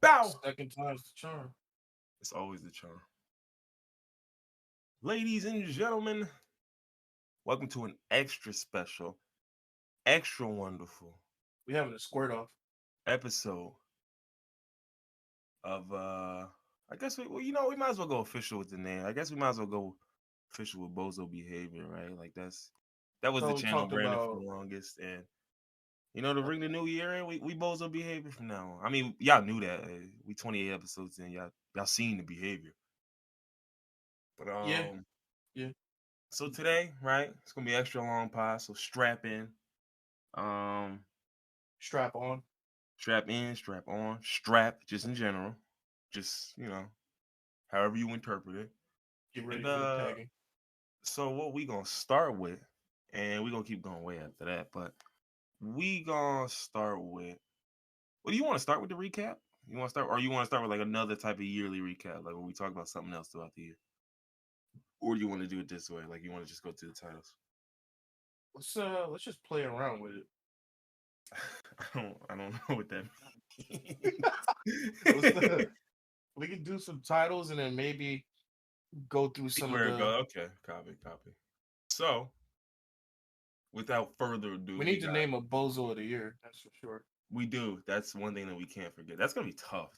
Bow. Second time's the charm. It's always the charm. Ladies and gentlemen, welcome to an extra special, extra wonderful We having a squirt off. episode of I guess we might as well go official with the name. I guess we might as well go official with Bozo Behavior, right? Like that was the So we channel talked branded for about the longest, and to bring the new year in, we Bozo Behavior from now on. I mean, y'all knew that. We 28 episodes in, y'all seen the behavior. But yeah. Yeah. so today, right? It's gonna be extra long pod, so strap in. Um, Strap on. strap in, strap on, strap, just in general, just however you interpret it. Get And ready for the pegging. so what we gonna start with, and we gonna keep going way after that, but we gonna start with. What do you want to start with the recap? You want to start, or you want to start with like another type of yearly recap, like when we talk about something else throughout the year, or do you want to do it this way, like you want to just go to the titles? Let's just play around with it. I don't know what that What's means. we can do some titles and then maybe go through See some of where it the. goes. Okay, copy. So, without further ado, We need to name a Bozo of the Year. That's for sure. we do. That's one thing that we can't forget. That's gonna be tough.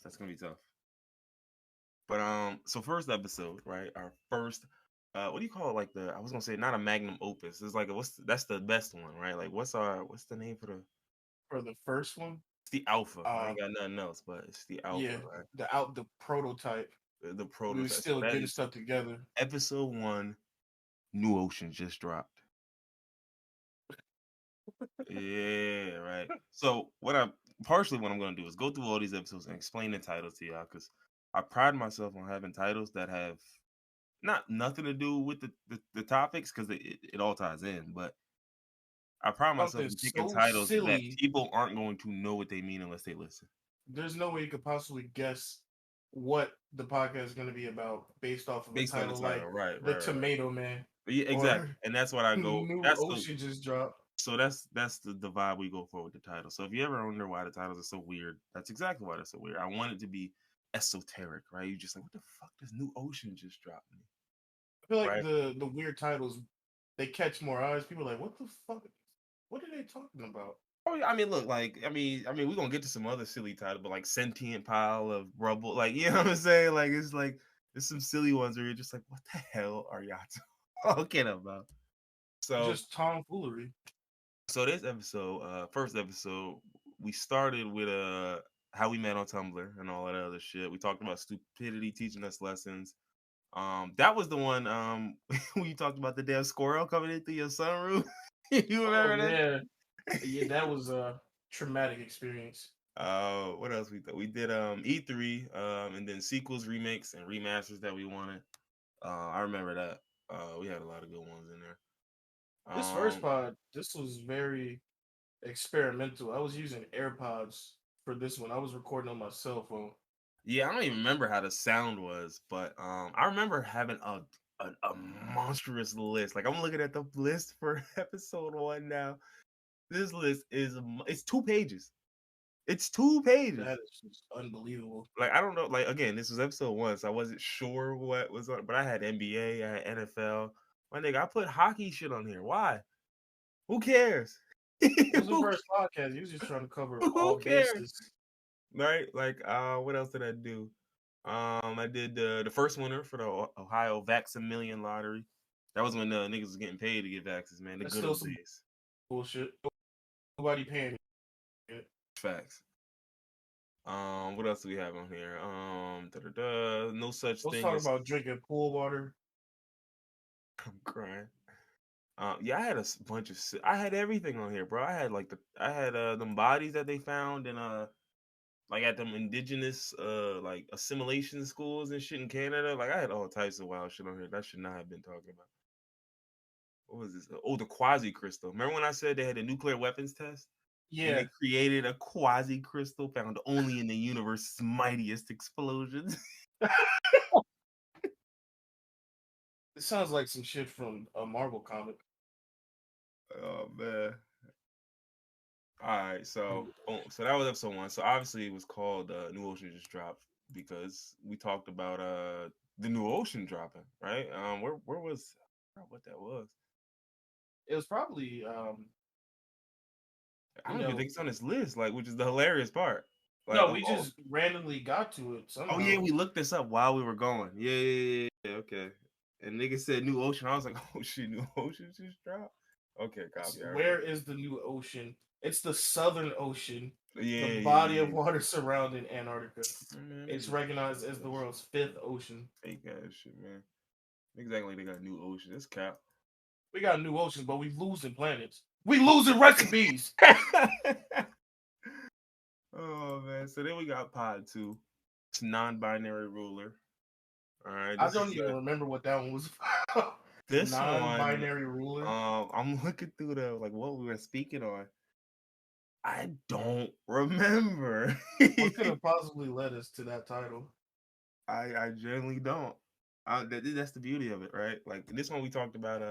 But so first episode, right? Our first, what do you call it? Like I was gonna say not a magnum opus. It's like that's the best one, right? Like what's the name for For the first one. it's the alpha. I Uh, ain't got nothing else, but it's the alpha, yeah, right? the prototype. The We were prototype. So still that getting is stuff together. episode 1. New Ocean just dropped. Yeah, right. So what I'm gonna do is go through all these episodes and explain the titles to y'all because I pride myself on having titles that have nothing to do with the topics because it all ties in, but I pride myself Something in picking so titles that silly. people aren't going to know what they mean unless they listen. There's no way you could possibly guess what the podcast is going to be about based off of a Based on the title like title, right, The right, right, right. Tomato Man Yeah, exactly. or And that's what I go. New That's the Ocean just dropped. so that's the vibe we go for with the title. So if you ever wonder why the titles are so weird, that's exactly why they're so weird. I want it to be esoteric, right? You just like, what the fuck does New Ocean just drop me? I feel like Right? the weird titles they catch more eyes. People are like, what the fuck? What are they talking about? Oh yeah, I mean, look, like, we're gonna get to some other silly titles, but like sentient pile of rubble, like, you know what I'm saying? Like there's some silly ones where you're just like, what the hell are y'all talking about? So, Just tomfoolery. so this episode, first episode, we started with how we met on Tumblr and all that other shit. We talked about stupidity teaching us lessons. That was the one when you talked about the damn squirrel coming into your sunroof. You Oh remember that? yeah, yeah. That was a traumatic experience. What else we thought? We did E3, and then sequels, remakes, and remasters that we wanted. I remember that. We had a lot of good ones in there. This first pod, this was very experimental. I was using AirPods for this one. I was recording on my cell phone. Yeah, I don't even remember how the sound was, but I remember having a monstrous list. Like I'm looking at the list for episode 1 now. This list it's 2 pages. It's 2 pages. That is just unbelievable. Like I don't know. Like again, this was episode 1, so I wasn't sure what was on. But I had NBA, I had NFL. My nigga, I put hockey shit on here. Why? Who cares? It was the first podcast. He was just trying to cover Who all cares? bases. Right? Like, what else did I do? I did the first winner for the Ohio Vax-A-Million lottery. That was when niggas was getting paid to get vaxes, man. The That's good still old some days. bullshit. Nobody paying it. Facts. What else do we have on here? No such Let's thing talk as about drinking pool water. I'm crying. Yeah, I had bunch of. I had everything on here, bro. I had I had them bodies that they found in like at them indigenous like assimilation schools and shit in Canada. Like I had all types of wild shit on here that I should not have been talking about. What was this? Oh, the quasi crystal. Remember when I said they had a nuclear weapons test and Yeah. they created a quasi crystal found only in the universe's mightiest explosions? It sounds like some shit from a Marvel comic. Oh man. All right, so boom. So that was episode one. So obviously it was called New Ocean just dropped because we talked about the New Ocean dropping, right? Where was I forgot what that was? It was probably I you don't even know, think it's on this list, like which is the hilarious part. Like no, of we all, just randomly got to it oh somehow. yeah, we looked this up while we were going. Yeah, okay. And nigga said New Ocean. I was like, oh shit, New Ocean just dropped. Okay, copy. I Where remember. is the new ocean? It's the Southern Ocean, the body of Yeah. water surrounding Antarctica. Man, It's niggas recognized fake as the ass shit. world's fifth ocean. Fake ass shit, man. Exactly, they got New Ocean. It's cap. We got new oceans, but we losing planets. We losing recipes. Oh man. So then we got Pod 2. It's non-binary ruler. All right. I This don't is even remember what that one was about. this one. Non-binary ruler. I'm looking through the like what we were speaking on. I don't remember. What could have possibly led us to that title? I generally don't. That's the beauty of it, right? Like this one we talked about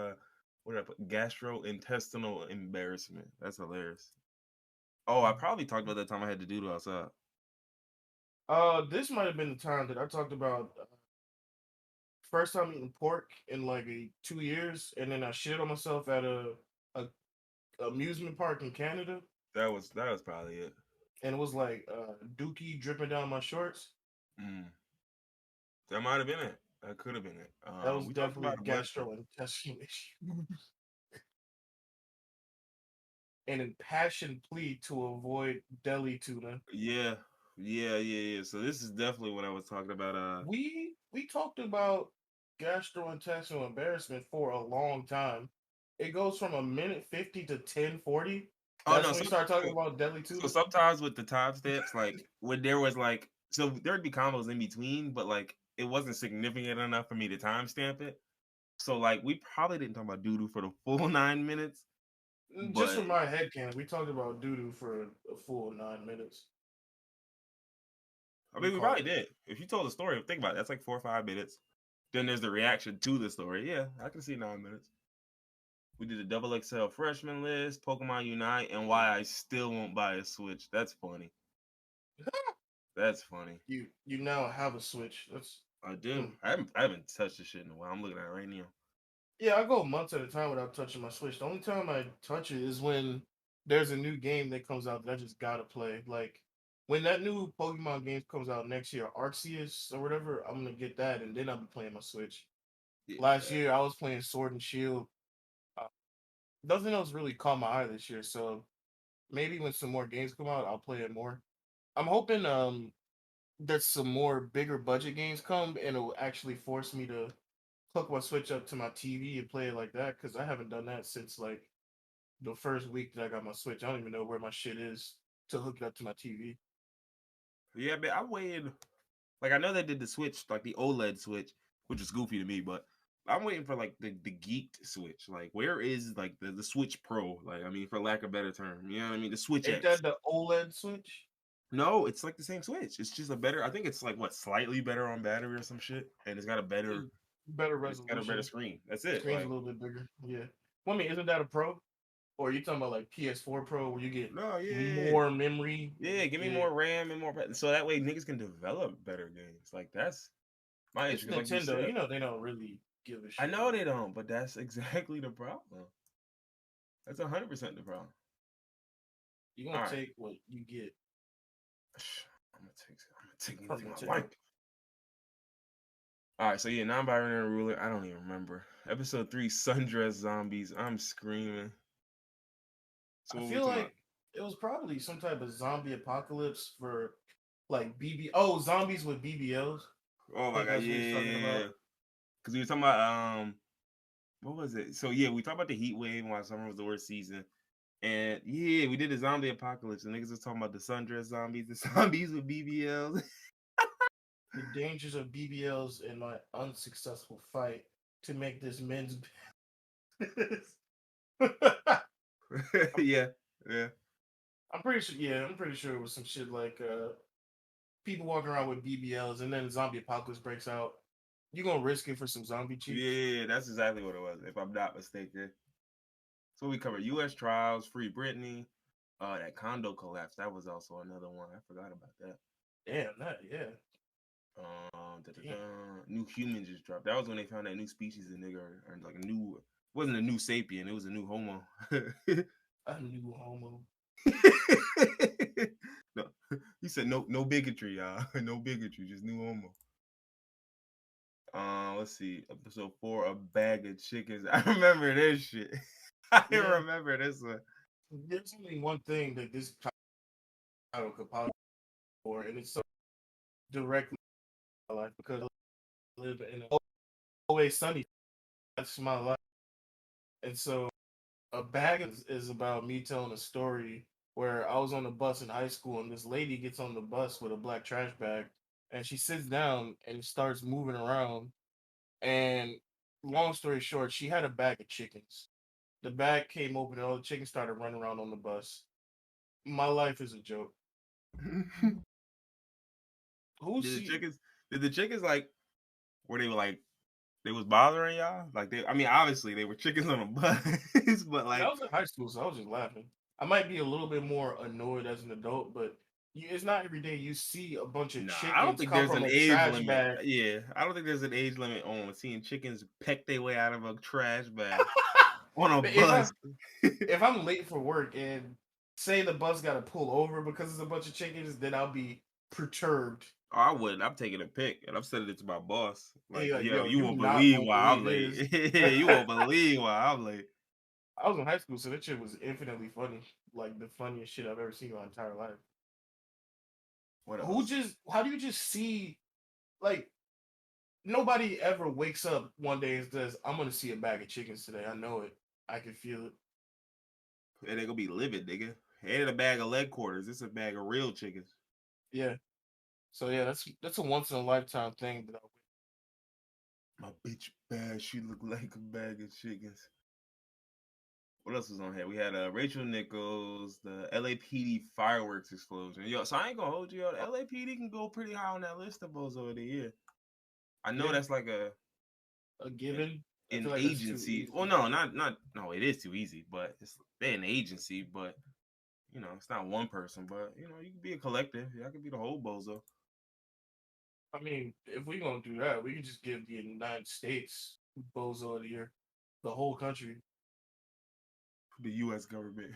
what did I put? Gastrointestinal embarrassment. That's hilarious. Oh, I probably talked about that time I had to do to outside. This might have been the time that I talked about first time eating pork in like 2 years, and then I shit on myself at a amusement park in Canada, That was probably it. and it was like dookie dripping down my shorts. Mm, that might have been it. That could have been it. That was We talked definitely about a a bunch of gastrointestinal issue. An impassioned plea to avoid deli tuna. yeah, yeah. So this is definitely what I was talking about. We talked about gastrointestinal embarrassment for a long time. It goes from a minute 50 to 10:40. Oh That's no, when we start talking so, about deli so tuna. sometimes with the timestamps, like when there was like, so there'd be combos in between, but like it wasn't significant enough for me to timestamp it. So like we probably didn't talk about doodoo for the full 9 minutes, Just but for my head can, we talked about doo doo for a full 9 minutes. I We mean we called probably it. did. If you told the story, think about it, that's like 4 or 5 minutes. Then there's the reaction to the story. Yeah, I can see 9 minutes. We did a double XL freshman list, Pokemon Unite, and why I still won't buy a Switch. That's funny. That's funny. You now have a switch. That's I do. hmm. I haven't touched this shit in a while. I'm looking at it right now. Yeah. I go months at a time without touching my switch. The only time I touch it is when there's a new game that comes out that I just gotta play. Like when that new Pokemon game comes out next year, Arceus or whatever, I'm gonna get that and then I'll be playing my Switch. Yeah, Last year I was playing Sword and Shield. Uh, Nothing else really caught my eye this year, so maybe when some more games come out, I'll play it more. I'm hoping that some more bigger budget games come and it'll actually force me to hook my Switch up to my TV and play it like that because I haven't done that since like the first week that I got my Switch. I don't even know where my shit is to hook it up to my TV. yeah, man. I'm waiting. Like I know they did the Switch, like the OLED Switch, which is goofy to me, but I'm waiting for like the geeked Switch. Like where is like the Switch Pro? Like I mean, for lack of a better term, you know what I mean? The Switch Ain't X. that the OLED Switch? No, it's like the same Switch. It's just a better. I think it's like what slightly better on battery or some shit, and it's got a better. Mm, better It's got a better resolution. screen. That's it. Screen's a Like little bit bigger. Yeah. Well, I mean, isn't that a Pro? Or are you talking about like PS4 Pro where you get no, yeah. more memory? Yeah, give me Yeah. more RAM and more so that way niggas can develop better games. Like that's my It's issue. Like you Nintendo. said, You know they don't really give a I shit know about they that. don't, but that's exactly the problem. That's 100% the problem. You're All gonna right, take what you get. I'm gonna take I'm anything gonna I take like. All right, so yeah, non-binary ruler. I don't even remember episode 3. Sundress zombies. I'm screaming. So I what we feel talking about? like it was probably some type of zombie apocalypse for like BB. Oh, zombies with BBLs. Oh I my think god, that's what he's talking yeah. about. Because we were talking about what was it? So yeah, we talked about the heat wave and why summer was the worst season. And yeah, we did a zombie apocalypse. And niggas was talking about the sundress zombies, the zombies with BBLs. The dangers of BBLs in my unsuccessful fight to make this men's business. I'm, Yeah, yeah. I'm pretty sure. Yeah, I'm pretty sure it was some shit like people walking around with BBLs, and then zombie apocalypse breaks out. You gonna risk it for some zombie cheeks? Yeah, that's exactly what it was, if I'm not mistaken. So we covered US trials, Free Britney, That condo collapse. That was also another one. I forgot about that. Damn, that yeah. Damn. New Human just dropped. That was when they found that new species of nigga, or like a new. It wasn't a new sapien. It was a new Homo. A new homo. No, he said no, no bigotry, y'all. No bigotry, just new Homo. Let's see, episode 4, a bag of chickens. I remember this shit. I Yeah. remember this one. There's only one thing that this title could possibly for, and it's so directly my life because I live in a always sunny. That's my life, and so a bag is about me telling a story where I was on the bus in high school, and this lady gets on the bus with a black trash bag, and she sits down and starts moving around. And long story short, she had a bag of chickens. The bag came open, and all the chickens started running around on the bus. My life is a joke. Who did the see? chickens? Did the chickens like? Were they like? They was bothering y'all? Like they? I mean, obviously they were chickens on a bus, but I like, was in high school, so I was just laughing. I might be a little bit more annoyed as an adult, but it's not every day you see a bunch of nah, I don't chickens think come there's from an a age trash limit. bag. Yeah, I don't think there's an age limit on seeing chickens peck their way out of a trash bag on a But if bus. I'm if I'm late for work and say the bus got to pull over because it's a bunch of chickens, then I'll be perturbed. Oh, I wouldn't. I'm taking a pic and I'm sending it to my boss. Hey, Like, like, yo, yo, you you won't not believe gonna why I'm believe late. this. You won't believe why I'm late. I was in high school, so that shit was infinitely funny. Like the funniest shit I've ever seen in my entire life. What Who else? just? How do you just see? Like nobody ever wakes up one day and says, "I'm gonna see a bag of chickens today." I know it. I can feel it. And they gonna be livid, nigga. Ain't a bag of leg quarters. It's a bag of real chickens. Yeah. So yeah, that's a once in a lifetime thing that I. My bitch bad. She look like a bag of chickens. What else was on here? We had Rachel Nichols, the LAPD fireworks explosion. Yo, so I ain't gonna hold you. Yo, the LAPD can go pretty high on that list of Bozo of the Year. I know Yeah, that's like a an, given. I an feel like that's too agency. Well, easy. no, not no. It is too easy, but they're an agency. But it's not one person. But you can be a collective. Yeah, I could be the whole Bozo. I mean, if we gonna do that, we can just give the United States Bozo of the Year, the whole country. The U.S. government.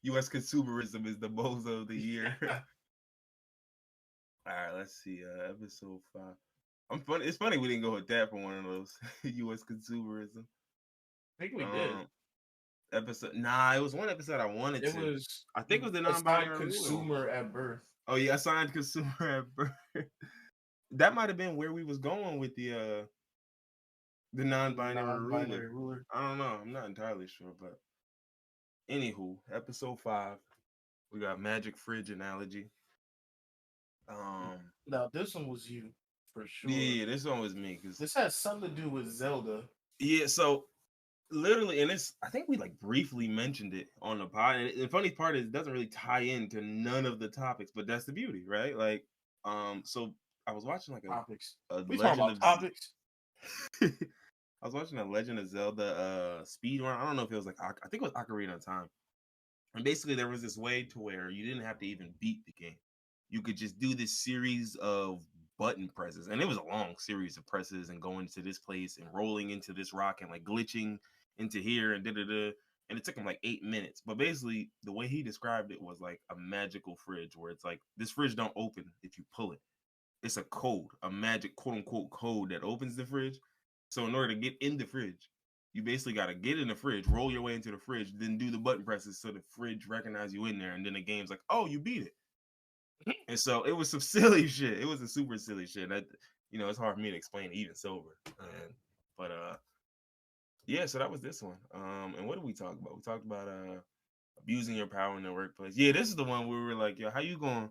U.S. consumerism is the Bozo of the Year. I All right, let's see. Episode 5. I'm funny. It's funny we didn't go with that for one of those U.S. consumerism. think we did. Um, episode. Nah, it was one episode I wanted It to. was I think it was the assigned non-binary ruler one. consumer at birth. Oh yeah, assigned consumer at birth. That might have been where we was going with the The non-binary ruler. non-binary ruler. I don't know. I'm not entirely sure, but anywho, episode 5. We got magic fridge analogy. Um, Now this one was you for yeah, sure. yeah, this one was me because This has something to do with Zelda. yeah. So literally, and it's I think we like briefly mentioned it on the pod. And the funny part is it doesn't really tie into none of the topics, but that's the beauty, right? Like, so I was watching like Topics. a We talking Legend about of topics. I was watching a Legend of Zelda speed run. I don't know if it was like I think it was Ocarina of Time. And basically there was this way to where you didn't have to even beat the game. You could just do this series of button presses. And it was a long series of presses and going to this place and rolling into this rock and like glitching into here and da da da. And it took him like 8 minutes. But basically, the way he described it was like a magical fridge where it's like this fridge don't open if you pull it. It's a code, a magic quote unquote code that opens the fridge. So in order to get in the fridge, you basically got to get in the fridge, roll your way into the fridge, then do the button presses so the fridge recognize you in there, and then the game's like, oh, you beat it. And so it was some silly shit. It was a super silly shit. That it's hard for me to explain even sober. But yeah. So that was this one. And what did we talk about? We talked about abusing your power in the workplace. Yeah, this is the one where we were like, yo, how you gonna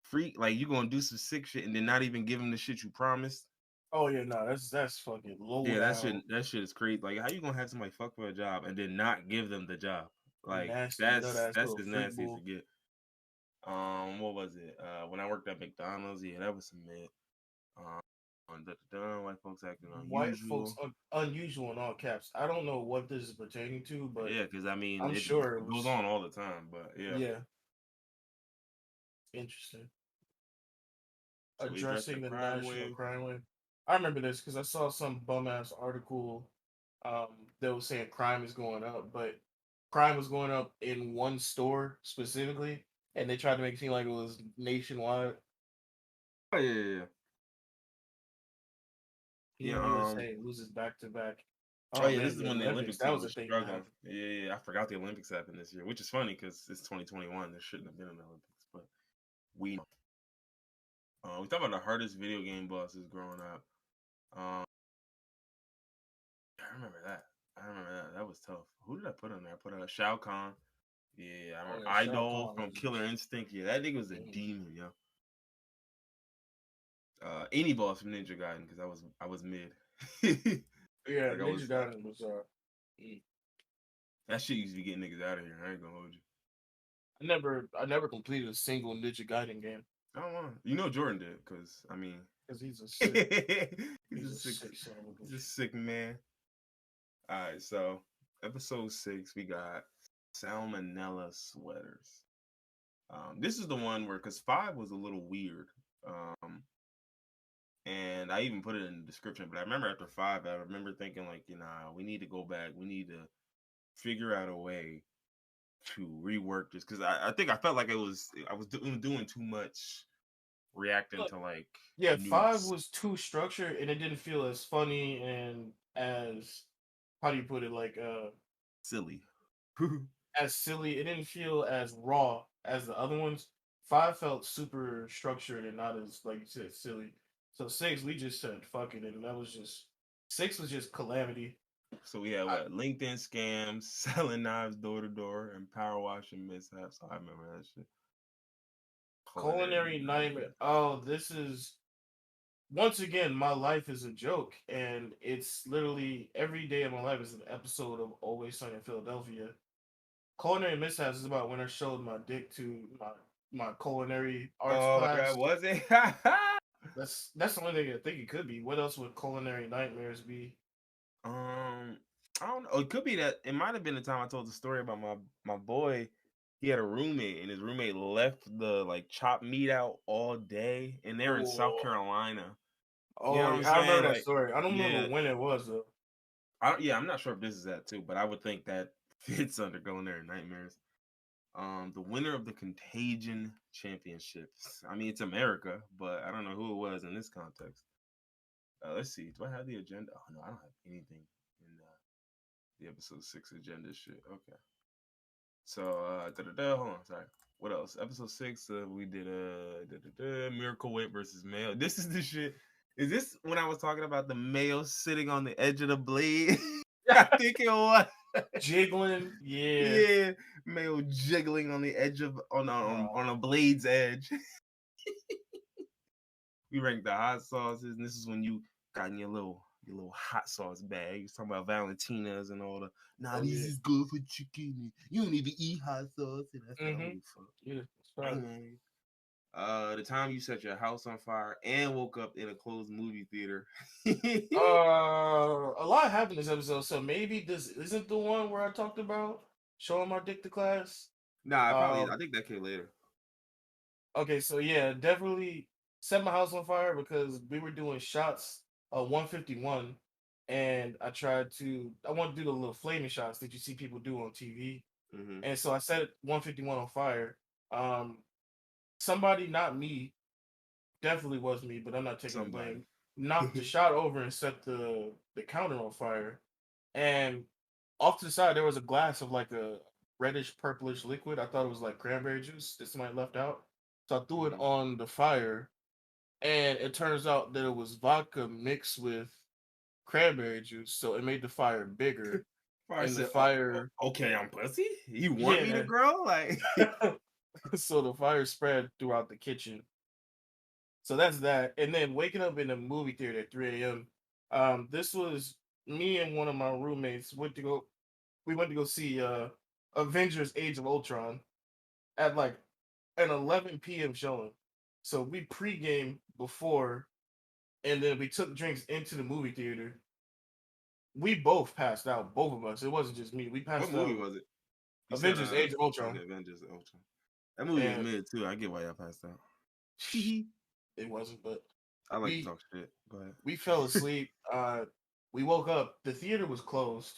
freak? Like you gonna do some sick shit and then not even give him the shit you promised? Oh yeah, no, that's fucking low Yeah, down, that shit is crazy. Like, how you gonna have somebody fuck for a job and then not give them the job? Like, nasty nut that's ass that's little as freak nasty as bull. it get. What was it? When I worked at McDonald's, yeah, that was some mid. White folks acting White folks unusual. unusual in all caps. I don't know what this is pertaining to, but Yeah, because I mean, I'm it sure it goes was, on all the time. But yeah, yeah, interesting. so we addressed the Addressing the crime national wave. crime wave. I remember this because I saw some bum ass article um, that was saying crime is going up, but crime was going up in one store specifically, and they tried to make it seem like it was nationwide. Oh yeah, yeah, yeah. Team Yeah, USA loses back to back. Oh Oh yeah, this man, is the when the Olympics, Olympic that team was a was thing that struggling. happened. Yeah, yeah, yeah. I forgot the Olympics happened this year, which is funny because it's 2021. There shouldn't have been an Olympics, but we know. We talk about the hardest video game bosses growing up. Um, I remember that. I remember that. That was tough. Who did I put on there? I put Shao Kahn. Yeah, I Oh remember yeah, Shao Idol Kahn from was Killer just. Instinct. Yeah, that nigga was a Mhm. demon, yo. Any boss from Ninja Gaiden because I was mid. Yeah, Like I Ninja was Gaiden was. Mm. that shit used to be getting niggas out of here. I ain't gonna hold you. I never completed a single Ninja Gaiden game I don't want. You know Jordan did because I mean because he's he's a a sick sick son of a he's a bitch. sick man. All right, so episode 6 we got salmonella sweaters. This is the one where because 5 was a little weird. Um, and I even put it in the description. But I remember after 5, I remember thinking like, you know, we need to go back. We need to figure out a way to rework this because I think I felt like I was doing too much reacting to like Yeah, five news. was too structured and it didn't feel as funny and as how do you put it, like Silly. as silly. It didn't feel as raw as the other ones. Five felt super structured and not as, like you said, silly. So six, we just said fuck it, and that was just six was just calamity. So we had I, what LinkedIn scams, selling knives door to door, and power washing mishaps. I remember that shit. Culinary Culinary nightmare. nightmare. Oh, this is once again, my life is a joke, and it's literally every day of my life is an episode of Always Sunny in Philadelphia. Culinary mishaps is about when I showed my dick to my culinary arts Oh my god, class. was it? That's the only thing I think it could be. What else would culinary nightmares be? um, I don't know. It could be that it might have been the time I told the story about my boy. He had a roommate, and his roommate left the like chopped meat out all day, and they're in South Oh, Carolina. You know oh, what I'm yeah, I remember saying? that Like, story. I don't remember yeah, when it was though. yeah. I'm not sure if this is that too, but I would think that fits under culinary nightmares. The winner of the Contagion Championships. I mean, it's America, but I don't know who it was in this context. Let's see. Do I have the agenda? Oh no, I don't have anything in the episode 6 agenda shit. Okay. So, hold on. Sorry. What else? Episode 6, we did Miracle Whip versus Mayo. This is the shit. Is this when I was talking about the Mayo sitting on the edge of the blade? I think it was. Jiggling, yeah. Yeah, Mayo jiggling on the edge of on a blade's edge. We ranked the hot sauces, and this is when you got in your little hot sauce bag. You was talking about Valentina's and all the. Nah, Oh this yeah. is good for chicken. You don't even eat hot sauce, and I said, I don't Mm-hmm. give a fuck. Yeah, it's Bang, fine. bang. The time you set your house on fire and woke up in a closed movie theater. A lot happened this episode, so maybe this isn't the one where I talked about showing my dick to class. Nah, I probably. I Um, think that came later. okay, so yeah, definitely set my house on fire because we were doing shots of 151, and I want to do the little flaming shots that you see people do on TV, Mm-hmm. and so I set 151 on fire. Um, somebody, not me, definitely was me, but I'm not taking the Somebody. blame. Knocked the shot over and set the counter on fire. And off to the side there was a glass of like a reddish purplish liquid. I thought it was like cranberry juice that somebody left out. So I threw it Mm-hmm. on the fire, and it turns out that it was vodka mixed with cranberry juice. So it made the fire bigger. I And the said, fire, okay, I'm pussy. You want me to yeah. grow? Like, So the fire spread throughout the kitchen. So that's that. And then waking up in a movie theater at 3 a.m. This was me and one of my roommates went to go. We went to go see Avengers: Age of Ultron at like an 11 p.m. showing. So we pregame before and then we took drinks into the movie theater. We both passed out, both of us. It wasn't just me. We What passed movie out. was it? You said Avengers: Age of okay, Ultron, Avengers Ultron. That movie was and mid too. I get why y'all passed out. Hee. it wasn't. But I like to we talk shit. Go ahead. we fell asleep. We woke up. The theater was closed.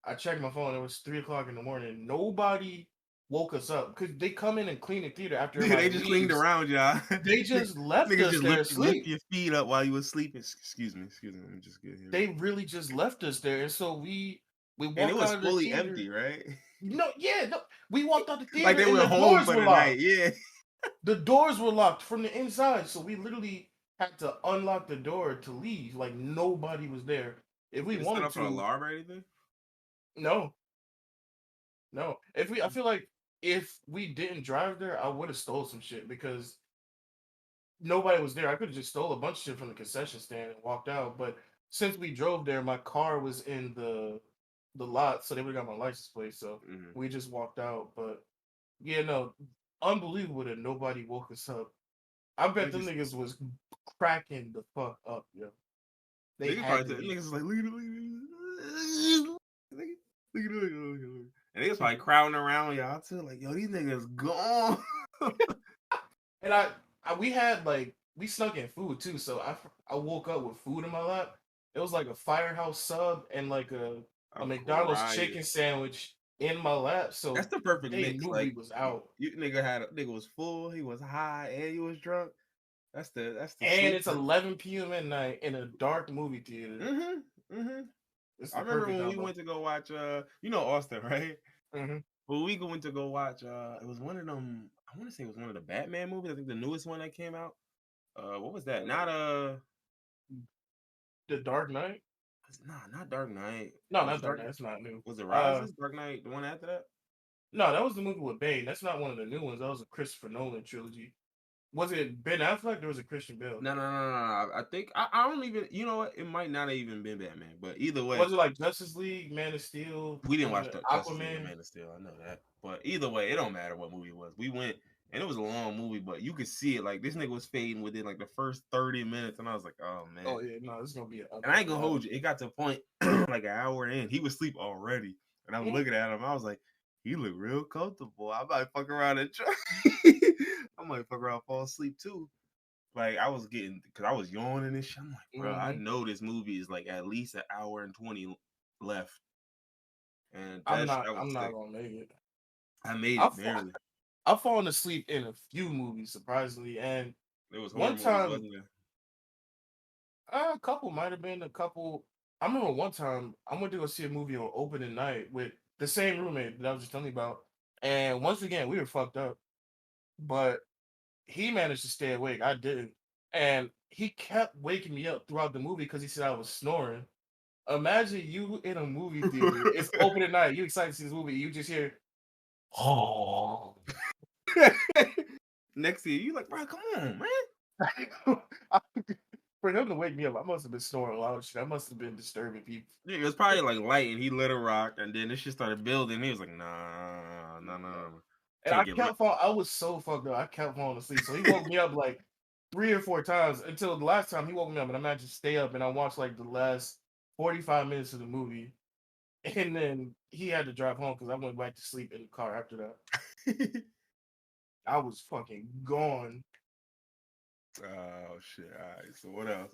I checked my phone. It was 3 o'clock in the morning. Nobody woke us up because they come in and clean the theater after Dude, they everybody just cleaned leaves. around y'all. They just left Niggas us just there lift asleep. your feet up while you was sleeping. Excuse me, excuse me. Let me just get here. They really just left us there, and so we And it walk was out of the fully theater. empty, right? No, yeah, no. We walked out the Like theater they and went the home doors for were the night. locked. Yeah. The doors were locked from the inside, so we literally had to unlock the door to leave. Like nobody was there. If we They didn't set wanted up an to, alarm or anything. no, no. If we, I feel like if we didn't drive there, I would have stole some shit because nobody was there. I could have just stole a bunch of shit from the concession stand and walked out. But since we drove there, my car was in the lot, so they would have got my license plate. So Mm-hmm. we just walked out. But yeah, no, unbelievable that nobody woke us up. I bet them Niggas, niggas was cracking the fuck up, yo. They niggas had probably to took, be. niggas was like, look at it, look at it. Look at it, look at it, look at it, look at it. And they was probably crowding around y'all too, like, yo, these niggas gone. And we had like we snuck in food too. So I woke up with food in my lap. It was like a Firehouse sub and like a I'm McDonald's crying. chicken sandwich in my lap. That's So the perfect they mix. knew we Like, was out. you nigga had a nigga was full, he was high, and you was drunk. That's the And sleep. it's 11 p.m. at night in a dark movie theater. Mm-hmm. Mm-hmm. It's I the remember perfect when we combo. went to go watch you know Austin, right? Hmm. When we went to go watch it was one of them, I want to say it was one of the Batman movies. I think the newest one that came out. What was that? Not The Dark Knight? nah, not Dark Knight. No, Was not Dark Dark Knight. It's not new. was it Uh, Rises? Dark Knight, the one after that? no, that was the movie with Bane. That's not one of the new ones. That was a Christopher Nolan trilogy. Was it Ben Affleck or was it Christian Bale? No, no, no, no, no. I think I don't even. You know what? It might not have even been Batman, but either way, Was it like Justice League, Man of Steel, we didn't watch Justice League or Aquaman? Man of Steel. I know that, but either way, it don't matter what movie it was. We went, and it was a long movie, but you could see it. Like this nigga was fading within like the first 30 minutes, and I was like, oh man. Oh yeah, no, this is gonna be And I ain't a gonna lot of. hold you. It got to a point like an hour in, he was asleep already, and I'm Mhm. looking at him. I was like, he look real comfortable. I might fuck around and try. I might fuck around, fall asleep too. Like I was getting because I was yawning and shit. I'm like, bro, I Mhm. know this movie is like at least an hour and 20 left, and that was I'm not sick. gonna make it. I made I've it barely. I've fallen asleep in a few movies surprisingly, and It was horror one movies, time wasn't it? a couple might have been a couple. I remember one time I went to go see a movie on opening night with the same roommate that I was just telling you about, and once again we were fucked up, but he managed to stay awake. I didn't, and he kept waking me up throughout the movie because he said I was snoring. Imagine you in a movie theater. It's opening night. You excited to see this movie. You just hear, oh. Next year, you like, bro, come on, man. For him to wake me up, I must have been snoring loud shit. I must have been disturbing people. Yeah, it was probably like light, and he lit a rock, and then this shit started building. He was like, nah, nah, nah, nah. And I Can't get lit. kept falling. I was so fucked up. I kept falling asleep. So he woke me up like 3 or 4 times until the last time he woke me up, and I managed to stay up and I watched like the last 45 minutes of the movie. And then he had to drive home because I went back to sleep in the car after that. I was fucking gone. Oh shit! All right, so what else?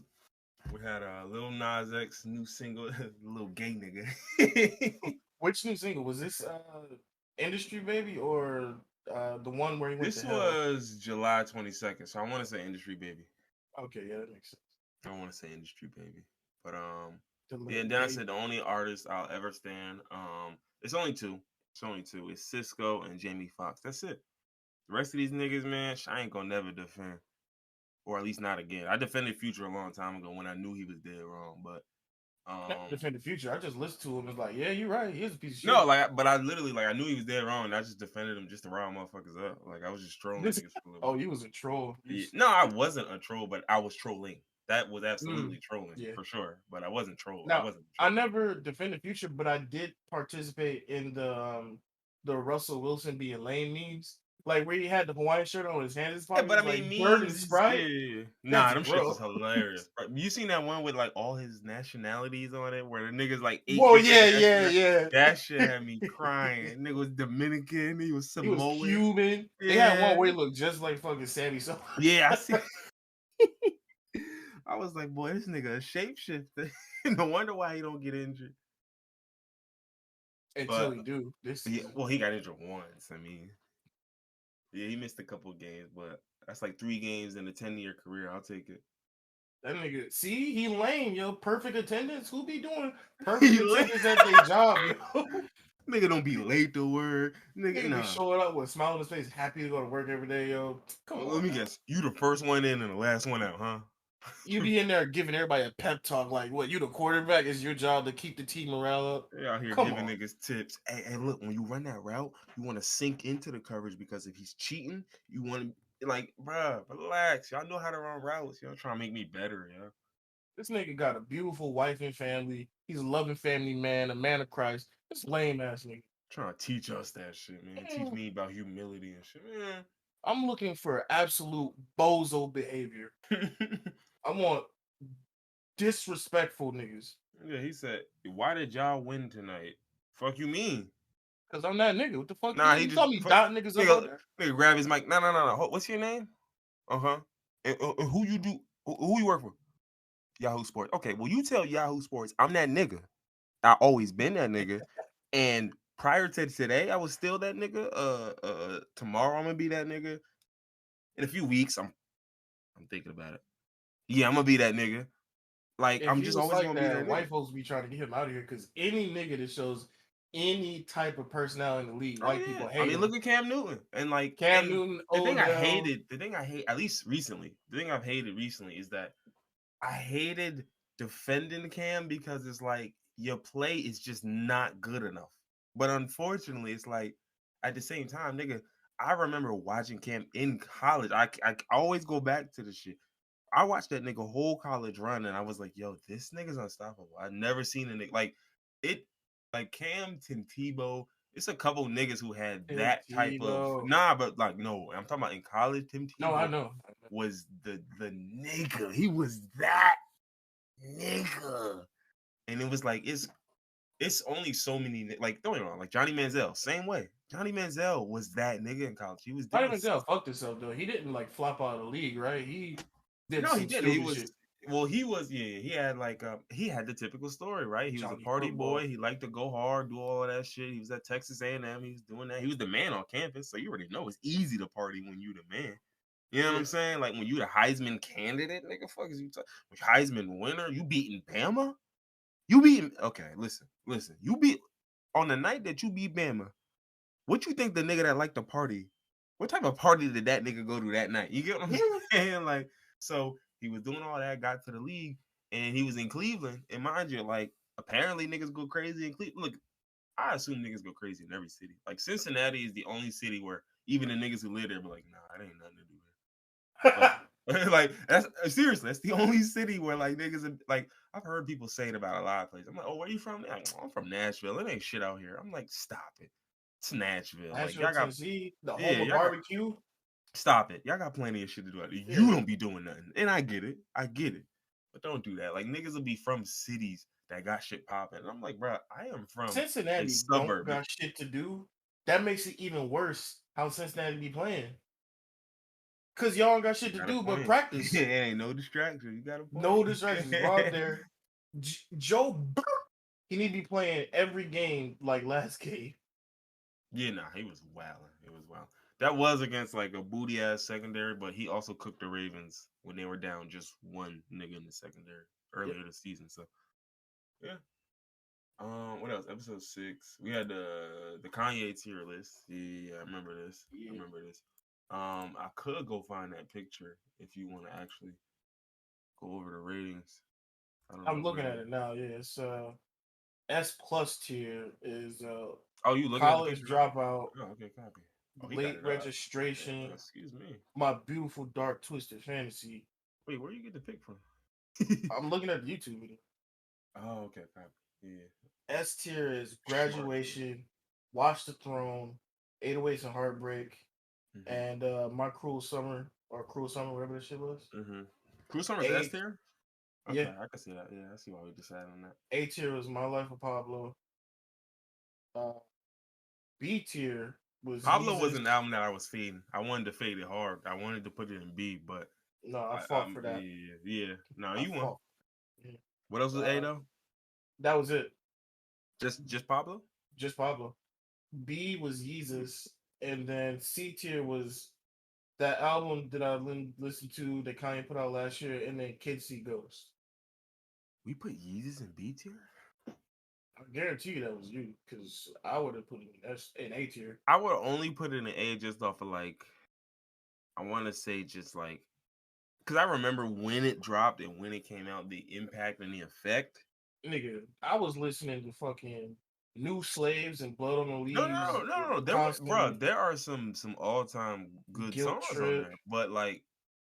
We had Lil Nas X new single, "Little Gay Nigga." Which new single was this? Industry Baby or the one where he went to This hell? was July 22nd, so I want to say Industry Baby. Okay, yeah, that makes sense. I want to say Industry Baby, but The yeah. little And then I gay. said the only artist I'll ever stand. It's only two. It's only two. It's Cisco and Jamie Foxx. That's it. The rest of these niggas, man, I ain't gonna never defend, or at least not again. I defended Future a long time ago when I knew he was dead wrong, but Not um, defend the future. I just listened to him and was like, yeah, you're right. He's a piece of no, shit. like, but I literally like I knew he was dead wrong, and I just defended him just to rile motherfuckers up. Like I was just trolling This. niggas for a little Oh, bit. you was a troll. Yeah. No, I wasn't a troll, but I was trolling. That was Mm, absolutely trolling yeah. for sure. But I wasn't troll. I Now, wasn't I trolling. never defended Future, but I did participate in the Russell Wilson being lame memes. Like where he had the Hawaiian shirt on, his hands in his Yeah, pockets, but I like mean, Bird and memes is Sprite. yeah. That's Nah, them shits gross. is hilarious. Bro, you seen that one with like all his nationalities on it, where the niggas like eight Whoa, different yeah, yeah, nationalities? yeah. That shit had me crying. Nigga was Dominican, he was He was Samoan. Cuban. They had one Yeah, where he looked just like fucking Sammy. So yeah. I see. I was like, boy, this nigga a shapeshifter. No wonder why he don't get injured. until But he do this yeah, season. well, he got injured once. I mean, yeah, he missed a couple of games, but that's like 3 games in a 10-year career. I'll take it. That nigga, see, he lame, yo. Perfect attendance. Who be doing perfect He late. attendance at their job, yo? Nigga don't be late to work. Nigga, Nigga be nah. showing up with a smile on his face, happy to go to work every day, yo. Come Let on me now. guess. You the first one in and the last one out, huh? You be in there giving everybody a pep talk, like what? You the quarterback? It's your job to keep the team morale up. They out here Come giving on. niggas tips. Hey, look, when you run that route, you want to sink into the coverage because if he's cheating, you want to like, bruh, relax. Y'all know how to run routes. Y'all trying to make me better, yo. This nigga got a beautiful wife and family. He's a loving family man, a man of Christ. This lame ass nigga. Trying to teach us that shit, man. Teach Mm, me about humility and shit, man. I'm looking for absolute bozo behavior. I want disrespectful niggas. Yeah, he said, "Why did y'all win tonight?" Fuck you mean? Cause I'm that nigga. What the fuck? Nah, he You just saw me dot niggas up out nigga, there? nigga grab his mic. No, no, no, no. What's your name? Uh-huh. And who you do? Who you work for? Yahoo Sports. Okay, well you tell Yahoo Sports I'm that nigga. I always been that nigga. And prior to today, I was still that nigga. Tomorrow I'm gonna be that nigga. In a few weeks, I'm thinking about it. Yeah, I'm gonna be that nigga. Like If I'm he just was always like gonna be that, that nigga. white folks be trying to get him out of here. Cause any nigga that shows any type of personality in the league, Oh white yeah. people I hate mean, him. look at Cam Newton. And like Cam and Newton, Odell. the thing I hate, at least recently, the thing I've hated recently is that I hated defending Cam because it's like your play is just not good enough. But unfortunately, it's like at the same time, nigga, I remember watching Cam in college. I always go back to the shit. I watched that nigga whole college run, and I was like, "Yo, this nigga's unstoppable." I never seen a nigga like it, like Cam, Tim Tebow. It's a couple niggas who had Tim that type of Tebow. nah, but like no, I'm talking about in college. Tim No, I Tebow know. was the nigga. He was that nigga, and it was like it's only so many like don't get me wrong, like Johnny Manziel, same way. Johnny Manziel was that nigga in college. He was Not doing even tell fucked himself though. He didn't like flop out of the league, right? He did no, he some did. He stupid was shit. well, he was yeah. He had like he had the typical story, right? He was a Johnny party boy. Football. He liked to go hard, do all of that shit. He was at Texas A&M. He was doing that. He was the man on campus, so you already know it's easy to party when you the man. You know what Yeah. I'm saying? Like when you the Heisman candidate, nigga, fuck is you talking? Heisman winner? You beating Bama? You beat okay, listen. You beat on the night that you beat Bama. What you think the nigga that liked to party? What type of party did that nigga go to that night? You get what I'm saying? Like, so he was doing all that, got to the league, and he was in Cleveland. And mind you, like, apparently niggas go crazy in Cleveland. Look, I assume niggas go crazy in every city. Like Cincinnati is the only city where even the niggas who live there be like, nah, it ain't nothing to do but like that's seriously, that's the only city where like niggas like I've heard people say it about a lot of places. I'm like, oh, where you from? Like, I'm from Nashville. It ain't shit out here. I'm like, stop it. It's Nashville. Like Nashville, y'all got Tennessee, the yeah, home of y'all got barbecue. stop it. Y'all got plenty of shit to do out there. Yeah. You don't be doing nothing. And I get it. I get it. But don't do that. Like niggas will be from cities that got shit popping. And I'm like, bro, I am from a Cincinnati don't suburb. got shit to do. That makes it even worse how Cincinnati be playing. Cause y'all don't got shit You to got a do but point. it practice. ain't no distraction. You got a No point. distractions. Go out there. He need to be playing every game like last game. Yeah, nah, he was wilding. It was wild. That was against like a booty ass secondary, but he also cooked the Ravens when they were down just one nigga in the secondary Yep. earlier this season. So yeah. What else? Episode 6. We had the Kanye tier list. Yeah, I remember this. I Yeah. remember this. I could go find that picture if you want to actually go over the ratings. I don't I'm know looking where. at it now. Yeah, it's S plus tier is Oh, you looking at the college picture now? dropout, Oh, okay, copy. Oh, he got late it up. registration, Excuse me. my beautiful dark twisted fantasy. Wait, where you get the pic from? I'm looking at the YouTube video. Oh, okay, copy. Yeah. S tier is Smart. graduation, Watch the Throne, 808s and Heartbreak, Mm-hmm. and My Cruel Summer or Cruel Summer, whatever that shit was. Mm-hmm. Cruise Summer's S A tier. yeah, Okay, I can see that. Yeah, I see why we decided on that. A tier was My Life of Pablo. Uh, B tier was Pablo was Yeezus. an album that I was fading. I wanted to fade it hard. I wanted to put it in B, but No, I fought for that. yeah, yeah. No, I you won. fought. Yeah. What else was A though? That was it. Just Pablo. Just Pablo. B was Yeezus, and then C tier was that album that I listened to that Kanye put out last year, and then Kids See Ghost. We put Yeezus in B tier. I guarantee you that was you, because I would have put it in A tier. I would only put it in A just off of like I want to say just like because I remember when it dropped and when it came out, the impact and the effect. Nigga, I was listening to fucking New Slaves and Blood on the No, Leaves, no, no, no, no. There were, bro. constantly There are some all time good Guilt songs on Trip. there, but like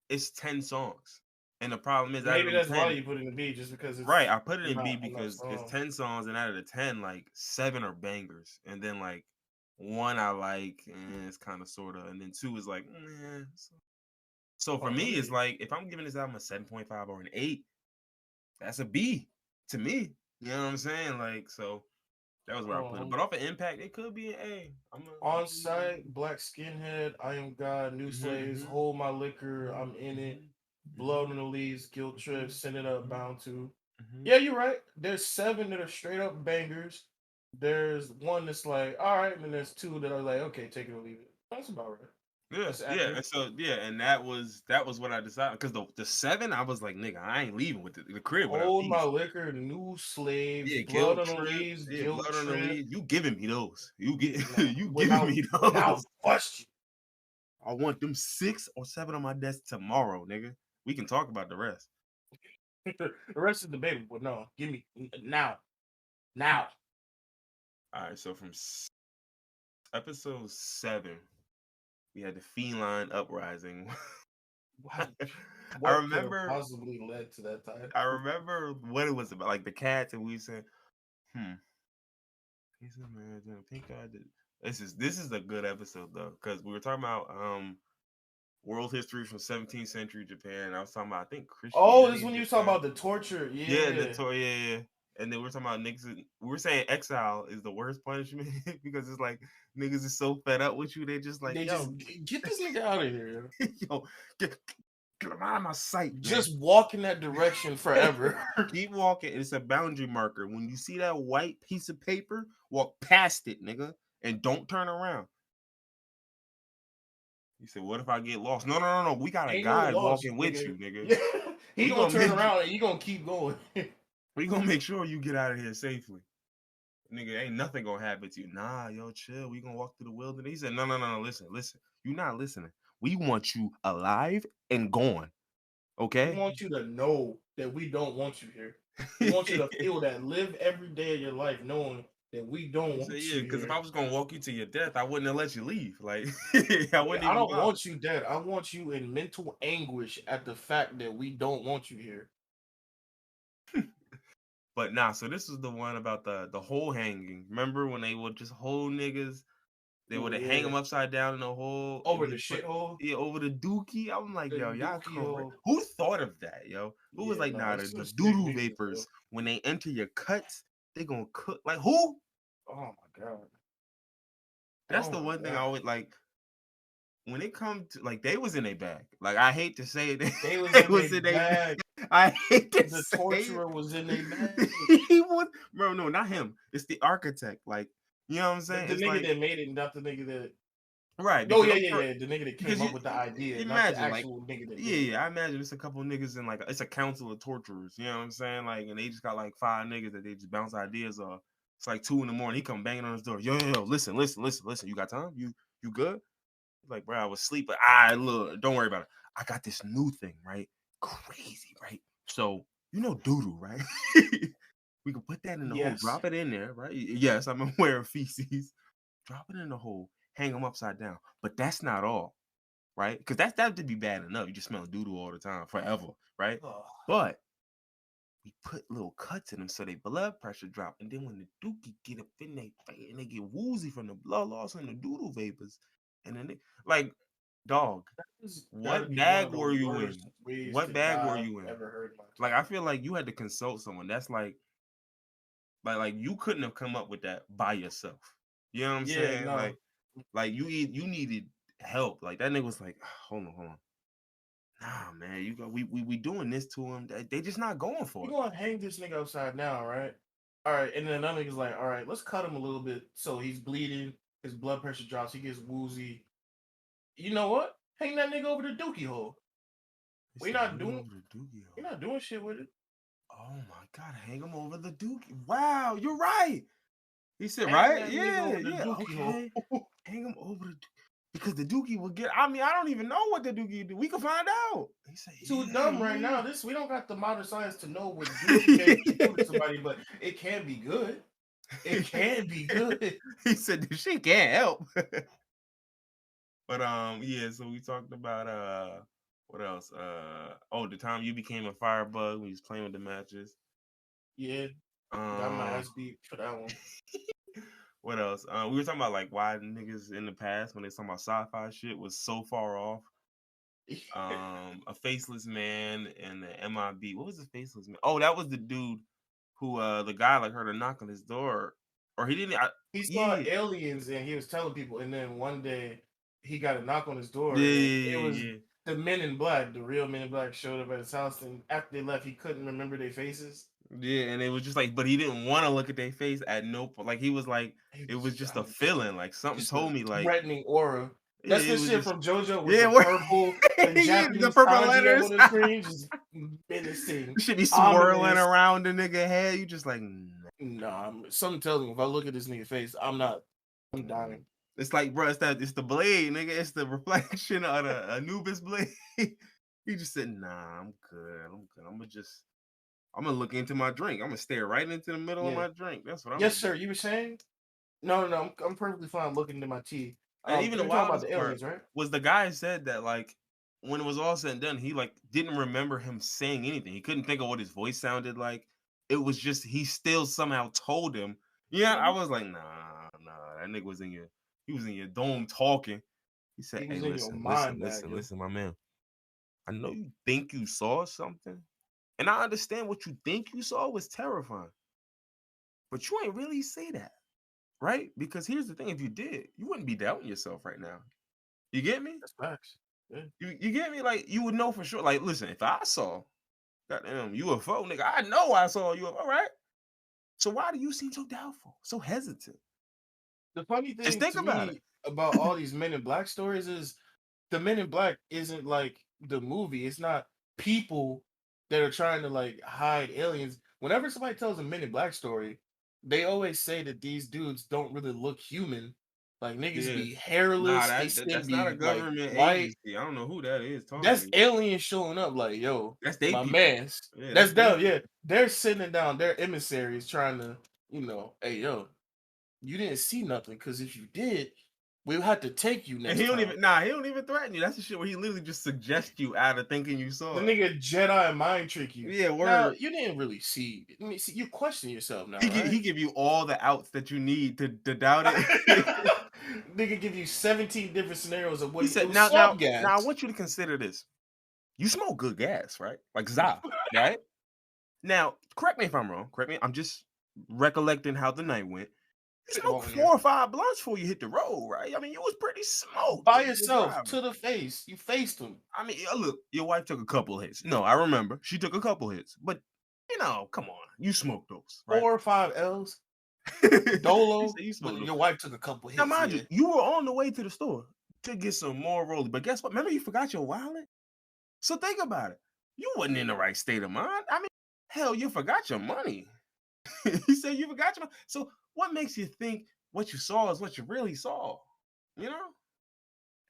it's 10 songs, and the problem is out of Maybe them that's why 10, you put it in B, just because right? it's I put it in B not enough because it's songs. 10 songs, and out of the 10, like 7 are bangers, and then like one I like, and it's kind of sort of, and then two is like, so for Oh, me, let it's me like if I'm giving this album a 7.5 or an 8, that's a B to me. You know what I'm saying? Like so. That was where I put it. hold But off of impact, it could be an A. I'm On Site, Black Skinhead, I Am God, New Slaves, mm-hmm, Hold My Liquor, mm-hmm, I'm In It, mm-hmm, Blood on the Leaves, Guilt Trip, Send It Up, mm-hmm, Bound to. mm-hmm. Yeah, you're right. There's 7 that are straight up bangers. There's one that's like, all right, and then there's 2 that are like, okay, take it or leave it. That's about right. Yeah, That's yeah, accurate. and so yeah, and that was what I decided because the 7 I was like nigga I ain't leaving with the crib without Hold My these. Liquor, New Slaves, Yeah, Blood guilt on the trip, Leaves, yeah, Guilt blood on the Trip. lead. You giving me those? You get Nah, you giving without me without those? question. I want them 6 or 7 on my desk tomorrow, nigga. We can talk about the rest. The rest is debatable, but no, give me now. Now. All right, so from episode 7, we had the Feline Uprising. What I what could have remember possibly led to that title? I remember what it was about, like the cats, and we said, he's a man, pink guy. This is a good episode though, because we were talking about world history from 17th century Japan. I was talking about I think Oh, this Christianity is in when you talk Japan. about the torture. Yeah, Yeah. yeah, yeah. And then we are talking about niggas. We were saying exile is the worst punishment because it's like niggas is so fed up with you, they just like, They just yo, get this nigga out of here. yo, get him out of my sight, man. Just walk in that direction forever. Keep walking. It's a boundary marker. When you see that white piece of paper, walk past it, nigga, and don't turn around. He said, "What if I get lost?" No, no, no, no. We got a Ain't no guide loss, walking with nigga. you, nigga. Yeah. He We gonna gonna turn make around and you gonna keep going. we gonna make sure you get out of here safely, nigga. Ain't nothing gonna happen to you. Nah, yo, chill. We gonna walk through the wilderness. He said, "No, no, no, no. Listen, listen. You not listening. We want you alive and gone. We Okay." want you to know that we don't want you here. We want you to feel that. Live every day of your life knowing that we don't He said, want "Yeah, you because if here. I was gonna walk you to your death, I wouldn't have let you leave. Like, I Nigga, wouldn't I even don't bother." want you dead. I want you in mental anguish at the fact that we don't want you here. But nah, so this is the one about the whole hanging. Remember when they would just hold niggas? They Oh would hang yeah. them upside down in a hole and Over the then put shithole, yeah over the dookie. I'm like, the yo, y'all dookie correct. hole. Who thought of that, yo? Who was Yeah, like, no, nah, it's some the sick doo-doo niggas, bro. vapors when they enter your cuts, they gonna cook. Like who? Oh my god. That's Oh the my one thing I god. always like when it comes to like they was in a bag. Like I hate to say it, They was they in was a in a. bag. I hate to The say it. torturer was in a bag. He was, bro. No, not him. It's the architect. Like you know what I'm saying? The It's nigga like that made it, not the nigga that. right Oh because yeah, I'm yeah, sure yeah. The nigga that because came up with the idea, not the imagine like actual nigga that yeah, did it. yeah, I imagine it's a couple niggas in like it's a council of torturers, you know what I'm saying? Like and they just got like 5 niggas that they just bounce ideas off. It's like 2 in the morning. He come banging on his door. Yo, yo, yo, listen, listen, listen, listen. You got time? You good? Like, bro, I was sleeping. Look, don't worry about it. I got this new thing, right? Crazy, right? So you know doodoo, right? We can put that in the hole, Yes. drop it in there, right? Yes, I'm aware of feces. Drop it in the hole, hang them upside down. But that's not all, right? Because that would be bad enough. You just smell doo-doo all the time, forever, right? Oh, But we put little cuts in them so their blood pressure drop. And then when the dookie get up in their face and they get woozy from the blood loss and the doodle vapors, and then they, like dog. This gotta What be one bag of the were you worst in? ways What to bag were die you I've in? ever heard in my Like entire I life. feel like you had to consult someone. That's like you couldn't have come up with that by yourself. You know what I'm Yeah, saying? no. Like you needed help. Like that nigga was like, hold on. Nah, man, you go. We doing this to him. They just not going You for it. gonna hang this nigga upside down, right? All right, and then another nigga's like, all right, let's cut him a little bit so he's bleeding, his blood pressure drops, he gets woozy. You know what? Hang that nigga over the dookie hole. He We said, not hang him doing over the dookie we hole. not doing shit with it. Oh my god, hang him over the dookie. Wow, you're right. He said, Hang right? that nigga Yeah, over the yeah. dookie hole. Okay. Hang him over because the dookie will get. I mean, I don't even know what the dookie do. We can find out. He said, Too yeah, dumb right yeah. now. This we don't got the modern science to know what dookie can actually do to somebody, but it can be good. It can be good. He said the shit can't help. But yeah, so we talked about what else? The time you became a firebug when you was playing with the matches. Yeah, got my Um ass beat for that one. what else? We were talking about like why niggas in the past when they talking about sci-fi shit was so far off. A faceless man and the MIB. What was the faceless man? Oh, that was the dude who the guy like heard a knock on his door. Or he didn't He saw yeah. aliens and he was telling people, and then one day he got a knock on his door, Yeah, and it yeah, was yeah. the Men in Black, the real Men in Black, showed up at his house, and after they left, he couldn't remember their faces. Yeah, and it was just like, but he didn't want to look at their face at no point. Like he was like, He it was was just a feeling. Like something just a told me, like, threatening aura. yeah, That's it the was shit just, from JoJo with yeah, the purple, the yeah, the Japanese purple kanji up letters. on the screen, just menacing, Should be swirling ominous. around the nigga head. You just like, Nah, something tells me if I look at this nigga face, I'm dying. it's like, bro, it's the blade, nigga. It's the reflection of the Anubis blade. He just said, nah, I'm good. I'm gonna look into my drink. I'm gonna stare right into the middle of Yeah. my drink. That's what I'm Yes, gonna sir. do. You were saying? No. I'm perfectly fine looking into my tea. And even You the were talking about wildest the part aliens, right? was the guy said that like when it was all said and done, he like didn't remember him saying anything. He couldn't think of what his voice sounded like. It was just he still somehow told him. Yeah, I Mhm. was like, nah, that nigga was in your dome talking. He said, He hey, was in your listen, mind bag, yo. my man. I know you think you saw something, and I understand what you think you saw was terrifying, but you ain't really say that, right? Because here's the thing: if you did, you wouldn't be doubting yourself right now. You get me? That's facts. Yeah. You get me? Like you would know for sure. Like, listen, if I saw goddamn UFO, nigga, I know I saw a UFO, right? So why do you seem so doubtful, so hesitant? The funny Just thing think to about it. me about all these Men in Black stories is the Men in Black isn't like the movie. It's not people that are trying to like hide aliens. Whenever somebody tells a Men in Black story, they always say that these dudes don't really look human. Like niggas Yeah. be Nah, hairless, they that's skin not a be like government white. agency. I don't know who that is talking to That's you. aliens showing up like, yo, That's they my people. man's. Yeah, that's That's they them, yeah. people. They're sending down their emissaries trying to, hey, yo, you didn't see nothing, because if you did, we'll have to take you And next time. he don't even threaten you. That's the shit where he literally just suggests you out of thinking you The saw it. nigga Jedi mind trick you. Yeah, Now, word. you didn't really see. I mean, see, you question yourself now, He right? give you all the outs that you need to doubt it. Nigga give you 17 different scenarios of what He it said, was now, swamp gas. I want you to consider this. You smoke good gas, right? Like za, right? Now, correct me if I'm wrong. Correct me. I'm just recollecting how the night went. You smoked Spitballing 4 here. or 5 blunts before you hit the road, right? I mean, you was pretty smoked By when you were yourself, driving. to the face. You faced him. I mean, look, your wife took a couple hits. No, I remember. She took a couple hits. But, come on. You smoked those, right? 4 or 5 L's. You Dolo. said you But smoked those. your wife took a couple Now, hits, mind you, yeah. you were on the way to the store to get some more rolling. But guess what? Remember you forgot your wallet? So think about it. You wasn't in the right state of mind. I mean, hell, you forgot your money. He said you forgot your money. So what makes you think what you saw is what you really saw? You know?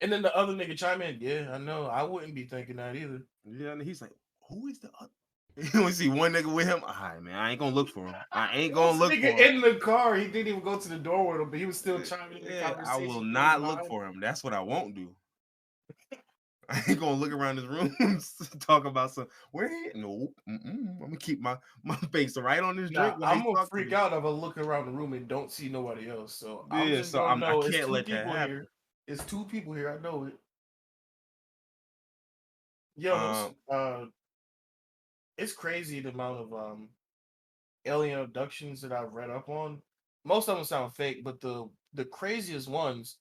And then the other nigga chime in, yeah, I know. I wouldn't be thinking that either. Yeah, and he's like, who is the other? You only see one nigga with him. All right, man, I ain't gonna look for him. I ain't It was gonna a look nigga for him. in the car. He didn't even go to the door with him, but he was still chiming in the Yeah, I will conversation in his not look mind. for him. That's what I won't do. I ain't gonna look around his room talk about some where he. Nope. I'm gonna keep my face right on this Nah, drink when they I'm gonna talk to freak me. out if I look around the room and don't see nobody else. So I'm Yeah, just so gonna I know it's can't two let that people happen. here. It's two people here. I know it. Yo, Um, it's crazy the amount of alien abductions that I've read up on. Most of them sound fake, but the craziest ones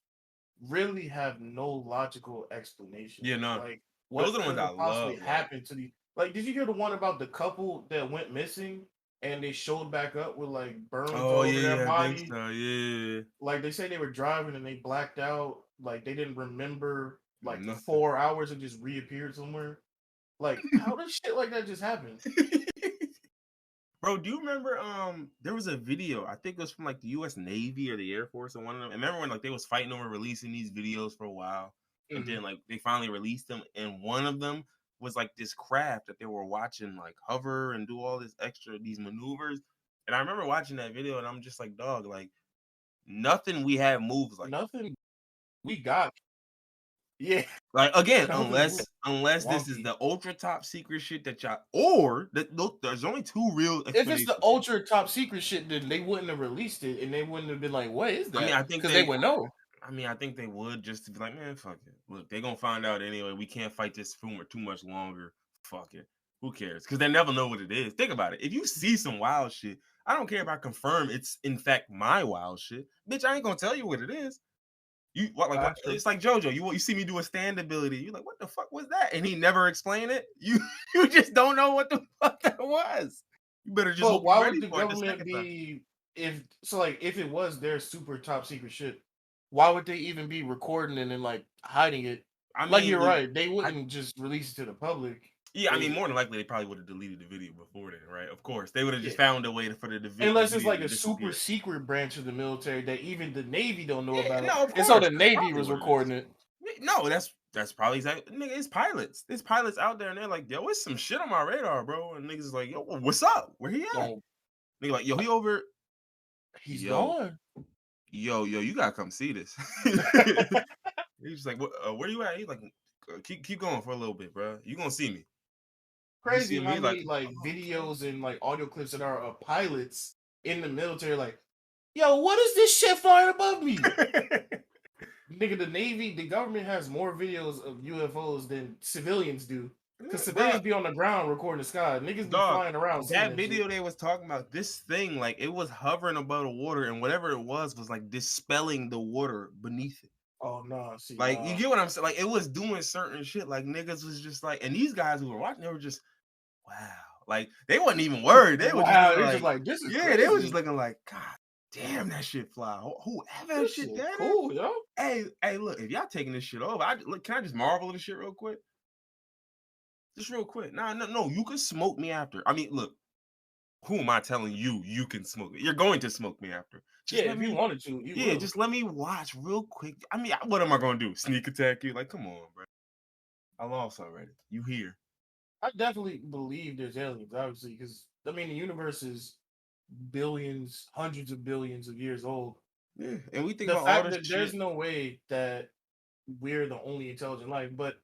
really have no logical explanation. yeah, no, Like, those what are the ones could I have possibly love. Like, happened to the like? Did you hear the one about the couple that went missing and they showed back up with like burns oh all over yeah, their yeah, I think body? so. Yeah, Like they say they were driving and they blacked out. Like they didn't remember like nothing. 4 hours and just reappeared somewhere. Like, how does shit like that just happen? Bro, do you remember there was a video, I think it was from like the US Navy or the Air Force or one of them. And remember when like they was fighting over releasing these videos for a while and Hmm. then like they finally released them and one of them was like this craft that they were watching like hover and do all this extra these maneuvers. And I remember watching that video and I'm just like, dog, like nothing we have moves like that. Nothing we got. Yeah, Like again, nothing we unless this is wonky. the ultra top secret shit that y'all or that look, there's only two real If it's the explanations here. ultra top secret shit, then they wouldn't have released it, and they wouldn't have been like, "What is I mean, that?" I think Because they they would know. I think they would just to be like, man, fuck it. Look, they're gonna find out anyway. We can't fight this rumor too much longer. Fuck it. Who cares? Because they never know what it is. Think about it. If you see some wild shit, I don't care if I confirm it's in fact my wild shit. Bitch, I ain't gonna tell you what it is. You what like what That's true. it's like JoJo. You see me do a stand ability. You're like, what the fuck was that? And he never explained it. You just don't know what the fuck that was. You better just But hope you're why would ready the for it the government second time. be if so? Like, if it was their super top secret shit, why would they even be recording it and like hiding it? I Like, mean, you're look, right. They I wouldn't just release it to the public. yeah, I mean, They more than likely, they probably would have deleted the video before then, right? Of course, they would have Yeah, just found a way for the unless it's video like to a super disappear. secret branch of the military that even the Navy don't know about Yeah, it, no, of and so course, the that's Navy probably was what it is. recording it. No, that's probably exactly. Nigga, it's pilots. There's pilots out there, and they're like, yo, it's some shit on my radar, bro. And niggas is like, yo, what's up? Where he at? Oh, Nigga, like, yo, he over. he's Yo, gone. yo, you gotta come see this. He's just like, what? Where you at? He's like, keep going for a little bit, bro. You gonna see me. You see Crazy him? how He's like, many like videos and like audio clips that are of pilots in the military. Like, yo, what is this shit flying above me? okay. Nigga, the Navy, the government has more videos of UFOs than civilians do. Cause Bro, civilians be on the ground recording the sky. Niggas be dog, flying around seeing that that shit. video they was talking about, this thing, like it was hovering above the water, and whatever it was like dispelling the water beneath it. Oh no, see Like, you nah. get what I'm saying? Like, it was doing certain shit. Like, niggas was just like, and these guys who were watching, they were just, wow. Like, they wasn't even worried. They were just Wow, looking they're just like, like, this is yeah, they were just crazy. looking like, God damn, that shit fly. Whoever that This shit shit that is. cool, yo. Hey, look, if y'all taking this shit over, look, can I just marvel at this shit real quick? Just real quick. Nah, no, you can smoke me after. I mean, look, who am I telling you can smoke it? You're going to smoke me after. Yeah, Just let if you me, wanted to, you yeah, will. just let me watch real quick. I mean, what am I gonna do? Sneak attack you? Like, come on, bro. I lost already. You here? I definitely believe there's aliens, obviously, because I mean the universe is billions, hundreds of billions of years old. Yeah. And we think The about all fact this that there's shit. no way that we're the only intelligent life, but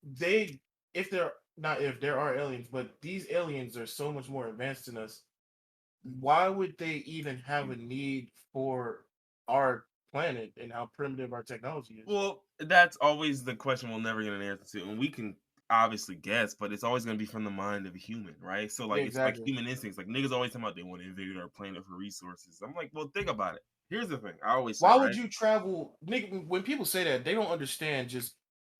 they, if there not if there are aliens, but these aliens are so much more advanced than us. Why would they even have a need for our planet and how primitive our technology is? Well, that's always the question we'll never get an answer to, and we can obviously guess, but it's always gonna be from the mind of a human, right? So Yeah, like, it's like exactly. human instincts. Like niggas always talking about they want to invade our planet for resources. I'm like, well, think about it. Here's the thing. I always say, Why would right? you travel, nigga? When people say that, they don't understand just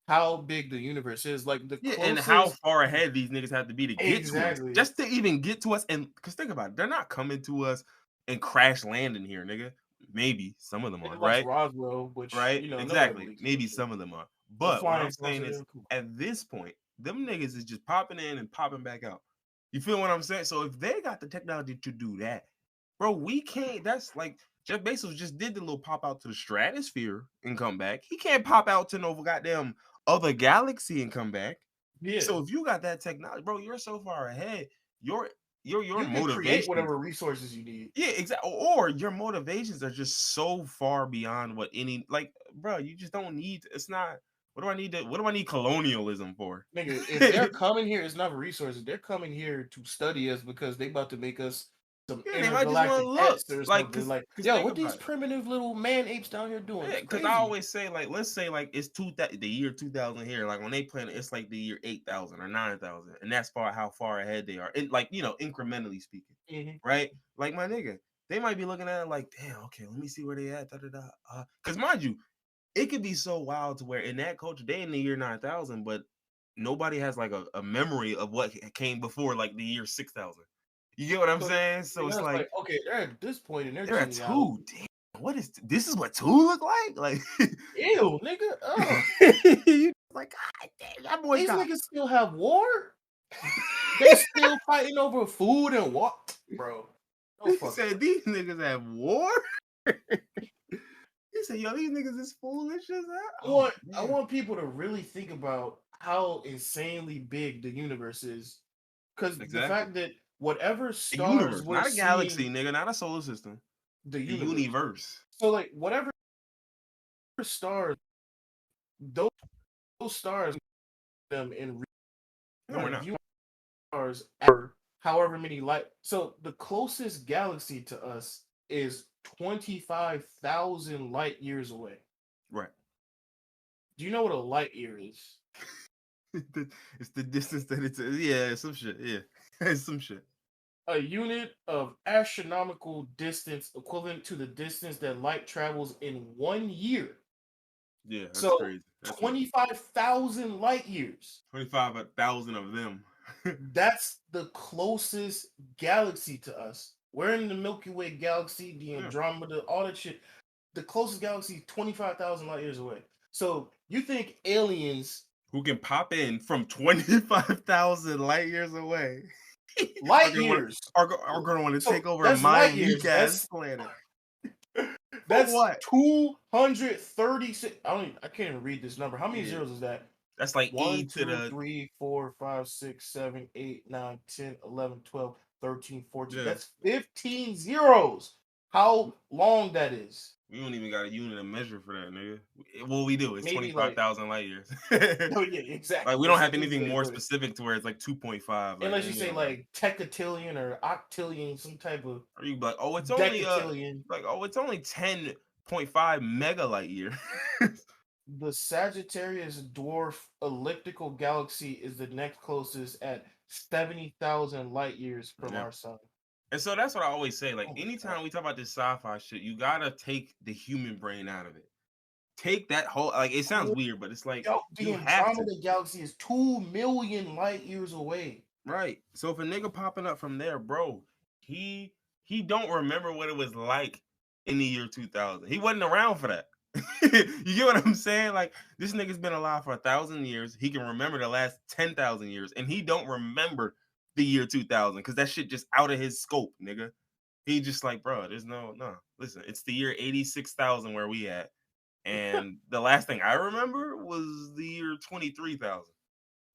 how big the universe is. Like the Yeah, and how closest, far ahead these niggas have to be to get to us, exactly. just to even get to us. And because think about it, they're not coming to us and crash landing here, nigga. Maybe some of them They are, watch right? Roswell, which Right? nobody Exactly. believes in that Maybe shit. some of them are. The But what I'm flying saying saucer is, there, come on. at this point, them niggas is just popping in and popping back out. You feel what I'm saying? So if they got the technology to do that, bro, we can't. That's like Jeff Bezos just did the little pop out to the stratosphere and come back. He can't pop out to no goddamn other galaxy and come back. Yeah, So if you got that technology, bro, you're so far ahead. Your your you can create motivations, whatever resources you need. yeah, exactly. Or your motivations are just so far beyond what any like, bro. You just don't need. It's not. What do I need to? What do I need colonialism for? Nigga, if they're coming here, it's not for resources. They're coming here to study us because they about to make us some Yeah, they might just want to intergalactic look pets or like, something. Like, cause yo, think what these about it. primitive little man apes down here doing? Yeah, It's because I crazy. always say like, let's say like it's the year 2000 here. Like when they plan, it's like the year 8,000 or 9,000, and that's far how far ahead they are. And like incrementally speaking, Hmm. right? Like my nigga, they might be looking at it like, damn, okay, let me see where they at. Da da da. Because mind you, it could be so wild to where in that culture they in the year 9,000, but nobody has like a memory of what came before like the year 6,000. You get what I'm So saying? So yeah, it's it's like like, okay, they're at this point in their they're at genealogy. two. Damn, what is this? Is what two look like? Like Ew, nigga. you like, God damn, that boy These got. niggas still have war. They still fighting over food and what, bro? No He fucking. said these niggas have war. He said, "Yo, these niggas is foolish as hell." Oh I man, want people to really think about how insanely big the universe is, because the exactly. fact that whatever A stars universe, we're not a seeing, galaxy, nigga, not a solar system. the A universe. universe. So like whatever stars, those stars, them in No, we're when not. viewing stars at however many light. So the closest galaxy to us is 25,000 light years away. Right. Do you know what a light year is? It's the distance that it's. Yeah, some shit. Yeah, it's some shit. A unit of astronomical distance equivalent to the distance that light travels in 1 year. Yeah, that's So crazy. That's nuts. 25,000 light years. 25,000 of them. That's the closest galaxy to us. We're in the Milky Way galaxy, the Yeah. Andromeda, all that shit. The closest galaxy is 25,000 light years away. So you think aliens, Who can pop in from 25,000 light years away are light gonna want years. are gonna want to So take over a that's light mine years. weak ass planet for That's what? 236. I can't even read this number. How many Yeah, zeros is that? that's like e One, to two, the 3, 4, 5, 6, 7, 8, 9, 10, 11, 12, 13, 14. yeah. That's 15 zeros. How long that is? We don't even got a unit of measure for that, nigga. What we do is Maybe 25,000 light years. no, yeah, Like we exactly. don't That's have the anything easy way to more put it. specific to where it's like 2.5. Like Unless you say bro. like tecatillion or octillion, some type of Or you be like, oh, it's only decatillion. like oh, it's only 10.5 mega light years. The Sagittarius dwarf elliptical galaxy is the next closest at 70,000 light years from Yeah. our sun. And so that's what I always say. Like Oh my god. anytime we talk about this sci-fi shit, you gotta take the human brain out of it. Take that whole like it sounds weird, but it's like Yo, the you have to. Andromeda galaxy is 2 million light years away. Right. So if a nigga popping up from there, bro, he he don't remember what it was like in the year 2000. He wasn't around for that. You get what I'm saying? Like this nigga's been alive for 1,000 years. He can remember the last 10,000 years, and he don't remember the year 2000 because that shit just out of his scope, nigga. He just like, bro, there's no. Listen, it's the year 86,000 where we at, and the last thing I remember was the year 23,000.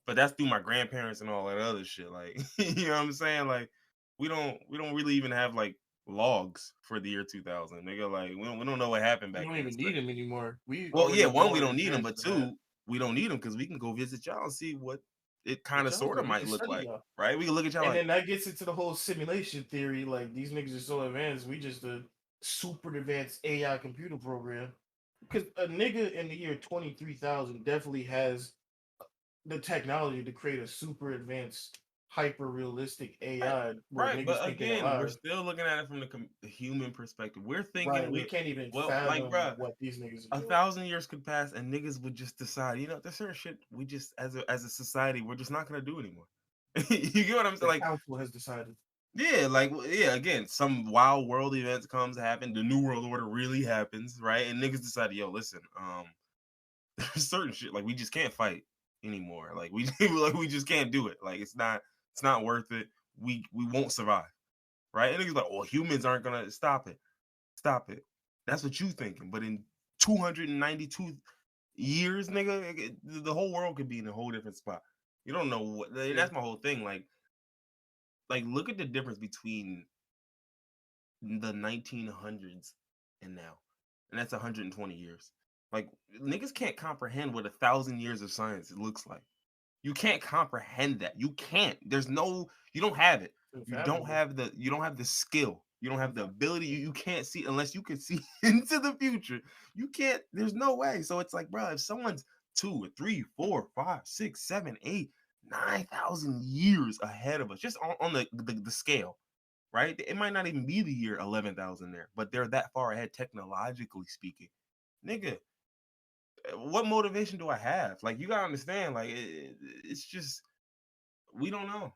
But that's through my grandparents and all that other shit. Like, you know what I'm saying? Like, we don't really even have like logs for the year 2000. Nigga, like we don't know what happened We back don't then. even need them anymore. We Well, yeah, already one, we more don't need them, advanced but than that. two, we don't need them because we can go visit y'all and see what it But kind of y'all sort go, of we might can look study like, y'all. right? We can look at y'all And like, then that gets into the whole simulation theory. Like these niggas are so advanced, we just a super advanced AI computer program. Because a nigga in the year 23,000 definitely has the technology to create a super advanced, hyper realistic right, AI where right. niggas But think they again, we're alive. still looking at it from the human perspective. We're thinking Right. We with, can't even well, like, fathom bruh, what these niggas are a doing. 1,000 years could pass and niggas would just decide, there's certain shit we just as a society we're just not gonna do anymore. You get what I'm saying? The Like, council has decided. yeah, like yeah, again, some wild world events comes happen, the new world order really happens, right? And niggas decide, yo, listen, there's certain shit like we just can't fight anymore. Like we like we just can't do it. Like it's not worth it. We won't survive, right? And niggas like, well, humans aren't gonna stop it. Stop it. That's what you thinking. But in 292 years, nigga, the whole world could be in a whole different spot. You don't know what. Yeah. That's my whole thing. Like look at the difference between the 1900s and now, and that's 120 years. Like niggas can't comprehend what 1,000 years of science looks like. You can't comprehend that. You can't. There's no. You don't have it. Unfathomable. You don't have the skill. You don't have the ability. You can't see unless you can see into the future. You can't. There's no way. So it's like, bro, if someone's 2 or 3, 4, 5, 6, 7, 8, 9,000 years ahead of us, just on the scale, right? It might not even be the year 11,000 there, but they're that far ahead technologically speaking. Nigga, what motivation do I have? Like, you gotta understand, like, it's just, we don't know.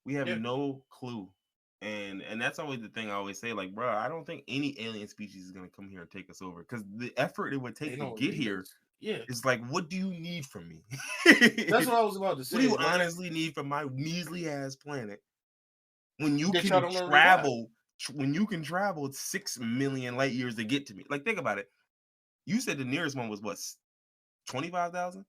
We have Yeah, no clue. And that's always the thing I always say, like, bro, I don't think any alien species is gonna come here and take us over. Because the effort it would they take to don't get need here us. Yeah, is like, what do you need from me? that's what I was about to What do say. you Like honestly need from my measly ass planet when you that y'all can don't already got travel? When you can travel 6 million light years to get to me. Like, think about it. You said the nearest one was what, 25,000,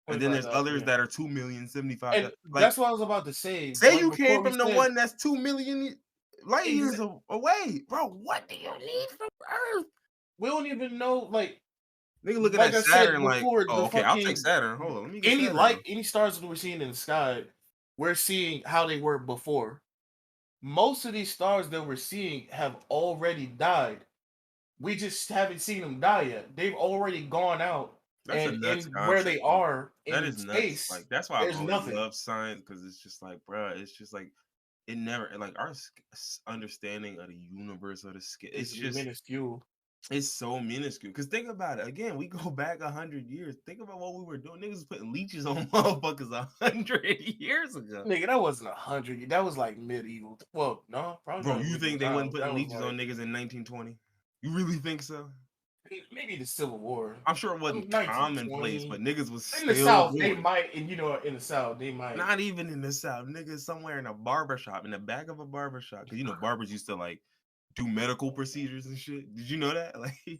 and then there's 25,000. others Yeah, that are 2,075,000. and Like, that's what I was about to say. say Like you before came we from the said, one that's 2 million light exa- years away, bro. What do you need from Earth? we don't even know. Nigga looking Like at I said Saturn like, before, oh, the okay, I'll take fucking Saturn. Hold on, let me get Saturn now. any stars that we're seeing in the sky, we're seeing how they were before. Most of these stars that we're seeing have already died. We just haven't seen them die yet. They've already gone out, That's a and nuts in where they concept, bro. are That in is nuts. space, Like, that's why I've there's always nothing. loved science, because it's just like, bro, it's just like, it never, like, our understanding of the universe, of the scale, it's It's just, minuscule. it's so minuscule. Because think about it again, we go back 100 years. Think about what we were doing. Niggas was putting leeches on motherfuckers 100 years ago. Nigga, that wasn't 100. That was like medieval. Well, no, probably Bro, not you medieval think they wasn't times. putting That was leeches on like niggas in 1920? You really think so? maybe the Civil War. I'm sure it wasn't commonplace, but 1920. niggas was In the still South, they doing it. might, and in the South, they might. Not even in the South. Niggas somewhere in a barber shop, in the back of a barber shop. Because, barbers used to, like, do medical procedures and shit. Did you know that? Like,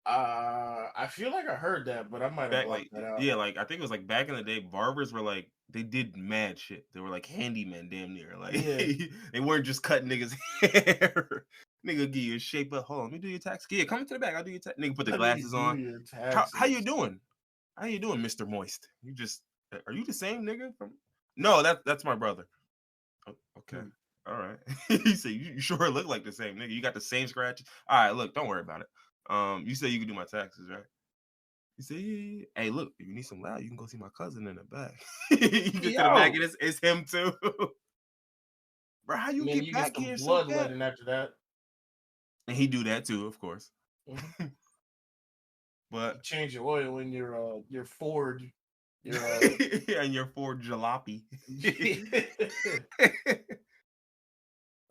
I feel like I heard that, but I might have back, blocked like, that out. yeah, like, I think it was, like, back in the day, barbers were, like, they did mad shit. They were, like, handymen damn near. Like, Yeah, they weren't just cutting niggas' hair. Nigga give you a shape up. Hold on, let me do your tax. Yeah, come to the back. I'll do your tax. Nigga put the let me glasses do on. your How you taxes. doing? How you doing, Mr. Moist? You just, are you the same nigga from? No, that's my brother. Oh, okay. Hmm. All right. He said, you sure look like the same nigga. You got the same scratches. All right, look, don't worry about it. You said you could do my taxes, right? He said, yeah. Hey, look, if you need some loud, you can go see my cousin in the back. You get to the back, Yo, and it's him too. Bro, how you and then get you get back some here so fast? bloodletting after that. And he do that too, of course. Mhm. You But change your oil in your Ford, your and your Ford jalopy.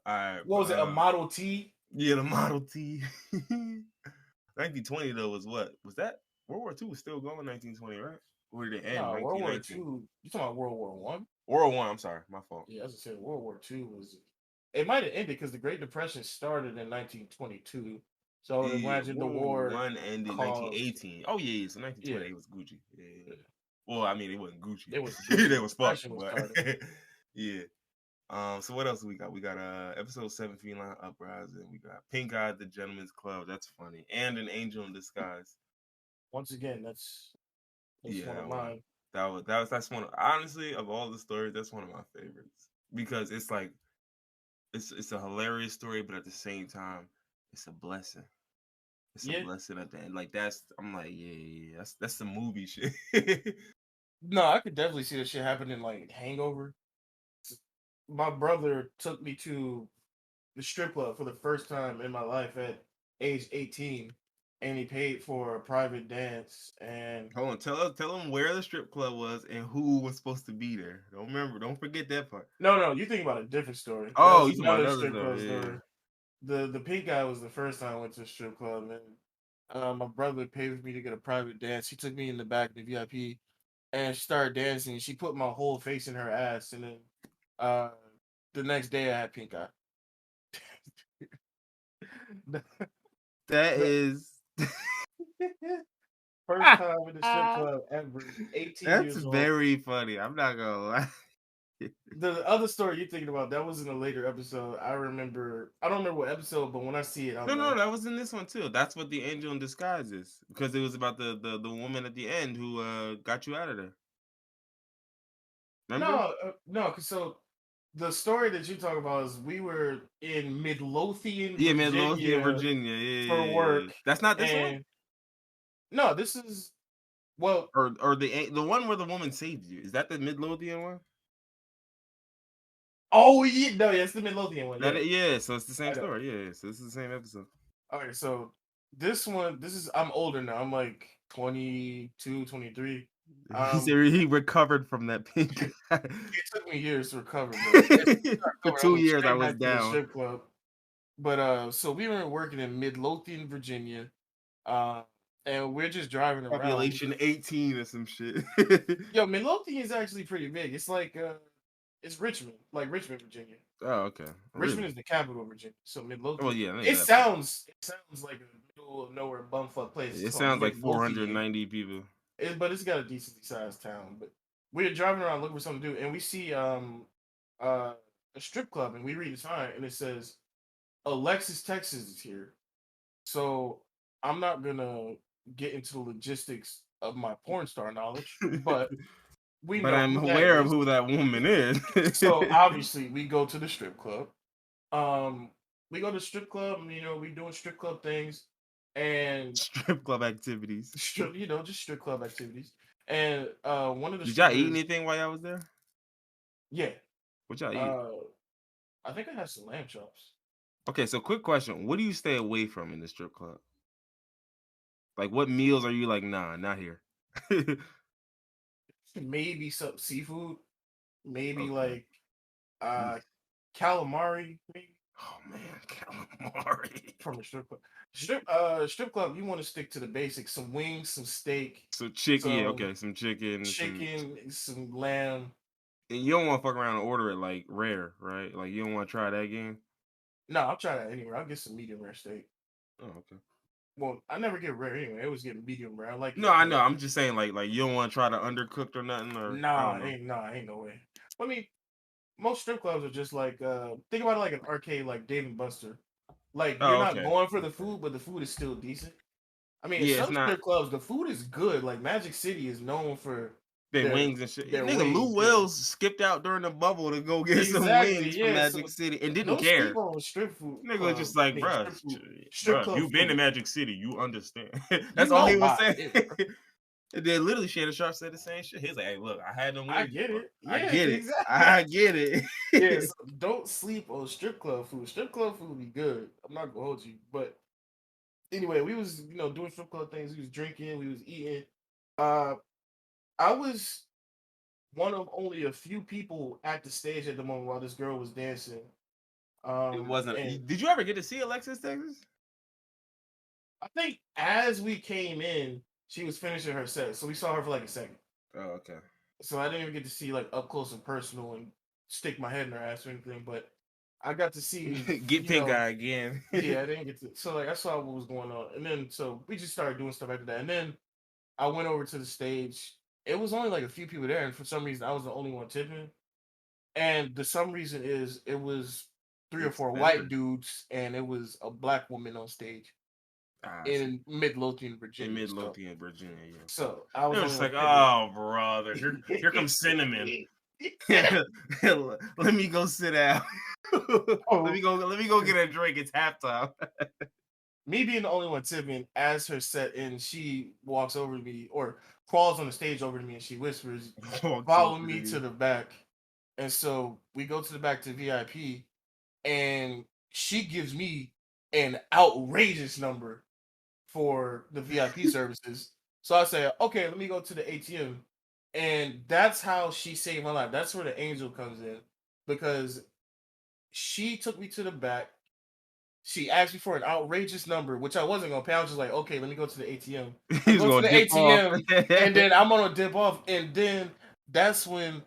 All right, what but was it? A Model T? yeah, the Model T. 1920 though was what? Was that World War II was still going 1920, right? Or did it end No, World War 1919? Two. You talking about World War One? World War I, I'm sorry, my fault. Yeah, as I said, World War Two was. It might have ended because the Great Depression started in 1922. So I would Yeah, imagine the World War war One ended caused. 1918. Oh yeah, so Yeah, 1920 it was Gucci. Yeah, yeah, yeah, yeah. Well, I mean it wasn't Gucci. it was Gucci. They The was fucked, Depression was but started. yeah. So what else do we got? We got episode 7, Feline Uprising. We got Pink Eye, the Gentleman's Club. That's funny, and An Angel in Disguise. Once again, that's Yeah, one of that one. mine. That's one of, honestly, of all the stories, that's one of my favorites. Because it's like, it's a hilarious story, but at the same time, it's a blessing. It's a Yeah, blessing at the end. Like, I'm like, yeah, that's the movie shit. no, I could definitely see that shit happening like Hangover. My brother took me to the strip club for the first time in my life at age 18, and he paid for a private dance. And Hold on, tell them where the strip club was and who was supposed to be there. Don't forget that part. no, no, you think about a different story. That Oh, was you talking about another another strip stuff? club Yeah. story. The pink guy was the first time I went to a strip club, and my brother paid for me to get a private dance. He took me in the back of the VIP, and she started dancing. She put my whole face in her ass, and then uh, the next day I had pink eye. the, That the is. first time in the strip club ever. 18 That's years old. very funny. I'm not gonna lie. The other story you're thinking about, that was in a later episode. I remember. I don't remember what episode, but when I see it, I'll No, know. that was in this one too. That's what the angel in disguise is, because it was about the woman at the end who got you out of there. Remember? No, no, because so the story that you talk about is we were in Midlothian, Yeah, Midlothian, Virginia Virginia. Yeah, for yeah, yeah, yeah. work, That's not this one, and no, this is well. or the one where the woman saved you. Is that the Midlothian one? Oh yeah, no, yeah, it's the Midlothian one. Yeah, Yeah. So it's the same I know. story. Yeah. So this is the same episode. Okay, so this one, this is I'm older now. I'm like 22, 23. He said he recovered from that pink eye. It took me years to recover, but as soon as I For recovered, I two went years, I straight was back to the down. strip club. But so we were working in Midlothian, Virginia, uh, and we're just driving around. Population 18 or some shit. Yo, Midlothian is actually pretty big. It's like it's Richmond, like Richmond, Virginia. Oh, okay. Richmond Really? is the capital of Virginia, so Well, Midlothian. yeah, I It knew that part. sounds like a middle of nowhere bumfuck place. It's It called sounds like Midlothian, 490 people. but it's got a decently sized town. But we're driving around looking for something to do, and we see uh a strip club, and we read the sign, and it says Alexis, Texas is here. So I'm not gonna get into the logistics of my porn star knowledge, but we But know I'm who that aware of is. who that woman is. So obviously we go to the strip club. Um, we go to the strip club, and we doing strip club things, and Strip club activities. just strip club activities. And one of the Did y'all eat strippers, anything while y'all was there? yeah, What y'all eat? uh, I think I had some lamb chops. Okay, so quick question. What do you stay away from in the strip club? Like, what meals are you like, nah, not here? Maybe some seafood, maybe Okay. like uh calamari, maybe Oh man, calamari. from the strip club. Strip club, you want to stick to the basics: some wings, some steak, So chicken, yeah, some okay, some chicken, some, chicken, some lamb. and you don't want to fuck around and order it like rare, right? Like you don't want to try that again. No, I'll try that anywhere. I'll get some medium rare steak. Oh, okay. Well, I never get rare anyway. I always get medium rare. I like No, it. I know. I'm just saying, like you don't want to try the undercooked or nothing, or I don't know. Ain't no way. I mean, most strip clubs are just like think about it like an arcade, like Dave and Buster. Like you're Oh, not okay. going for the Okay. food, but the food is still decent. I mean, in Yeah, it's some not strip clubs, the food is good. Like Magic City is known for their their wings and shit. their Nigga, Lou wings. Yeah, Wells skipped out during the bubble to go get some exactly. wings from Yeah, Magic so City and didn't don't care. sleep on strip food Nigga was club. just I like, mean, strip food, strip bruh, club you've been to food. Magic City, you understand. You That's all know he was why? saying. Yeah, And then literally Shannon Sharp said the same shit. He's like, hey, look, I had them I wings get before. it. I Yeah, get it. exactly. I get Yeah, it. so don't sleep on strip club food. Strip club food be good. I'm not gonna hold you, but anyway, we was doing strip club things. We was drinking. We was eating. Uh, I was one of only a few people at the stage at the moment while this girl was dancing. It wasn't. And Did you ever get to see Alexis Texas? I think as we came in, she was finishing her set, so we saw her for like a second. Oh, okay. So I didn't even get to see like up close and personal and stick my head in her ass or anything, but I got to see, Get pink eye again. yeah, I didn't get to. So like I saw what was going on, and then so we just started doing stuff after that, and then I went over to the stage. It was only like a few people there, and for some reason I was the only one tipping. And the some reason is it was three or four white Expensive. dudes, and it was a black woman on stage Ah, I see. in Midlothian, In Virginia. So Midlothian, Virginia, yeah. So so I was they the were only just one like, tipping. oh brother, here comes cinnamon. Let me go sit down. let Oh, me go. Let me go get a drink. It's halftime. me being the only one tipping, as her set in, she walks over to me or crawls on the stage over to me and she whispers, Walks over "Follow to me to me. the back." And so we go to the back to VIP, and she gives me an outrageous number for the VIP services. So I say, okay, let me go to the ATM. And that's how she saved my life. That's where the angel comes in because she took me to the back. She asked me for an outrageous number, which I wasn't gonna pay. I was just like, okay, let me go to the ATM. I He's go to gonna the dip off. ATM, and then I'm gonna dip off, and then that's when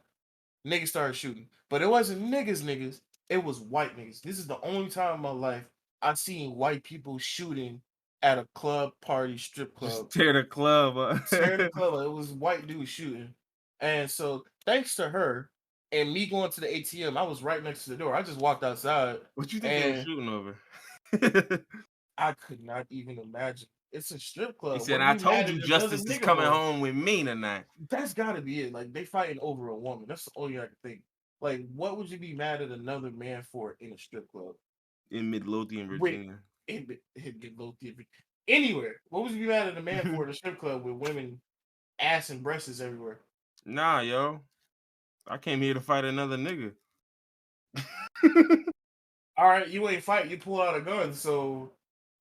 niggas started shooting. But it wasn't niggas. It was white niggas. This is the only time in my life I've seen white people shooting at a club, party, strip club, Just tear the club tearing the up. club up. It was white dudes shooting. And so thanks to her and me going to the ATM, I was right next to the door. I just walked outside What you think they were and shooting over? I could not even imagine. It's a strip He club. What said, are "I we mad told at you another justice is nigga coming for? home with me tonight." That's gotta be it. Like they fighting over a woman. That's the only thing I can think. Like, what would you be mad at another man for in a strip club? In Midlothian, With Virginia. in Midlothian, anywhere. What would you be mad at a man for in a strip club with women ass and breasts everywhere? Nah, yo. I came here to fight another nigga. All right, you ain't fight, you pull out a gun, so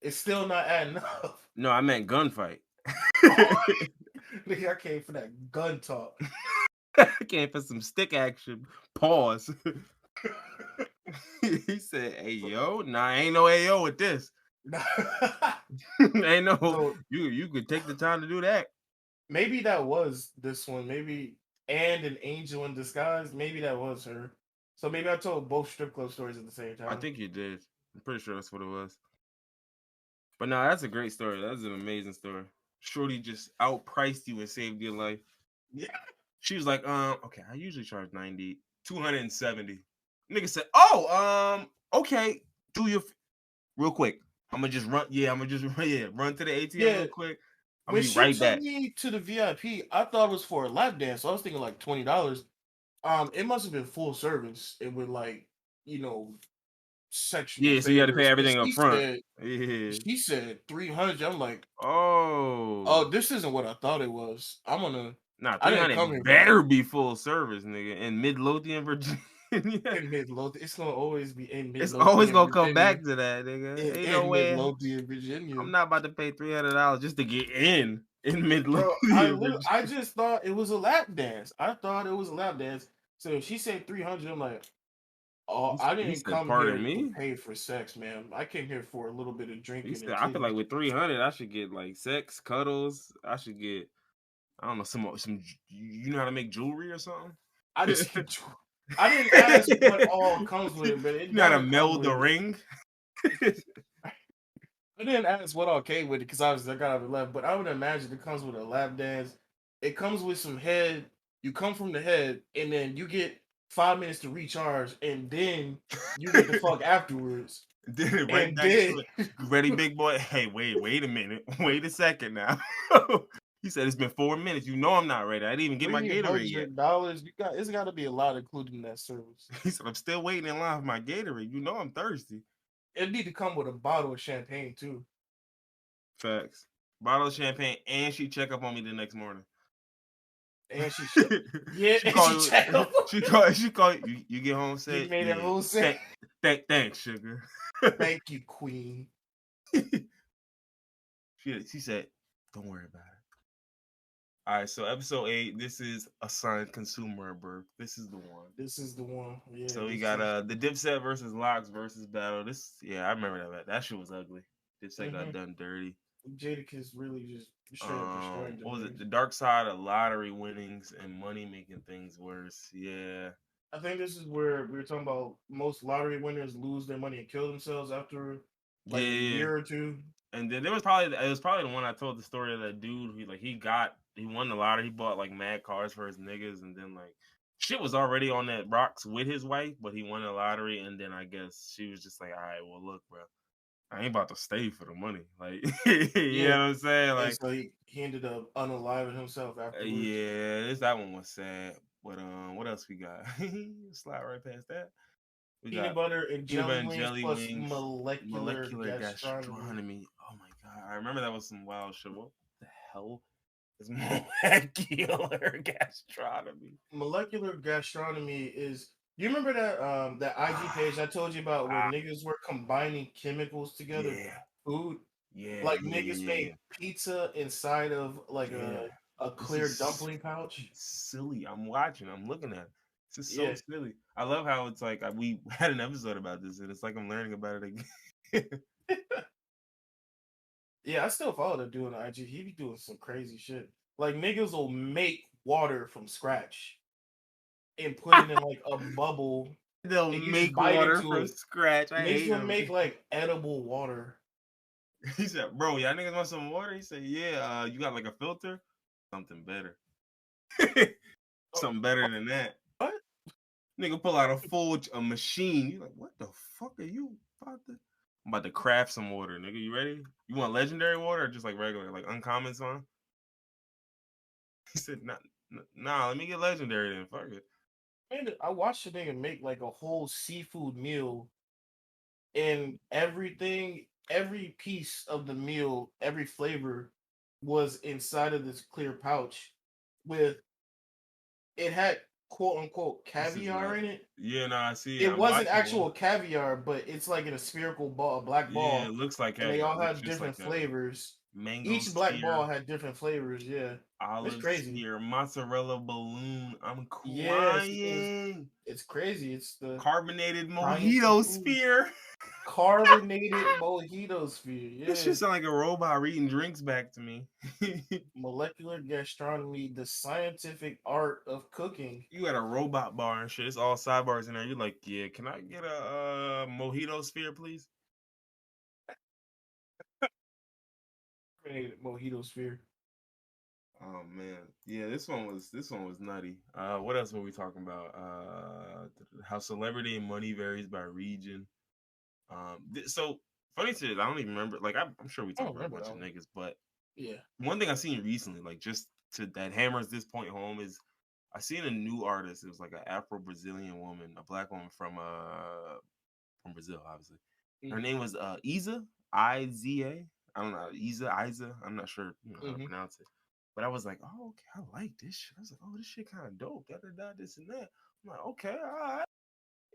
it's still not adding up. No, I meant gunfight. Nigga, I came for that gun talk. I came for some stick action. Pause. He said, "Hey yo, nah, ain't no AO with this. Ain't no So you could take the time to do that." maybe that was this one. Maybe and an angel in disguise. Maybe that was her. So maybe I told both strip club stories at the same I time. think you did. I'm pretty sure that's what it was. But no, that's a great story. That's an amazing story. Shorty just outpriced you and saved your life. Yeah. She was like, okay, I usually charge 90, 270. Nigga said, oh, okay, do your real quick. I'm gonna just run. Yeah, I'm gonna just run to the ATM Yeah. real quick. I'm When gonna be she right took back. me to the VIP, I thought it was for a lap dance. So I was thinking like $20. It must have been full service. It would like, you know, sexual Yeah, so you had to pay favors. And everything up front. Yeah. she said 300. I'm like, Oh. oh, this isn't what I thought it was. Nah, I didn't 300 come here for that. better be full service, nigga. In Midlothian, Virginia. In Midlothian, it's gonna always be in It's always Midlothian, gonna come Virginia. back to that, nigga. Ain't no In way. Midlothian, Virginia. I'm not about to pay $300 just to get in Bro, Midlothian, I Virginia. just thought it was a lap dance. I thought it was a lap dance. So if she said 300, I'm like, oh, I He didn't said, come "Pardon here to me." pay for sex, man. I came here for a little bit of He drinking said, and "I feel like titties. with 300, I should get like sex, cuddles. I should get, I don't know, some. You know how to make jewelry or something? I You just I didn't ask what all comes with it, but it know how to gotta come meld the with. ring? I didn't ask what all came with it because obviously I got out of left, but I would imagine it comes with a lap dance. It comes with some head. You come from the head, and then you get 5 minutes to recharge, and then you get the fuck afterwards. Then right And back then to it. You ready, big boy? Hey, wait a minute. Wait a second now. He said it's been 4 minutes. You know I'm not ready. I didn't even get my Gatorade yet. $300, it's gotta be a lot included in that service. He said I'm still waiting in line for my Gatorade. You know I'm thirsty. It need to come with a bottle of champagne too. Facts. Bottle of champagne, and she check up on me the next morning. And yeah, She and she called check up. she called you. You get home, You say made a yeah. whole set. Thanks, sugar. Thank you, Queen. She said, "Don't worry about it." All right, so episode 8. This is assigned consumer birth. This is the one. This is the one. Yeah, So we this got is. the Dipset versus Locks versus battle. This, yeah, I remember that. That shit was ugly. Dipset got Mm-hmm. done dirty. Jadakiss really just straight up destroying the What was it? niggas. The dark side of lottery winnings and money making things worse. Yeah. I think this is where we were talking about most lottery winners lose their money and kill themselves after Yeah, like a yeah. year or two. And then it was probably the one I told the story of that dude. He won the lottery. He bought like mad cars for his niggas, and then like shit was already on that rocks with his wife, but he won the lottery, and then I guess she was just like, all right, well look, bro, I ain't about to stay for the money. Like, you Yeah, know what I'm saying? and Like, so he ended up unaliving himself afterwards. yeah, that one was sad. But what else we got? Slide right past that. We Peanut got butter and peanut butter jelly and wings jelly plus wings, molecular molecular gastronomy. gastronomy. Oh my god, I remember that was some wild shit. What the hell is molecular gastronomy? Molecular gastronomy is. Do you remember that IG page I told you about where Ah, niggas were combining chemicals together to yeah, make food? yeah, Like yeah, niggas yeah, made pizza inside of like yeah, yeah. a This clear is dumpling pouch. silly. I'm watching. I'm looking at it. This is so Yeah. silly. I love how it's like we had an episode about this, and it's like I'm learning about it again. Yeah, I still follow that dude on IG. He be doing some crazy shit. Like niggas will make water from scratch and put it in like a bubble They'll and you just make bite water into from it. scratch. I Niggas hate will them. make like edible water. He said, "Bro, y'all niggas want some water?" He said, "Yeah. You got like a filter? Something better. Oh, Something better than that." what? Nigga pull out a machine. You like, what the fuck are you about to? I'm about to craft some water, nigga. You ready? You want legendary water or just like regular, like uncommon son? He said, nah, let me get legendary then. Fuck it. Man, I watched a nigga make like a whole seafood meal, and everything, every piece of the meal, every flavor was inside of this clear pouch with it had quote unquote This is caviar not. in it. Yeah, no, I see it. It I'm wasn't watching one. actual caviar, but it's like in a spherical ball, a black Yeah, it ball, looks like and they caviar. all It looks had just different like a flavors. mango Each black ball sphere, had different flavors. Yeah, it's olive crazy. sphere, mozzarella balloon. I'm Yes, crying. it's crazy. It's the Carbonated science of mojito food. sphere. Carbonated mojito sphere. This Yeah. shit sound like a robot reading drinks back to me. Molecular gastronomy, the scientific art of cooking. You got a robot bar and shit. It's all sidebars in there. You're like, yeah, can I get a mojito sphere, please? Carbonated mojito sphere. Oh man, yeah, this one was nutty. What else were we talking about? How celebrity and money varies by region. So funny shit, I don't even remember. Like, I'm sure we I talked don't about a remember bunch that of one. niggas, but Yeah. one thing I seen recently, like just to that hammers this point home, is I seen a new artist. It was like an Afro Brazilian woman, a black woman from Brazil, obviously. Her Mm-hmm. name was Iza, Iza. I don't know, Iza. I'm not sure how to Mm-hmm. pronounce it. But I was like, oh, okay, I like this shit. I was like, oh, this shit kind of dope. Da, da, da, this and that. I'm like, okay, all right.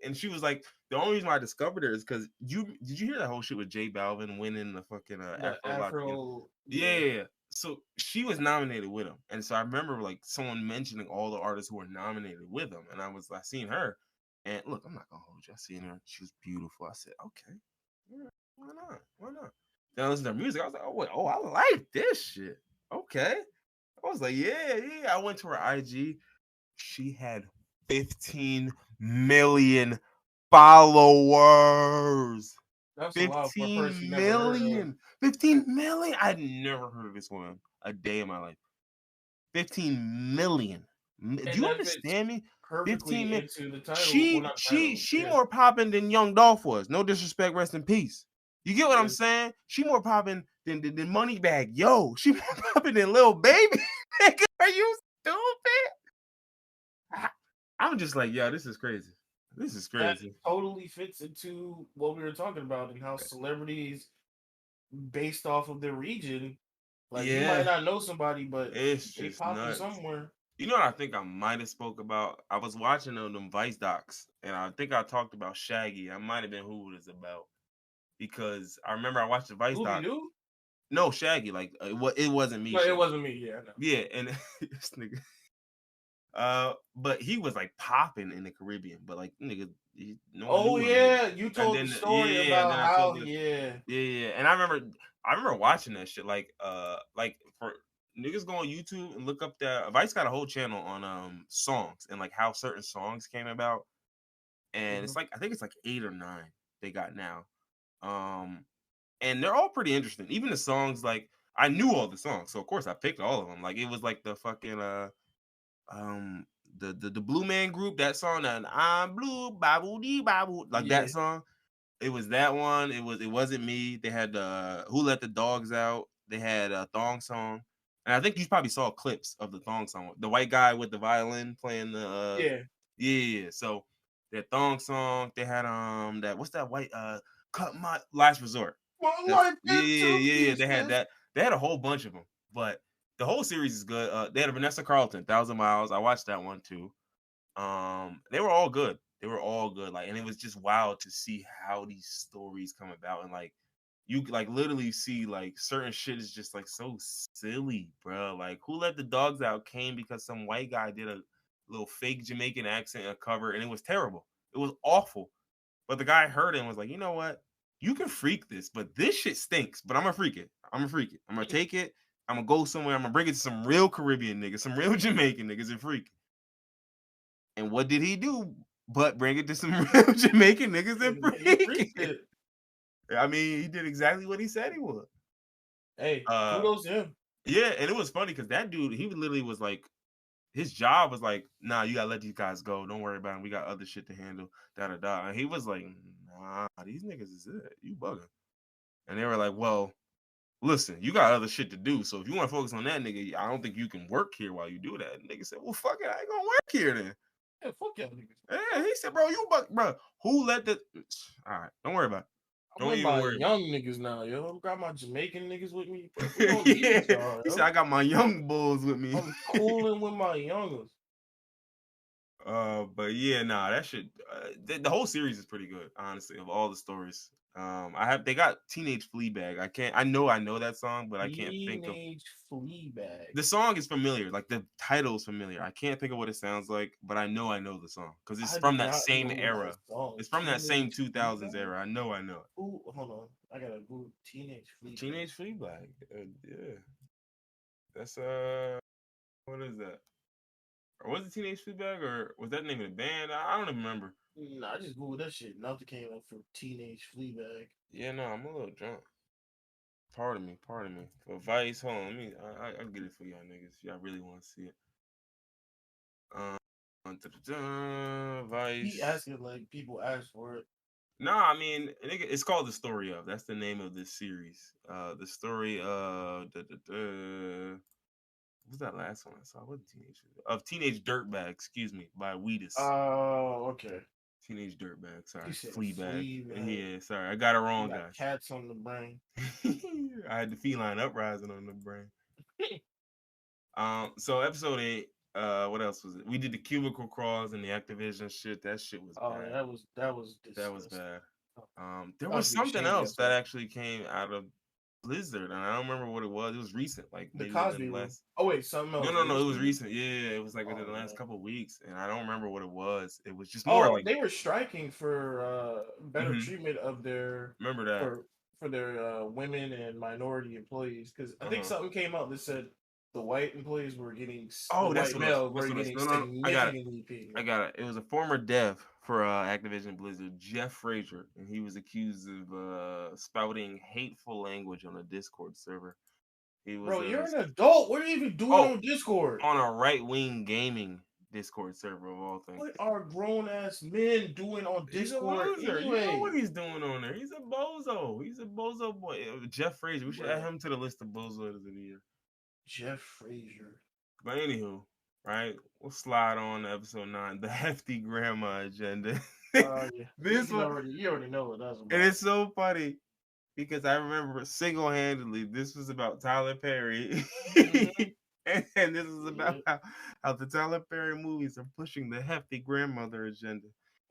And she was like, the only reason why I discovered her is because you hear that whole shit with J Balvin winning the fucking The Afro Latino? Afro, Yeah, yeah. yeah, yeah. So she was nominated with him, and so I remember like someone mentioning all the artists who were nominated with him, and I seen her, and look, I'm not gonna hold you. I seen her. She was beautiful. I said, okay, yeah, why not? Why not? Then I listened to her music. I was like, oh wait, oh I like this shit. Okay. I was like, yeah, yeah. I went to her IG. She had 15 million followers. That's a lot for a 15 person you never heard of. million. 15 million. I'd never heard of this woman a day in my life. 15 million. Do And you that fits understand me? 15 perfectly million. into the title. Well, She not she title. she Yeah. more popping than Young Dolph was. No disrespect, rest in peace. You get what I'm Yeah. saying? She more popping than Moneybag. Yo, she more popping than Lil Baby. Nigga, are you stupid? I, I'm just like, yo, this is crazy. This is That crazy. totally fits into what we were talking about and how celebrities based off of their region, like you might Yeah, not know somebody, but it's they just popping nuts. somewhere. You know what I think I might have spoke about? I was watching them Vice docs, and I think I talked about Shaggy. I might have been who it was about because I remember I watched the Vice Scooby doc. Doo? No, Shaggy. Like it wasn't me, No, it Shaggy. wasn't me. Yeah, I know. Yeah, and this nigga. But he was like popping in the Caribbean, but like nigga, no one Oh knew him here. yeah, you And told the then story yeah, and then about I told how you, yeah. yeah, yeah. And I remember watching that shit. Like for niggas go on YouTube and look up that Vice got a whole channel on songs and like how certain songs came about. And Mhm. it's like I think it's like 8 or 9 they got now. Um, and they're all pretty interesting. Even the songs, like I knew all the songs, so of course I picked all of them. Like it was like the fucking um the Blue Man Group, that song, and I'm blue, babu dee babu, like Yeah, that song. It was that one. It wasn't me. They had Who Let the Dogs Out. They had a thong song, and I think you probably saw clips of the thong song. The white guy with the violin playing the yeah. yeah. Yeah, yeah. So that thong song. They had that what's that white cut my last resort. My That's life yeah, yeah, into yeah, yeah. They had pieces. that. They had a whole bunch of them, but the whole series is good. They had a Vanessa Carlton, Thousand Miles. I watched that one too. They were all good. They were all good. Like, and it was just wild to see how these stories come about, and like you like literally see like certain shit is just like so silly, bro. Like, Who Let the Dogs Out came because some white guy did a little fake Jamaican accent a cover, and it was terrible. It was awful. But the guy heard it and was like, you know what? You can freak this, but this shit stinks. But I'm gonna freak it. I'm gonna freak it. I'm gonna take it. I'm gonna go somewhere. I'm gonna bring it to some real Caribbean niggas, some real Jamaican niggas, and freak it. And what did he do? But bring it to some real Jamaican niggas and And he freak freaked it. it. I mean, he did exactly what he said he would. Hey, Uh, kudos to him. yeah, and it was funny because that dude, he literally was like, his job was like, nah, you gotta let these guys go. Don't worry about them. We got other shit to handle. Da da da. And he was like, nah, these niggas is it. You bugging. And they were like, well, listen, you got other shit to do. So if you want to focus on that, nigga, I don't think you can work here while you do that. And nigga said, well, fuck it, I ain't gonna work here then. Yeah, fuck y'all niggas. Yeah, he said, bro, bro, who let the? All right, don't worry about it. I'm Don't with even my worry about young niggas now, yo. Got my Jamaican niggas with me, but we it. don't need Yeah, y'all, he said, I yo. got my young bulls with me. I'm cooling with my youngers. But yeah, nah, that shit. The whole series is pretty good, honestly. Of all the stories, they got Teenage Fleabag. I know that song, but I can't think of. Teenage Fleabag. The song is familiar, like the title is familiar. I can't think of what it sounds like, but I know the song because it's I do from that not same know that era. song. It's from that same Teenage 2000s Fleabag? era. I know it. Ooh, hold on. I gotta Google Teenage Fleabag. Teenage Fleabag. Yeah, that's what is that? Or was it Teenage Fleabag, or was that the name of the band? I don't even remember. Nah, I just Googled that shit. Nothing came up for Teenage Fleabag. Yeah, no, I'm a little drunk. Pardon me. For Vice, hold on, I'll get it for y'all niggas. If y'all really want to see it. Um, He Vice. asking like people ask for it. No, I mean, it's called The Story of. That's the name of this series. The story of what was that last one I saw? What Teenage Dirtbag, excuse me, by Wheatus. Oh, okay. Teenage Dirtbag, He sorry, said Fleabag. Fleabag. Yeah, sorry, I got it He wrong, got guys. cats on the brain. I had the Feline Uprising on the brain. So episode 8. What else was it? We did the cubicle crawls and the Activision shit. That shit was Oh, bad. that was That was disgusting. bad. There I was should be something ashamed of else that yourself. actually came out of Blizzard, and I don't remember what it was. It was recent, like The maybe within Cosby the Room. last. Oh wait, something else No, it was recently. recent. Yeah, it was like within Oh the last man. couple of weeks, and I don't remember what it was. It was just more Oh, like, they were striking for better hmm treatment of their remember that. for for their women and minority employees. Because I Uh think huh. something came out that said the Oh, that's white what it was. males That's were what it was. getting No, no, no. I got it. significantly paid. I got it. It was a former dev for Activision Blizzard, Jeff Frazier, and he was accused of spouting hateful language on a Discord server. He was Bro, a you're an adult. What are you even doing oh on Discord? on a right wing gaming Discord server of all things. What are grown ass men doing on He's a Discord loser. You know what anyway? he's doing on there. He's a bozo. He's a bozo boy. Jeff Frazier. We should add Bruh. him to the list of bozos of the year. Jeff Frazier. But anywho, right? We'll slide on to episode 9, the hefty grandma agenda. Yeah. This one, You already know what that's and about. it's so funny because I remember single handedly this was about Tyler Perry. Mm-hmm. And this is about Yeah. how the Tyler Perry movies are pushing the hefty grandmother agenda.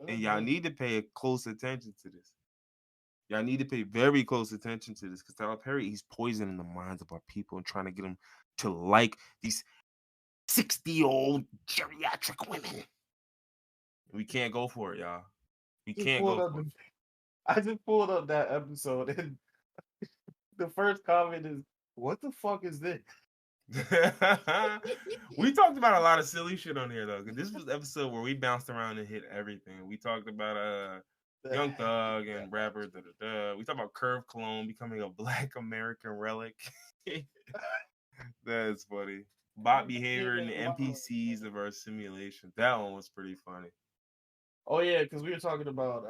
And y'all Mm-hmm. need to pay close attention to this. Y'all need to pay very close attention to this because Tyler Perry, he's poisoning the minds of our people and trying to get them to like these 60-year-old geriatric women. We can't go for it, y'all. We Just can't pulled go up for I just pulled up that episode and the first comment is, "What the fuck is this?" it. We talked about a lot of silly shit on here though. This was the episode where we bounced around and hit everything. We talked about The Young hefty Thug and grandma. rapper. We talked about Curve Cologne becoming a Black American relic. That's funny. Bot behavior and the Giving mama. NPCs of our simulation. That one was pretty funny. Oh yeah, because we were talking about.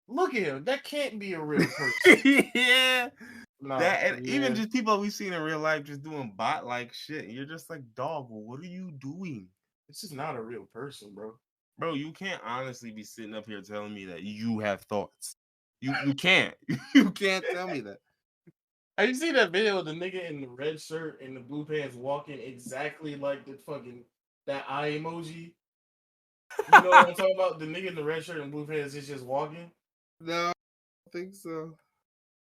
Look at him. That can't be a real person. Yeah. Nah. That and even Yeah. just people we've seen in real life just doing bot like shit. You're just like, dog, what are you doing? This is not a real person, bro. Bro, you can't honestly be sitting up here telling me that you have thoughts. You can't. You can't tell me that. Have you seen that video of the nigga in the red shirt and the blue pants walking exactly like the fucking that eye emoji? You know what I'm talking about? The nigga in the red shirt and blue pants is just walking. No, I don't think so.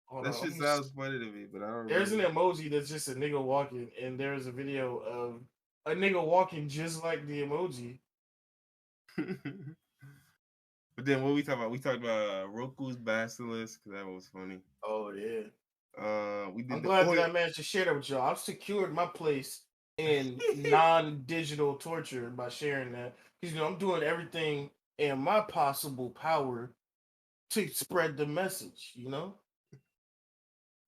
Hold That on, let shit me see. sounds funny to me, but I don't There's an remember. emoji that's just a nigga walking, and there's a video of a nigga walking just like the emoji. But then what we talk about? We talked about Roku's Basilisk. That was funny. Oh yeah. We I'm did the glad that oil. I managed to share that with y'all. I've secured my place in non-digital torture by sharing that. Because I'm doing everything in my possible power to spread the message.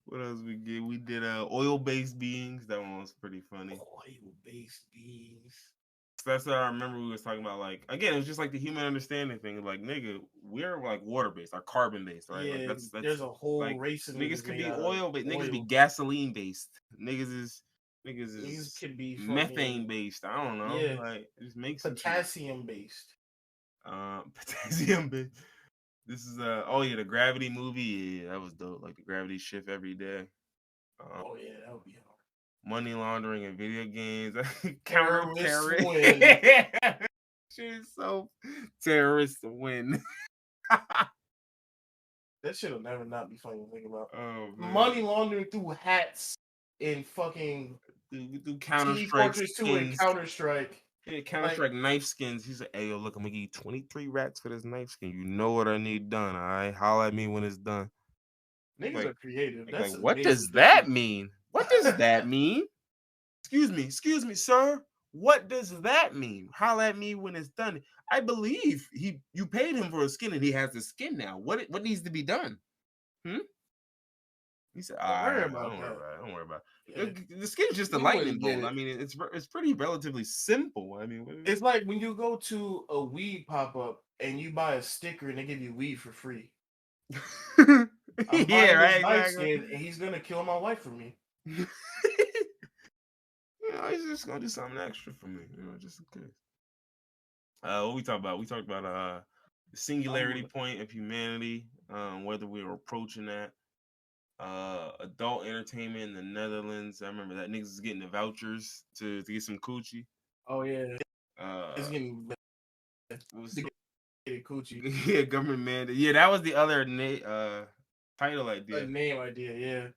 What else we did? We did oil-based beings. That one was pretty funny. Oil-based beings. So that's what I remember we was talking about. Like again, it was just like the human understanding thing. Like nigga, we're like water-based, or carbon-based, right? Like Yeah, that's there's a whole like race of niggas niggas could made be out of oil, but niggas be oil. gasoline-based. Niggas is Niggas Niggas is could be methane fucking, based. I don't know. yeah, Like just make some shit. potassium based. Potassium based. This is oh yeah, the Gravity movie. Yeah, that was dope. Like the Gravity shift every day. Oh yeah, that would be hard. Money laundering and video games. Counter Terrorists terrorist. win. She's so terrorists win. That shit'll never not be funny to think about. Oh Money man. laundering through hats in fucking Do Counter Team Strike Fortress 2 and skins. Counter Strike. Yeah, Counter Like Strike knife skins. He's like, hey yo, look, I'm gonna give you 23 racks for this knife skin. You know what I need done, alright? Holla at me when it's done. niggas Like, are creative. like, That's what amazing does to that see. mean? What does that mean? Excuse me, sir. What does that mean? Holla at me when it's done. I believe you paid him for a skin and he has the skin now. What needs to be done? Hmm? He said, Don't worry don't about worry that. about it. Don't worry about Yeah, it. The skin's just a we lightning wouldn't get bolt. I it. mean, it's pretty relatively simple. I mean, It's like when you go to a weed pop up and you buy a sticker and they give you weed for free. I'm yeah, buying this right, knife exactly. skin and he's gonna kill my wife for me. He's just gonna do something extra for me, just in case. What we talked about? We talked about the singularity I'm point of humanity, whether we were approaching that. Adult entertainment in the Netherlands. I remember that niggas was getting the vouchers to get some coochie. oh yeah, it's Uh, getting what was to get coochie. yeah, government mandate. Yeah, that was the other title A idea. name idea, yeah.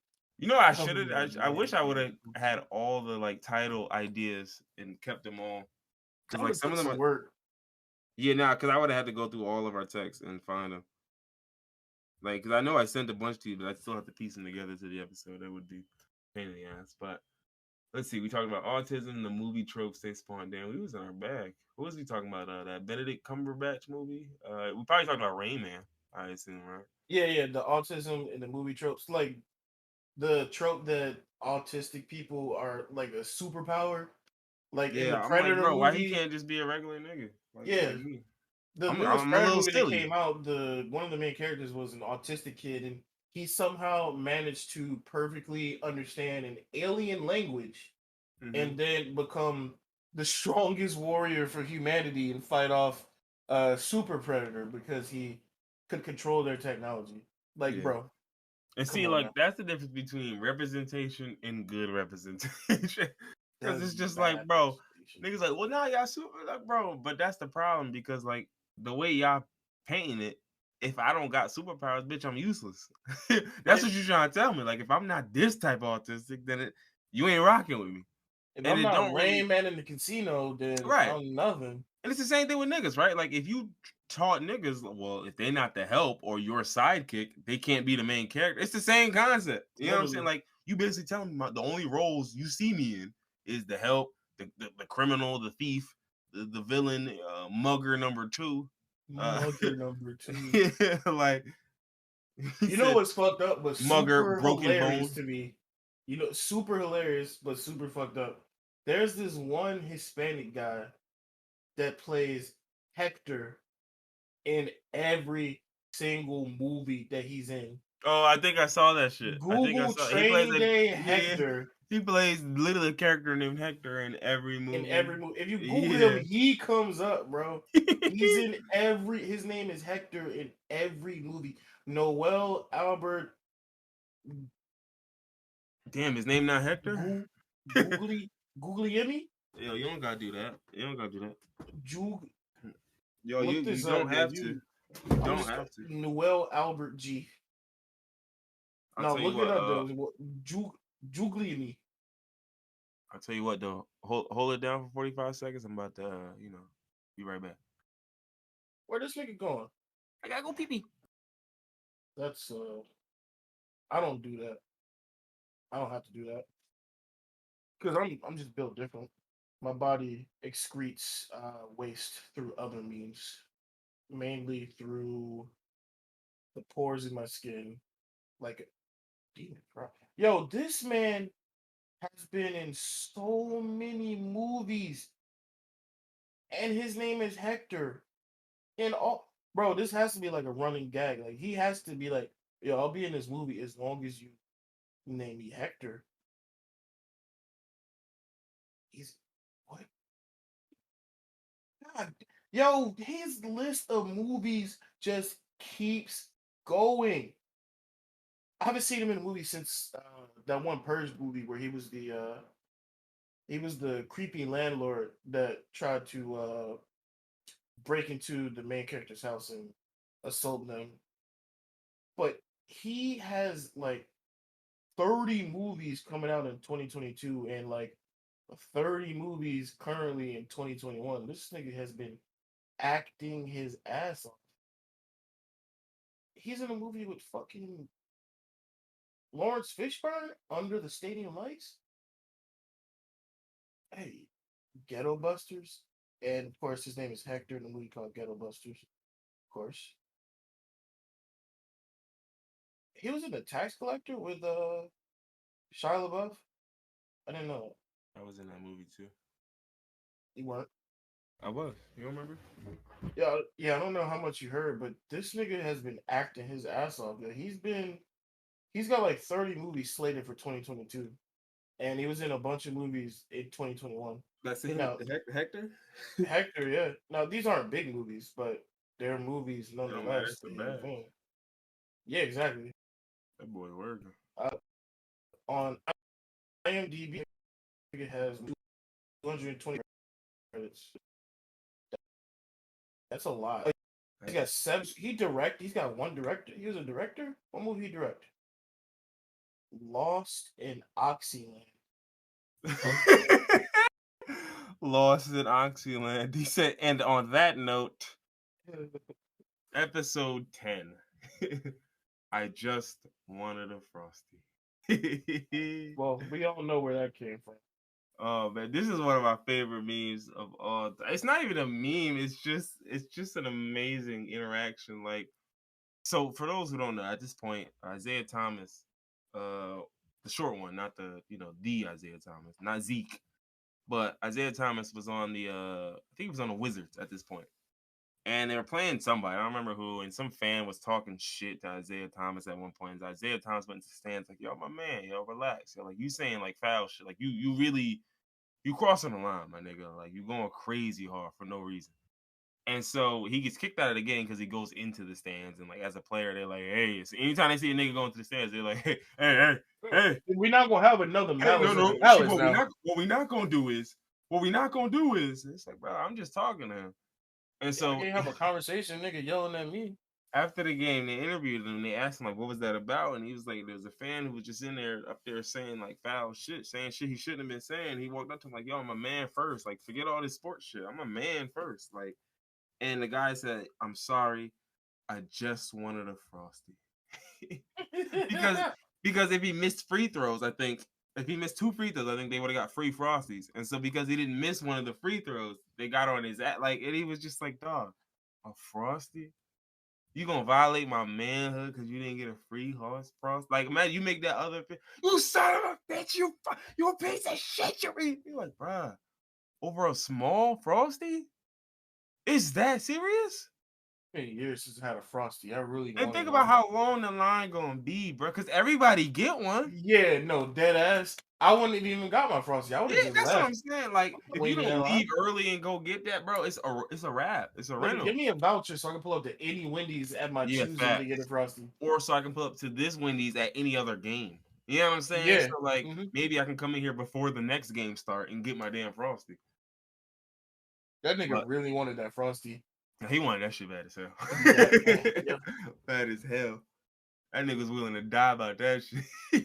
I should have. Government I wish I would have mandated had coochie. all the like title ideas and kept them all because I would like have some put of them some are. work. Yeah, nah, because I would have had to go through all of our texts and find them. Like, because I know I sent a bunch to you, but I still have to piece them together to the episode. That would be a pain in the ass. But let's see. We talked about autism, the movie tropes they spawned. Damn, we was in our bag. What was we talking about? That Benedict Cumberbatch movie. We probably talked about Rain Man. I assume, right? Yeah, yeah, the autism in the movie tropes, like the trope that autistic people are like a superpower, like in the Yeah, I'm like, Predator bro, why he movie. can't just be a regular nigga Yeah, like me? the I'm newest I'm a Predator little movie that silly. came out, the one of the main characters was an autistic kid, and he somehow managed to perfectly understand an alien language Mm-hmm. and then become the strongest warrior for humanity and fight off a super predator because he could control their technology. Like, Yeah. bro, And come see, on like now. that's the difference between representation and good representation. Because That's it's just like, bad bro, representation. niggas like, well, now y'all super, like, bro. But that's the problem because like the way y'all painting it, if I don't got superpowers, bitch, I'm useless. That's Yeah. what you trying to tell me. Like, if I'm not this type of autistic, then you ain't rocking with me, If and I'm it not don't really Rain Man in the casino, then right. I'm nothing. And it's the same thing with niggas, right? Like if you taught niggas, well, if they not the help or your sidekick, they can't be the main character. It's the same concept. You know what I'm saying? Literally. Like you basically telling me the only roles you see me in is the help, the criminal, the thief, the villain, mugger number two. Mugger number two. Yeah, like he You know said, what's fucked up, but mugger, super broken hilarious bone. to me? You know, super hilarious, but super fucked up. There's this one Hispanic guy that plays Hector in every single movie that he's in. Oh, I think I saw that shit. I think I Google saw. He plays Training a Day yeah. Hector He plays literally a character named Hector in every in movie. every movie. If you Google him, Yeah. he comes up, bro. He's in every. His name is Hector in every movie. Noel Albert Damn, his name not Hector. Goo Googly Googliemi Yo, you don't gotta do that. You don't gotta do that. Jug. Yo, Look you this don't up, guys. have to. You, You I'm don't just have to. Noel Albert G. I'll No, tell you look it what. up though. Jugliemi. I'll tell you what though. Hold it down for 45 seconds. I'm about to, be right back. Where this nigga going? I gotta go pee pee. That's I don't do that. I don't have to do that because I'm just built different. My body excretes waste through other means, mainly through the pores in my skin, like a demon. Bro. Yo, this man has been in so many movies, and his name is Hector. And all, bro, this has to be like a running gag. Like he has to be like, yo, I'll be in this movie as long as you name me Hector. He's what? God, yo, his list of movies just keeps going. I haven't seen him in a movie since that one Purge movie where he was the creepy landlord that tried to break into the main character's house and assault them. But he has like 30 movies coming out in 2022 and like 30 movies currently in 2021. This nigga has been acting his ass off. He's in a movie with fucking Lawrence Fishburne under the stadium lights. Hey, Ghetto Busters. And of course, his name is Hector in the movie called Ghetto Busters. Of course. He was in The Tax Collector with Shia LaBeouf. I didn't know that. I was in that movie too. You weren't. I was. You don't remember? Yeah. I don't know how much you heard, but this nigga has been acting his ass off. Yo. He's got like 30 movies slated for 2022, and he was in a bunch of movies in 2021. That's him, Now, Hector. Hector, yeah. Now these aren't big movies, but they're movies It don't matter. nonetheless It's a that he's bad. in. Yeah, exactly. That boy working. Uh, on IMDb, it has 220 credits. That's a lot. He's got seven. He's got one director. He was a director. What movie he direct? Lost in Oxyland. Lost in Oxyland. He said, and on that note, episode 10. I just wanted a Frosty. Well, we all know where that came from. Oh man, this is one of my favorite memes of all. It's not even a meme. It's just an amazing interaction. Like, so for those who don't know, at this point, Isaiah Thomas, the short one, not the Isaiah Thomas, not Zeke, but Isaiah Thomas was on I think he was on the Wizards at this point. And they were playing somebody, I don't remember who, and some fan was talking shit to Isaiah Thomas at one point. And Isaiah Thomas went to the stands like, yo, my man, yo, relax. Yo, like, you saying like foul shit. Like you really you crossing the line, my nigga. Like you going crazy hard for no reason. And so he gets kicked out of the game because he goes into the stands. And like as a player, they're like, hey, so anytime they see a nigga going to the stands, they're like, hey. We're not gonna have another Malice. No. Malice See, now. what we not gonna do is it's like, bro, I'm just talking to him. And So I so can't have a conversation, nigga yelling at me. after the game, they interviewed him. They asked him like, "What was that about?" And he was like, "There was a fan who was just in there up there saying like foul shit, saying shit he shouldn't have been saying." He walked up to him like, "Yo, I'm a man first. Like, forget all this sports shit. I'm a man first. Like." And the guy said, "I'm sorry. I just wanted a Frosty." because because if he missed free throws, I think if he missed 2 free throws, I think they would have got free Frosties. And so because he didn't miss one of the free throws, they got on his ass. Like, and he was just like, "Dog, a Frosty? You gonna violate my manhood because you didn't get a free horse Frost? Like, man, you make that other you son of a bitch, you a piece of shit. You're like, bruh, over a small Frosty? Is that serious?" Many years since I had a Frosty. I really And wanted think one. about how long the line gonna be, bro. Because everybody get one. Yeah, no, dead ass. I wouldn't have even got my Frosty. I would have Yeah, just that's what left. I'm saying. Like, if you Waiting in don't line. leave early and go get that, bro, it's a wrap. It's a Nigga, rental. give me a voucher so I can pull up to any Wendy's at my Yeah, choosing to get a facts. Frosty. Or so I can pull up to this Wendy's at any other game. You know what I'm saying? Yeah. So like hmm maybe I can come in here before the next game start and get my damn Frosty. That nigga But really wanted that Frosty. he wanted that shit bad as hell. Yeah, man. Yeah. Bad as hell. That nigga's willing to die about that shit.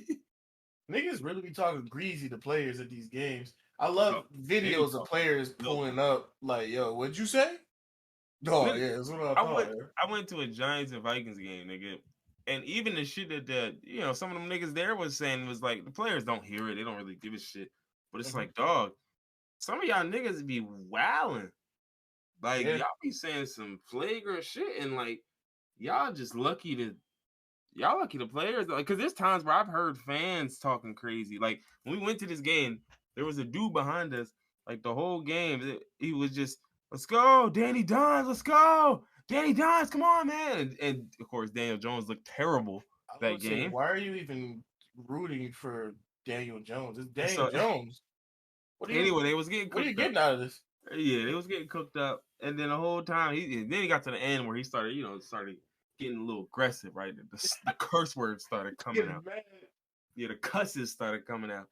Niggas really be talking greasy to players at these games. I love They be videos of talking players filthy. pulling up like, yo, what'd you say? Oh, Nigga, yeah, that's what I I thought. went I went to a Giants and Vikings game, nigga. And even the shit that some of them niggas there was saying was like the players don't hear it, they don't really give a shit. But it's hmm like, dog, some of y'all niggas be wilding. Like Yeah. y'all be saying some flagrant shit, and like y'all just lucky the players. Like, cause there's times where I've heard fans talking crazy. Like when we went to this game, there was a dude behind us. Like the whole game, he was just, "Let's go, Danny Dimes, let's go, Danny Dimes, come on, man!" And of course, Daniel Jones looked terrible I that would say, game. why are you even rooting for Daniel Jones? It's Daniel So Jones. Anyway, they was getting what are you cooked up. getting out of this? Yeah, they was getting cooked up, and then the whole time then he got to the end where he started, started getting a little aggressive, right? The curse words started coming Getting out. mad. Yeah, the cusses started coming out.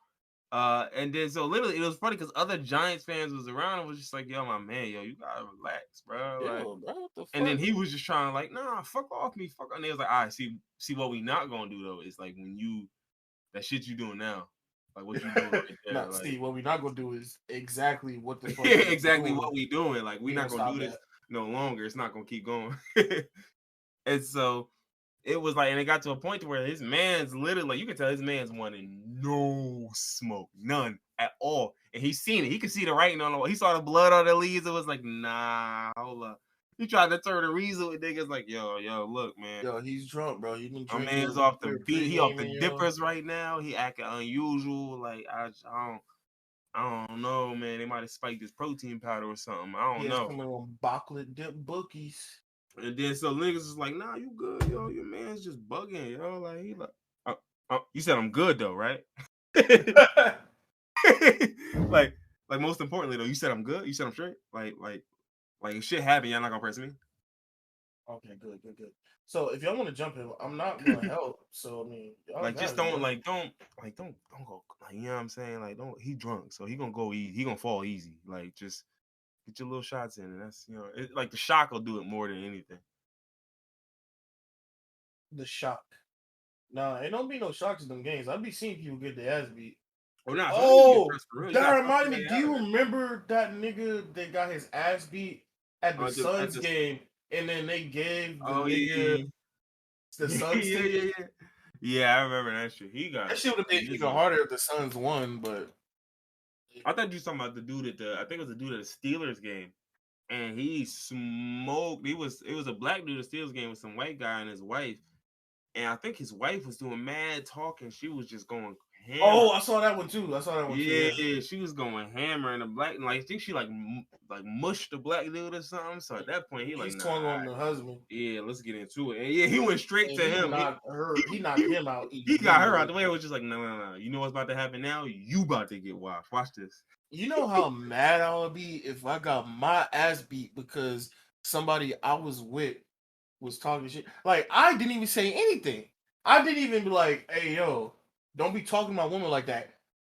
And then so literally it was funny because other Giants fans was around and was just like, yo, my man, yo, you gotta relax, bro. Like, Yo, bro, what the and then fuck? he was just trying like, nah, fuck off me, fuck. And they was like, all right, see what we not gonna do though is like when that shit you doing now, like what you doing right there, Not like see what we not gonna do is exactly what the fuck you exactly doing. what we doing. Like we We not gonna gonna stop do this that. no longer. It's not gonna keep going. And so it was like, and it got to a point to where his man's literally, like, you can tell his man's wanting no smoke, none at all. And he seen it. He could see the writing on the wall. He saw the blood on the leaves. It was like, nah, hold up. He tried to turn the reason with niggas like, yo, look, man. Yo, he's drunk, bro. He been My man's drinking. off the We're beat. He off the pre-gaming, yo. dippers right now. He acting unusual. Like, I don't know, man. They might have spiked his protein powder or something. I He don't has know. coming on chocolate dip bookies. And then so niggas is like, nah, you good, yo. Your man's just bugging, yo. Like he like, you said I'm good though, right? like, like most importantly though, you said I'm good. You said I'm straight. Like if shit happen, y'all not gonna press me. Okay, good. So if y'all want to jump in, I'm not gonna help. So I mean, y'all Like got just it, bro. don't go. Like you know what I'm saying? Like don't. He drunk, so he gonna go easy. He gonna fall easy. Like just get your little shots in, and that's like the shock will do it more than anything. The shock. Nah, it don't be no shocks in them games. I be seeing people get their ass beat. Or not. Some niggas get Oh, pressed for real. You that gotta talk reminded your me. way Do out of you it. remember that nigga that got his ass beat at the At Suns the game, and then they gave the Oh nigga yeah, the yeah, Suns yeah, ticket? yeah, yeah. Yeah, I remember that shit. He got That shit would have been even miserable. harder if the Suns won, but I thought you were talking about the dude at I think it was the dude at the Steelers game, and he smoked. It was a black dude at the Steelers game with some white guy and his wife, and I think his wife was doing mad talking. She was just going hammer. oh, I saw that one too. I saw that one too. Yeah, Yeah, she was going hammer, and the black, like I think she like mushed the black dude or something. So at that point, he he like, nah, swung on the husband, yeah, let's get into it. And yeah, he went straight and to he him. knocked her. He knocked He, him out he got her out immediately. the way. It was just like, no. You know what's about to happen now? You about to get washed. Watch this. You know how mad I would be if I got my ass beat because somebody I was with was talking shit. Like I didn't even say anything. I didn't even be like, "Hey, yo, don't be talking to my woman like that."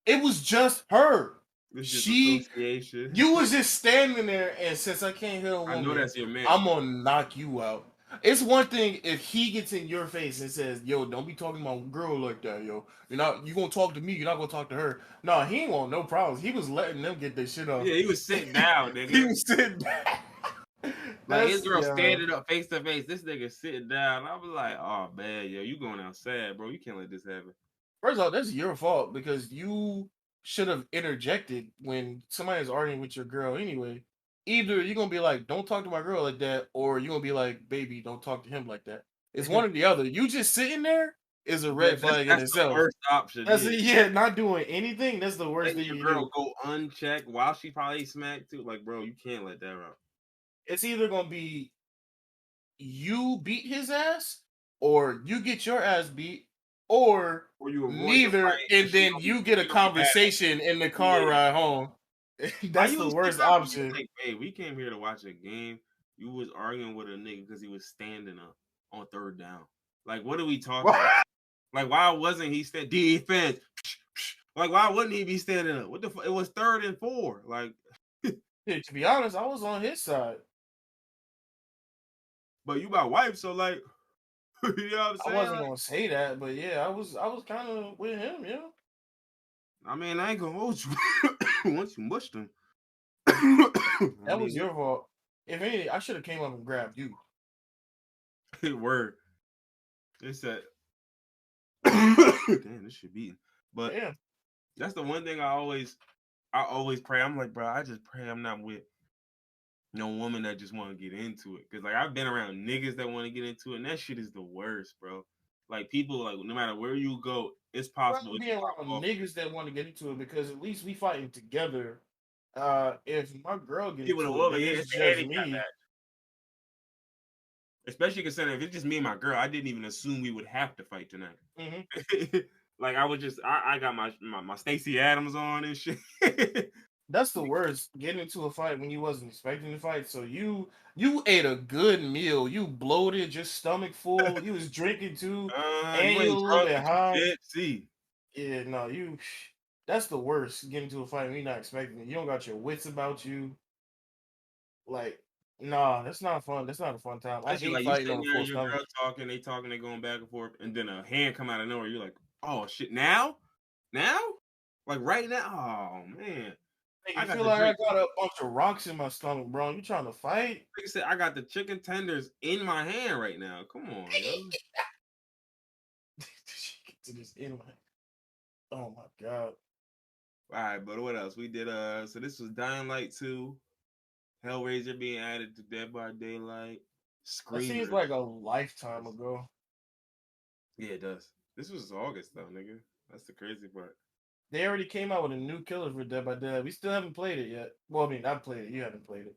It was just her. It's just She, association. you was just standing there, and since I can't hit a I know woman, that's your man. I'm gonna knock you out. It's one thing if he gets in your face and says, "Yo, don't be talking to my girl like that, yo. You gonna talk to me. You're not gonna talk to her." No, he ain't want no problems. He was letting them get their shit off. Yeah, he was sitting down, He nigga. was sitting back. Like his That's girl yeah. standing up face to face. This nigga sitting down. I was like, oh man, yo, you going outside, bro. You can't let this happen. First of all, that's your fault because you should have interjected when somebody's arguing with your girl anyway. Either you're gonna be like, "Don't talk to my girl like that," or you're gonna be like, "Baby, don't talk to him like that." It's one or the other. You just sitting there is a red flag in That's the itself. worst option. That's Yeah, it. Yeah, not doing anything. That's the worst letting thing your you girl do. go unchecked while she probably smacked too. Like, bro, you can't let that out. It's either gonna be you beat his ass, or you get your ass beat, or Or you avoid the neither, fight, and and she then gonna you get a be mad. conversation in the car Yeah. ride home. Why That's you the was sitting worst up? You option. like, hey, we came here to watch a game. You was arguing with a nigga because he was standing up on third down. Like, what are we talking about? Like, why wasn't he stand defense? Like, why wouldn't he be standing up? What the fuck? It was 3rd and 4. Like, Yeah, to be honest, I was on his side. but you my wife, so like, you know what I'm I saying? wasn't Like, gonna say that, but yeah, I was kind of with him, I mean, I ain't gonna hold you once you mushed him. I That was mean, your fault. If anything, I should have came up and grabbed you. word. It's that. Damn, this should be. But Damn. that's the one thing I always pray. I'm like, bro, I just pray I'm not with no woman that just want to get into it. Cause like I've been around niggas that want to get into it, and that shit is the worst, bro. Like people, like no matter where you go, it's I'd possible rather it be can pop around off. niggas that want to get into it because at least we fighting together. If my girl get People with a into it, woman, then yeah, it's it's a just handicap me. match. Especially considering if it's just me and my girl, I didn't even assume we would have to fight tonight. Hmm Like I was just I got my Stacey Adams on and shit. That's the worst. Getting into a fight when you wasn't expecting to fight. So you ate a good meal. You bloated, your stomach full. You was drinking too, You and you a ain't little drunk, bit but you high. tipsy. Yeah, no, you. That's the worst. Getting into a fight when you're not expecting it. You don't got your wits about you. Like, nah, that's not fun. That's not a fun time. I Especially hate like you fighting sitting on a there full and your stomach. girl talking, they talking, they going back and forth, and then a hand come out of nowhere. You're like, oh shit, now, like right now. Oh man, Make I you got feel the like I drink. got a bunch of rocks in my stomach, bro. You trying to fight? Like I said, I got the chicken tenders in my hand right now. Come on, yo. To this in my. Oh my god. All right, but what else? We did so this was Dying Light 2, Hellraiser being added to Dead by Daylight, That seems like Screamers. a lifetime ago. Yeah, it does. This was August though, nigga. That's the crazy part. They already came out with a new killer for Dead by Dead. We still haven't played it yet. Well, I mean, I've played it. You haven't played it.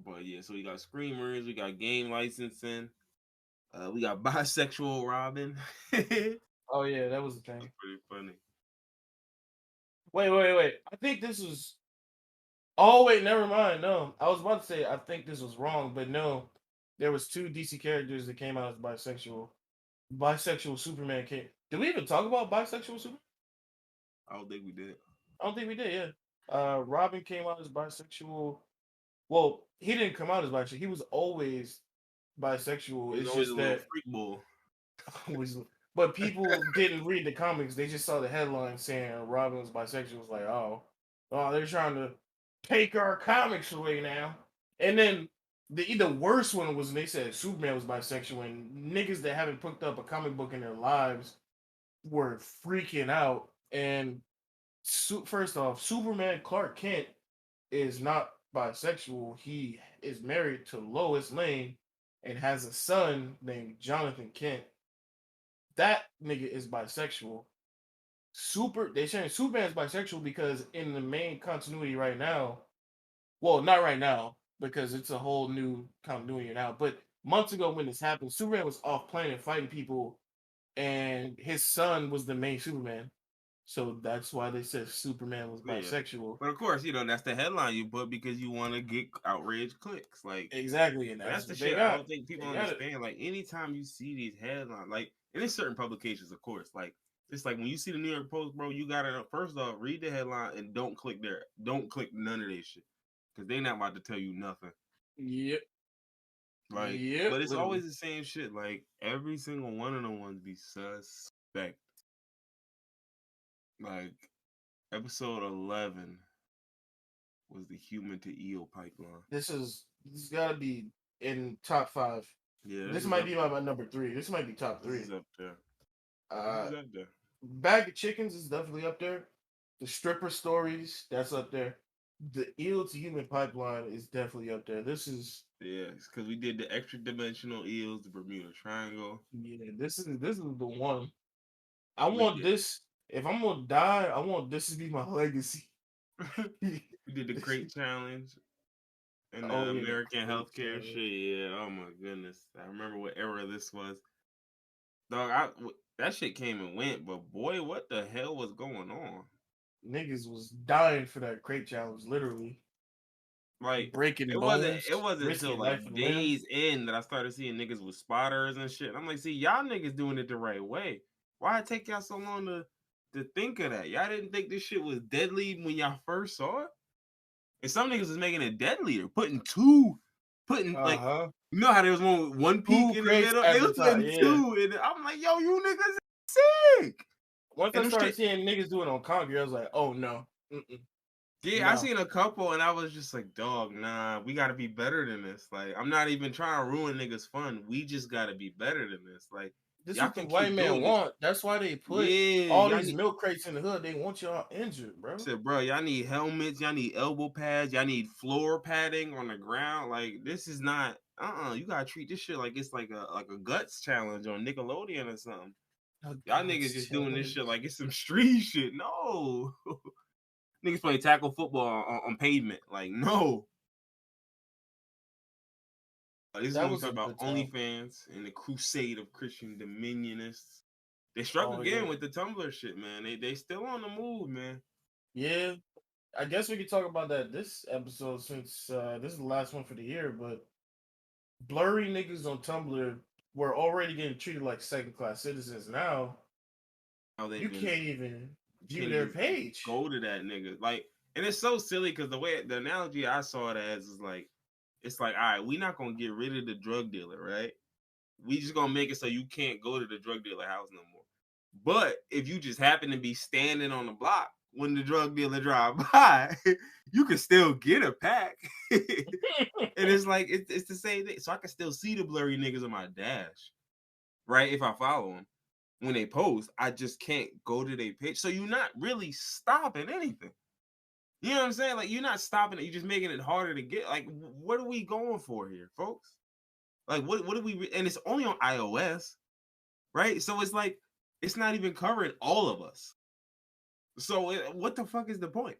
But yeah, so we got Screamers, we got game licensing, we got bisexual Robin. That's Oh yeah, that was the thing. pretty funny. Wait. I think this was. Oh wait, never mind. No, I was about to say I think this was wrong, but no, there was two DC characters that came out as bisexual. Bisexual Superman came. Did we even talk about bisexual Superman? I don't think we did. I don't think we did. Yeah. Robin came out as bisexual. Well, he didn't come out as bisexual. He was always bisexual. He's It's always a just little that freak bull. was, but people didn't read the comics. They just saw the headline saying Robin was bisexual. It was like, oh, they're trying to take our comics away now. And then the worst one was when they said Superman was bisexual, and niggas that haven't picked up a comic book in their lives were freaking out. And first off, Superman Clark Kent is not bisexual. He is married to Lois Lane and has a son named Jonathan Kent. That nigga is bisexual. They're saying Superman is bisexual because in the main continuity right now, well, not right now because it's a whole new continuity now, but months ago when this happened, Superman was off planet fighting people, and his son was the main Superman. So that's why they said Superman was Yeah. bisexual. But of course, that's the headline you put because you want to get outraged clicks. Like, Exactly, and but that's that's the what they shit I got. don't think people They got it. understand. Like, anytime you see these headlines, like, and there's certain publications, of course, like, it's like when you see the New York Post, bro, you gotta first off read the headline and don't click there. Don't click none of this shit because they not about to tell you nothing. Yep. Like, Yep. but it's Literally. always the same shit. Like, every single one of them ones be suspect. Like, episode 11 was the human to eel pipeline. This gotta be in top five. Yeah, this This is might up be there. my number three. This might be top This three. is up there. This Uh is up there. Bag of Chickens is definitely up there. The stripper stories, that's up there. The eel to human pipeline is definitely up there. This is Yeah, because we did the extra dimensional eels, the Bermuda Triangle. yeah, this is the one. I We want did this. If I'm gonna die, I want this to be my legacy. we did the crate challenge and Oh the yeah, the American crate healthcare shit. challenge. Yeah, oh my goodness, I remember what era this was. Dog, that shit came and went, but boy, what the hell was going on? Niggas was dying for that crate challenge, literally. Like Breaking it bones, wasn't until risking life like and limb. days in that I started seeing niggas with spotters and shit. And I'm like, see, y'all niggas doing it the right way. Why it take y'all so long to think of that? Y'all didn't think this shit was deadly when y'all first saw it? And some niggas was making it deadlier, putting like Uh-huh. you know how there was one with one peak Two in the crates middle? They at the was top. putting Yeah. two, and I'm like, yo, you niggas sick. Once And I them started shit, seeing niggas doing it on concrete, I was like, oh no. Mm-mm. yeah, I No. seen a couple, and I was just like, dog, nah, we gotta be better than this. Like, I'm not even trying to ruin niggas' fun. We just gotta be better than this. Like, This is y'all what the can white keep man doing this. want. That's why they put Yeah, all y'all these need milk crates in the hood. They want y'all injured, bro. said, bro, y'all need helmets, y'all need elbow pads, y'all need floor padding on the ground. Like, this is not you gotta treat this shit like it's like a guts challenge on Nickelodeon or something. Oh, Y'all God, niggas it's just doing this shit challenge. like it's some street shit. No. Niggas play tackle football on pavement. Like, no. This is That when we was talk a about good time. OnlyFans and the crusade of Christian dominionists. They struck Oh yeah, again with the Tumblr shit, man. They still on the move, man. yeah. I guess we could talk about that this episode since this is the last one for the year. But blurry niggas on Tumblr were already getting treated like second class citizens. Now How they've you been, can't even you view can't their even page. go to that nigga. Like, and it's so silly because the way the analogy I saw it as is like, it's like, all right, we not gonna get rid of the drug dealer, right? We just gonna make it so you can't go to the drug dealer house no more. But if you just happen to be standing on the block when the drug dealer drive by, you can still get a pack. And it's like it's the same thing. So I can still see the blurry niggas on my dash, right? If I follow them when they post, I just can't go to their page. So you're not really stopping anything. You know what I'm saying? Like you're not stopping it. You're just making it harder to get. Like, what are we going for here, folks? Like, what do we? And it's only on iOS, right? So it's like it's not even covering all of us. So what the fuck is the point?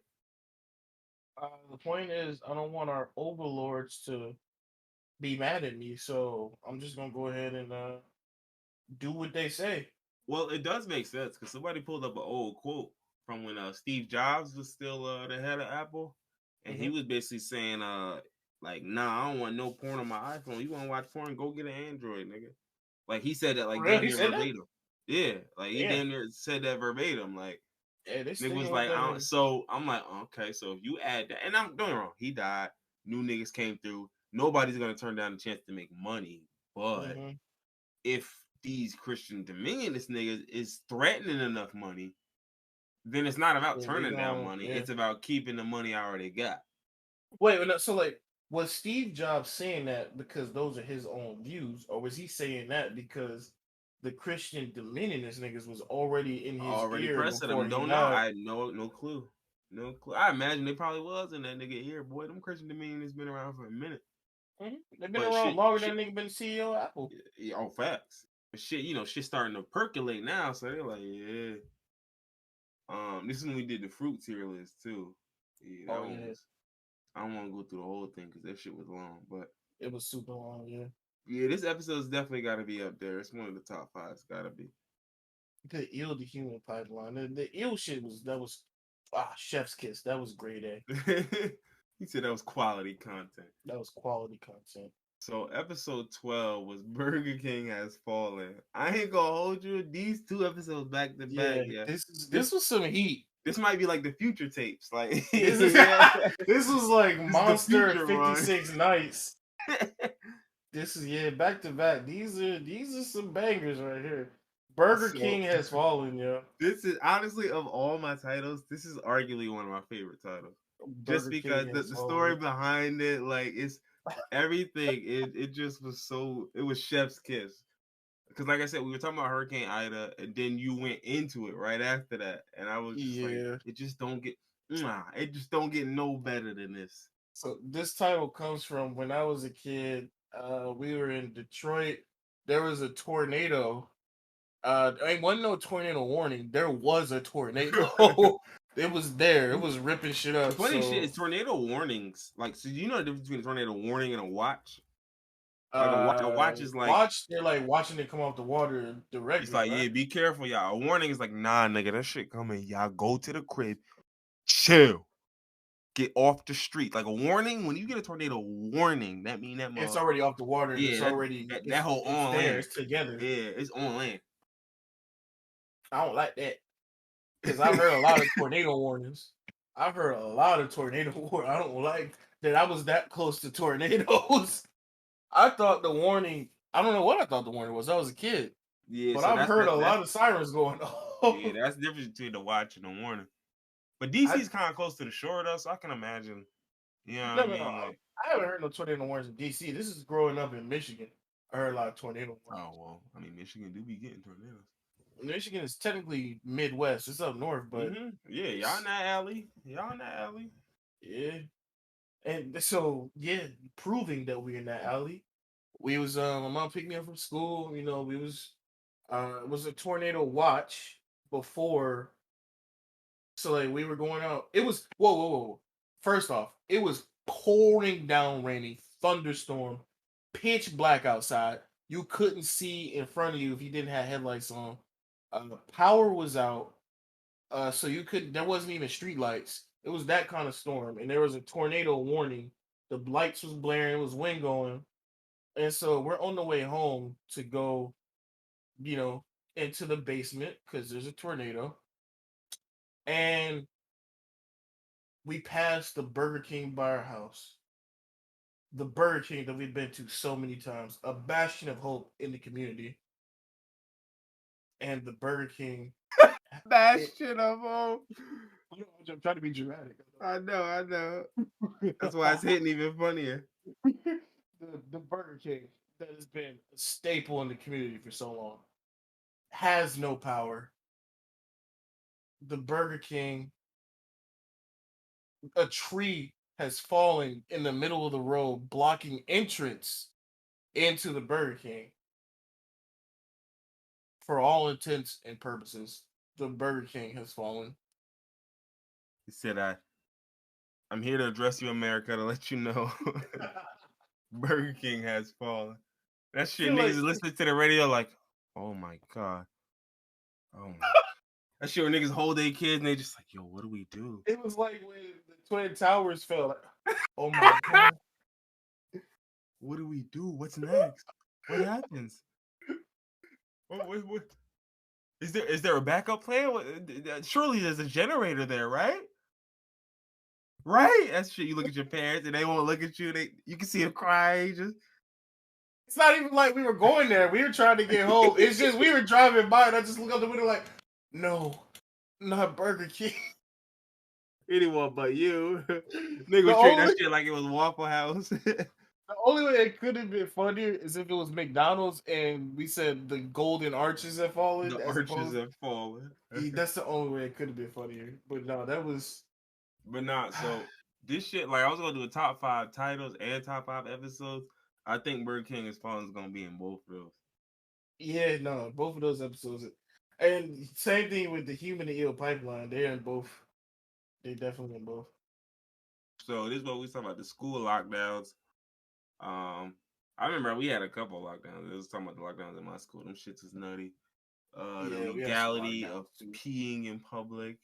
The point is, I don't want our overlords to be mad at me, so I'm just gonna go ahead and do what they say. Well, it does make sense because somebody pulled up an old quote from when Steve Jobs was still the head of Apple, and he Hmm. was basically saying, like, nah, I don't want no porn on my iPhone. You want to watch porn? Go get an Android, nigga. Like he said that, like damn Really near said that? verbatim. Yeah, like he Yeah, damn near said that verbatim. Like yeah. They nigga was sticking with like, that I don't, nigga. so I'm like, okay, so if you add that, and I'm doing wrong. He died. New niggas came through. Nobody's gonna turn down the chance to make money, but Hmm. if these Christian Dominionist niggas is threatening enough money, then it's not about Yeah, they turning down going. money. Yeah. It's about keeping the money I already got. Wait, no, so like, was Steve Jobs saying that because those are his own views, or was he saying that because the Christian Dominionist niggas was already in his Already ear pressing before them. he Don't know. died? I had no clue. No clue. I imagine they probably was in that nigga ear. Boy, them Christian Dominionists been around for a minute. They've been But around shit, longer shit, than nigga been CEO of Apple. yeah, oh facts. But shit, shit starting to percolate now. So they're like, yeah. This is when we did the fruit tier list too. Yeah, that Oh one yeah, was. I don't want to go through the whole thing because that shit was long. But it was super long. Yeah, yeah, this episode's definitely got to be up there. It's one of the top five. It's got to be. the ill the human pipeline. The ill shit was chef's kiss. That was grade A. He said that was quality content. That was quality content. So episode 12 was Burger King Has Fallen. I ain't gonna hold you. These two episodes back to back, Yeah, yeah. this This was some heat. this might be like the future tapes. Like This is yeah. this was like This is the Monster future Fifty run. Six Nights. This is back to back. These are some bangers right here. Burger So King Has Fallen, yo. this is honestly of all my titles, this is arguably one of my favorite titles. Just Burger King because Has the story Fallen. behind it, like it's everything. It just was so it was chef's kiss. Because like I said, we were talking about Hurricane Ida, and then you went into it right after that, and I was just like, Yeah. it just don't get no better than this. So this title comes from when I was a kid. We were in Detroit. There was a tornado. I wasn't no tornado warning. There was a tornado. It was there. It was ripping shit The up. funny shit So is tornado warnings. Like, so you know the difference between a tornado warning and a watch? Like a watch is like watch. They're like watching it come off the water it's directly, like, right? yeah, be careful, y'all. A warning is like, nah, nigga, that shit coming. Y'all go to the crib, chill, get off the street. Like a warning, when you get a tornado warning, that mean that It's mother, already off the water and yeah, it's already that whole it's on there. land, It's together. yeah, it's on land. I don't like that because I've heard a lot of tornado warnings. I've heard a lot of tornado warnings. I don't like that I was that close to tornadoes. I thought the warning. I don't know what I thought the warning was. I was a kid, Yeah, but so I've that's heard that, a that's lot of sirens going yeah, off. that's the difference between the watch and the warning. But I DC's kind of close to the shore though, so I can imagine. You know what I no. mean? Like, I haven't heard no tornado warnings in DC. This is growing up in Michigan. I heard a lot of tornado warnings. oh well, I mean Michigan do be getting tornadoes. Michigan is technically Midwest. It's up north, but Yeah, y'all in it's that alley. Y'all in that alley. yeah. And so proving that we're in that alley. We was my mom picked me up from school. We was it was a tornado watch before. So like we were going out. It was whoa. First off, it was pouring down raining, thunderstorm, pitch black outside. You couldn't see in front of you if you didn't have headlights on. Power was out, so you could. There wasn't even street lights. It was that kind of storm, and there was a tornado warning. The lights was blaring. It was wind going, and so we're on the way home to go, you know, into the basement because there's a tornado, and we passed the Burger King by our house. The Burger King that we've been to so many times, a bastion of hope in the community, and the Burger King. It, Bastion of hope. I'm trying to be dramatic. I know, I know. That's why it's hitting even funnier. The Burger King that has been a staple in the community for so long has no power. The Burger King, a tree has fallen in the middle of the road, blocking entrance into the Burger King. For all intents and purposes, the Burger King has fallen. He said, I'm here to address you, America, to let you know Burger King has fallen. That I shit, feel niggas like is listening to the radio like, oh my God. Oh my. That shit where niggas hold their kids and they just like, yo, what do we do? it was like when the Twin Towers fell. Like, oh my God. What do we do? What's next? What happens? What? Is there a backup plan? Surely there's a generator there, right? Right? That's shit. You look at your parents and they won't look at you. You can see them crying. Just It's not even like we were going there. We were trying to get home. It's just we were driving by and I just look out the window like, no, not Burger King. anyone but you. Nigga The was treating only that shit like it was Waffle House. the only way it could have been funnier is if it was McDonald's and we said the golden arches have fallen The as arches opposed. have fallen. That's the only way it could have been funnier. But no, that was But not so. This shit, like I was gonna do a top 5 titles and top 5 episodes. I think Burger King is fallen is gonna be in both of those. yeah, no, both of those episodes. And same thing with the Human to Eel pipeline. They're in both. They definitely in both. So this is what we talking about, the school lockdowns. I remember we had a couple of lockdowns. It was talking about the lockdowns in my school. Them shits is nutty. The Yeah, we had some legality lockdowns of too. peeing in public.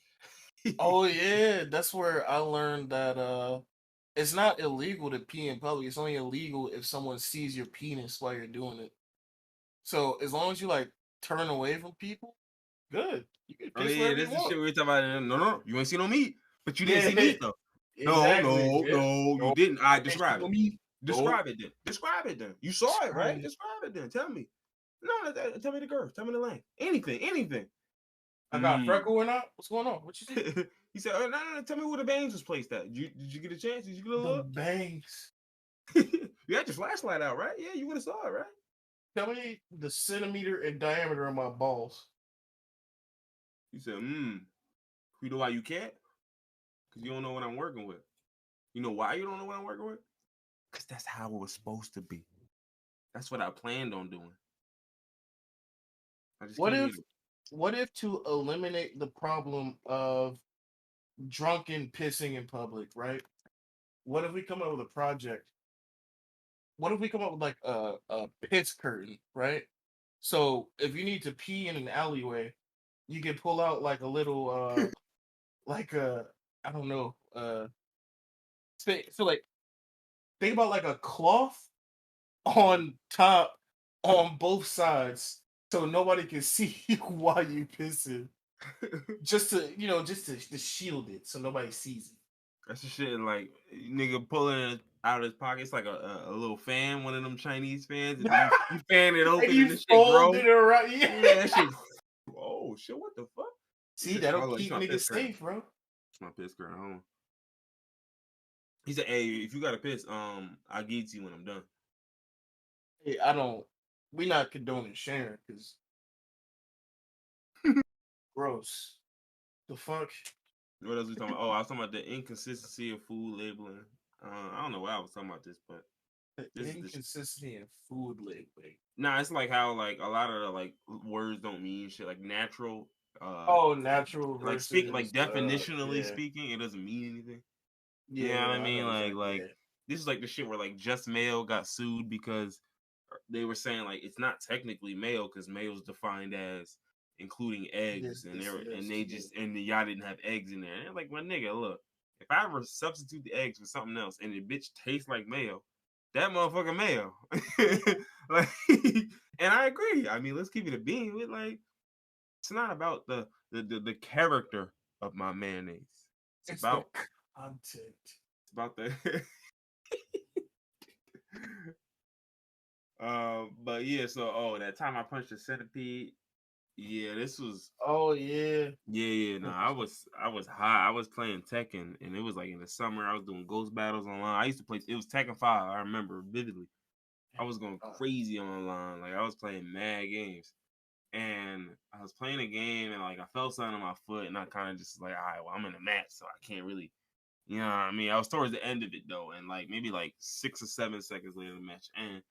Oh yeah, that's where I learned that it's not illegal to pee in public. It's only illegal if someone sees your penis while you're doing it. So as long as you like turn away from people, good. You can Oh piss yeah, wherever this you is shit want. we were talking about. No, you ain't see no meat, but you didn't see Yeah, meat though. No, exactly. no, Yeah. no, you No, didn't. I ain't see describe no it. meat. No, Describe it then. Describe it then. You saw it, describe right? it. Describe it then. Tell me. No, tell me the girth. Tell me the length. Anything. I got Hmm. freckle or not? What's going on? What you see? He said, no, tell me where the bangs was placed at. Did you get a chance? Did you get a The look? bangs. You had your flashlight out, right? Yeah, you would have saw it, right? Tell me the centimeter in diameter of my balls. He said, you know why you can't? Because you don't know what I'm working with. You know why you don't know what I'm working with? Because that's how it was supposed to be. That's what I planned on doing. I just What came if here to. what if to eliminate the problem of drunken pissing in public, right? What if we come up with a project? What if we come up with like a piss curtain, right? So if you need to pee in an alleyway, you can pull out like a little like a I don't know so like think about like a cloth on top on both sides so nobody can see you while you pissing. Just to to shield it so nobody sees it. That's the shit. Like nigga pulling it out of his pocket. It's like a little fan, one of them Chinese fans, and then you fan it And open you and the shit fold grow. it around. Yeah. Yeah, that shit. Oh shit! What the fuck? He See, said, that'll "Oh, look, it's keep my piss niggas curtain. safe, bro. It's my piss curtain. Hold on." He said, "Hey, if you got a piss, I'll give it to you when I'm done." Hey, I don't. We not condoning sharing because gross. The fuck? What else we talking about? Oh, I was talking about the inconsistency of food labeling. I don't know why I was talking about this, but The this is the. inconsistency in food labeling. Nah, it's like how like a lot of the like words don't mean shit. Like natural, uh, Oh, natural like speak like versus definitionally yeah. speaking, it doesn't mean anything. You know Yeah, what I no, I know mean? exactly. Like Yeah. this is like the shit where like Just Male got sued because they were saying like it's not technically male because male is defined as including eggs, and they yeah. just and y'all didn't have eggs in there. And they're like, my nigga, look, if I ever substitute the eggs for something else and the bitch tastes like mayo, that motherfucker mayo. Like, and I agree. I mean, let's keep it a bean. With like, it's not about the character of my mayonnaise. It's It's the about content. it's about the but yeah, so that time I punched a centipede. Yeah, this was Oh yeah. yeah. No, I was high. I was playing Tekken, and it was like in the summer. I was doing ghost battles online. I used to play. It was Tekken 5. I remember vividly. I was going crazy online. Like I was playing mad games, and I was playing a game, and like I felt something on my foot, and I kind of just like, all right, well, I'm in a match, so I can't really. You know what I mean? I was towards the end of it though, and like maybe like 6 or 7 seconds later, the match ended,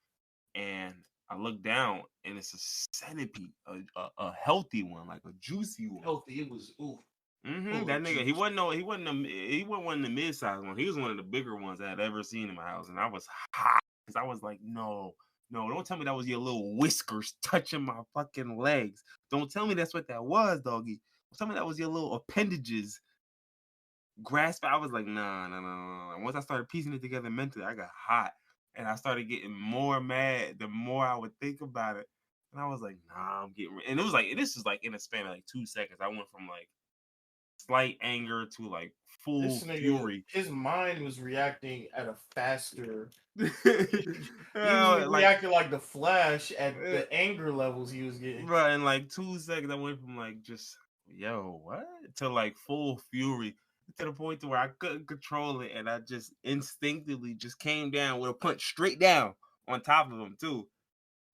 and I look down, and it's a centipede, a healthy one, like a juicy one. Healthy. It was ooh full That of nigga, juice. he wasn't one of the mid-sized ones. He was one of the bigger ones I had ever seen in my house, and I was hot because I was like, no, no, don't tell me that was your little whiskers touching my fucking legs. Don't tell me that's what that was, doggy. Tell me that was your little appendages grasp. I was like, nah, nah, nah, nah, nah. Once I started piecing it together mentally, I got hot, and I started getting more mad the more I would think about it. And I was like, nah, I'm getting. And it was like this is like in a span of like 2 seconds. I went from like slight anger to like full This nigga, fury. his mind was reacting at a faster. He was Like, reacting like the Flash at the anger levels he was getting. bro, in like 2 seconds, I went from like just yo what to like full fury to the point to where I couldn't control it, and I just instinctively just came down with a punch straight down on top of him too,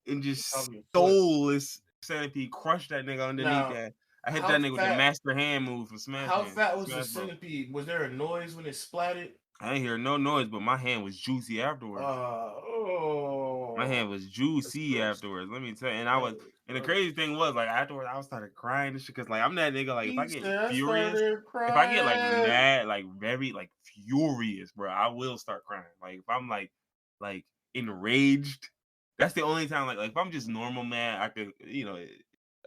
and just Top of your foot. stole this centipede, crushed that nigga underneath Now, that. I hit how that nigga with the fat? master hand move from How fat was the Smash Bro. centipede? Was there a noise when it splatted? I didn't hear no noise, but my hand was juicy afterwards. My Oh, hand was that's juicy gross. afterwards. Let me tell you. That was And the gross. crazy thing was, like, afterwards, I started crying and shit. Cause, like, I'm that nigga, like, if I He get said I furious, started if I get, like, crying. mad, like, very, like, furious, bro, I will start crying. Like, if I'm, like, enraged, that's the only time, like, if I'm just normal, man, I could,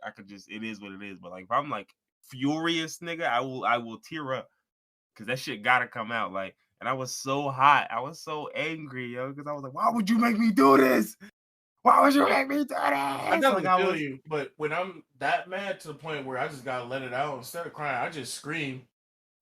I could just, it is what it is. But, like, if I'm, like, furious, nigga, I will tear up. Cause that shit gotta come out. Like, and I was so hot. I was so angry, yo. Cause I was like, why would you make me do this? Why would you make me do I this? Like definitely I feel was. you, but when I'm that mad to the point where I just gotta let it out instead of crying, I just scream.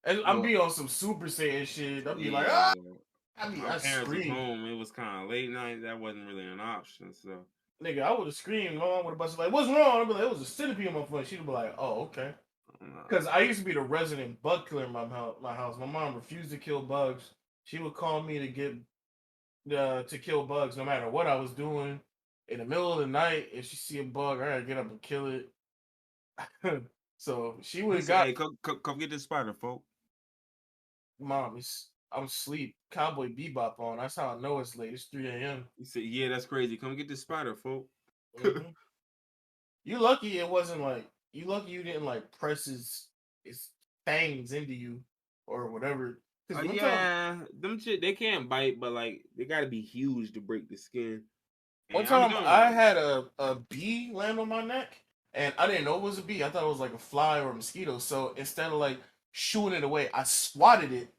And I'm Well, be on some Super Saiyan shit. I'll be like, yeah. ah! Well, my I parents was scream. home. It was kind of late night. That wasn't really an option. So Nigga, I would have screamed. My mom would have busted like, "What's wrong?" I'd be like, "It was a centipede on my foot." She'd be like, "Oh, okay." Because I used to be the resident bug killer in my house. My mom refused to kill bugs. She would call me to get to kill bugs, no matter what I was doing. In the middle of the night, if she see a bug, I gotta get up and kill it. So she would he have said, got "Hey, come get this spider, folk." mom. I'm asleep. Cowboy Bebop on. That's how I know it's late. It's 3 a.m. He said, "Yeah, that's crazy. Come get this spider, folk." Mm-hmm. You lucky it wasn't like you lucky you didn't like press his fangs into you or whatever. Because one time Yeah, them shit they can't bite, but like they gotta be huge to break the skin. one And I'm time doing I like, had a bee land on my neck and I didn't know it was a bee. I thought it was like a fly or a mosquito. So instead of like shooing it away, I swatted it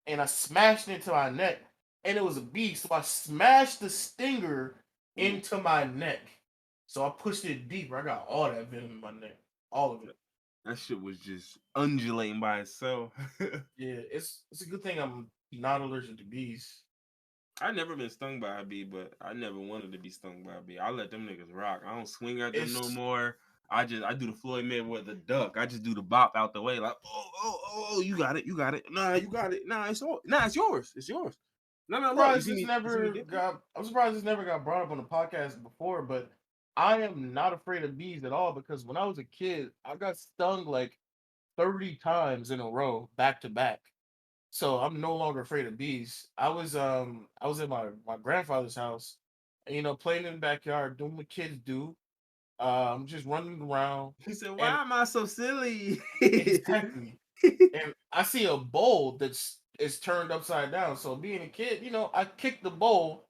and I smashed it into my neck and it was a bee. So I smashed the stinger ooh, into my neck. So I pushed it deeper. I got all that venom in my neck. All of it. that shit was just undulating by itself. Yeah, it's a good thing I'm not allergic to bees. I never been stung by a bee, but I never wanted to be stung by a bee. I let them niggas rock. I don't swing at them no It's more. I do the Floyd Mayweather duck. I just do the bop out the way, like you got it, you got it. Nah, you got it. Nah, it's yours, it's yours. No, no, look, surprised this you see me never dipping? got. I'm surprised this never got brought up on the podcast before, but I am not afraid of bees at all because when I was a kid, I got stung like 30 times in a row, back to back. So I'm no longer afraid of bees. I was in my grandfather's house, and, playing in the backyard, doing what kids do. I'm just running around, He said, and "Why am I so silly?" exactly. And I see a bowl that's is turned upside down. So being a kid, I kicked the bowl,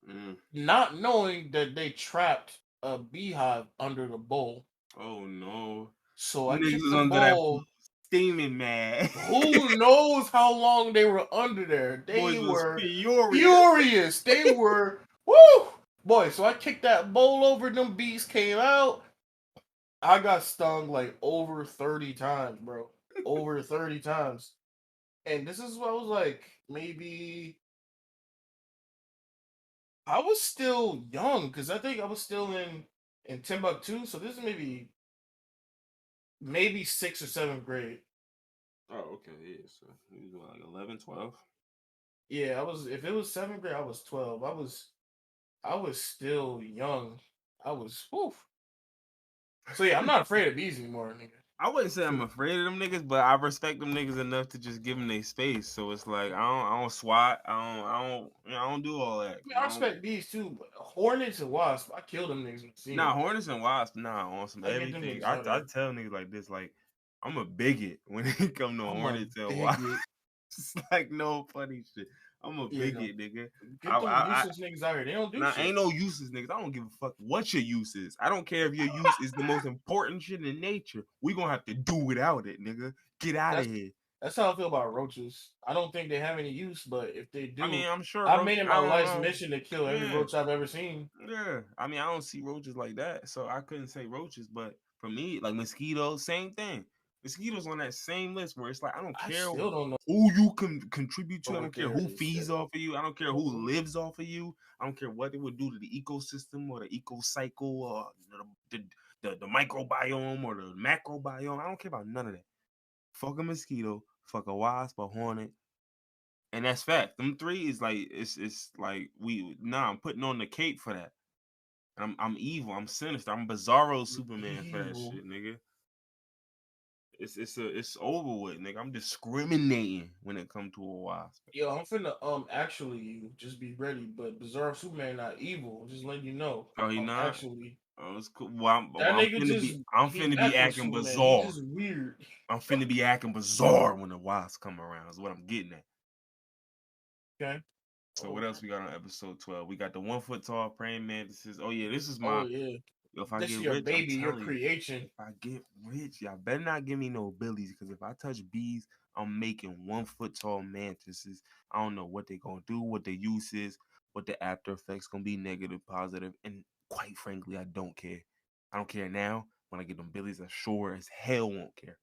Mm. not knowing that they trapped a beehive under the bowl. Oh no. So I Niggas kicked was the under that pool ball. steaming, man. Who knows how long they were under there? They Boys was were furious. furious. They were woo, boy. So I kicked that bowl over. Them beats came out. I got stung like over 30 times, bro. Over 30 times. And this is what I was like, maybe I was still young because I think I was still in Timbuktu. So this is maybe sixth or seventh grade. Oh, okay, yeah. So he was like 11, 12. Yeah, I was. If it was seventh grade, I was 12. I was still young. I was. Whew. So yeah, I'm not afraid of bees anymore, nigga. I wouldn't say I'm Shoot. afraid of them niggas, but I respect them niggas enough to just give them their space. So it's like I don't swat. I don't do all that. I mean, 'Cause I I don't. respect bees too, but hornets and wasps, I killed them niggas when I seen Nah, them. hornets and wasps. Nah, on some I get them everything. niggas I honey. tell niggas like this. Like I'm a bigot when it come to I'm a hornets and wasps. bigot. It's like no funny shit. I'm a Yeah, no. bigot, nigga. Get them useless niggas out here. They don't do Nah, shit. ain't no uses, niggas. I don't give a fuck what your use is. I don't care if your use is the most important shit in nature. We gonna have to do without it, nigga. Get out of That's here. that's how I feel about roaches. I don't think they have any use, but if they I mean, do, I'm sure I've roach. made it I my don't life's know. mission to kill every Yeah, roach I've ever seen. yeah. I mean, I don't see roaches like that, so I couldn't say roaches. But for me, like mosquitoes, same thing. Mosquitoes on that same list where it's like I don't I care still don't know who you can contribute to. I what don't care they're who feeds set. off of you. I don't care who Oh, lives off of you. I don't care what it would do to the ecosystem or the ecocycle or the microbiome or the macrobiome. I don't care about none of that. Fuck a mosquito, fuck a wasp, a hornet, and that's fact. Them three is like it's like I'm putting on the cape for that. I'm evil. I'm sinister. I'm Bizarro Superman for that evil. shit, nigga. It's over with, nigga. I'm discriminating when it comes to a wasp. Yo, I'm finna actually just be ready, but Bizarre Superman not evil. Just letting you know. Oh, he I'm not. actually Oh, it's cool. Well, that nigga I'm he finna be not no acting Superman. He bizarre. just weird. I'm finna be acting bizarre when the wasps come around. Is what I'm getting at. Okay. So what Oh, else we got on episode 12? We got the 1 foot tall praying mantises. Oh yeah, this is oh my. yeah. If I This get is your rich, I'm baby, your telling you. creation. If I get rich, y'all better not give me no billies. Because if I touch bees, I'm making 1 foot tall mantises. I don't know what they gonna do, what the use is, what the after effects gonna be, negative, positive, and quite frankly, I don't care. I don't care now. When I get them billies, I sure as hell won't care.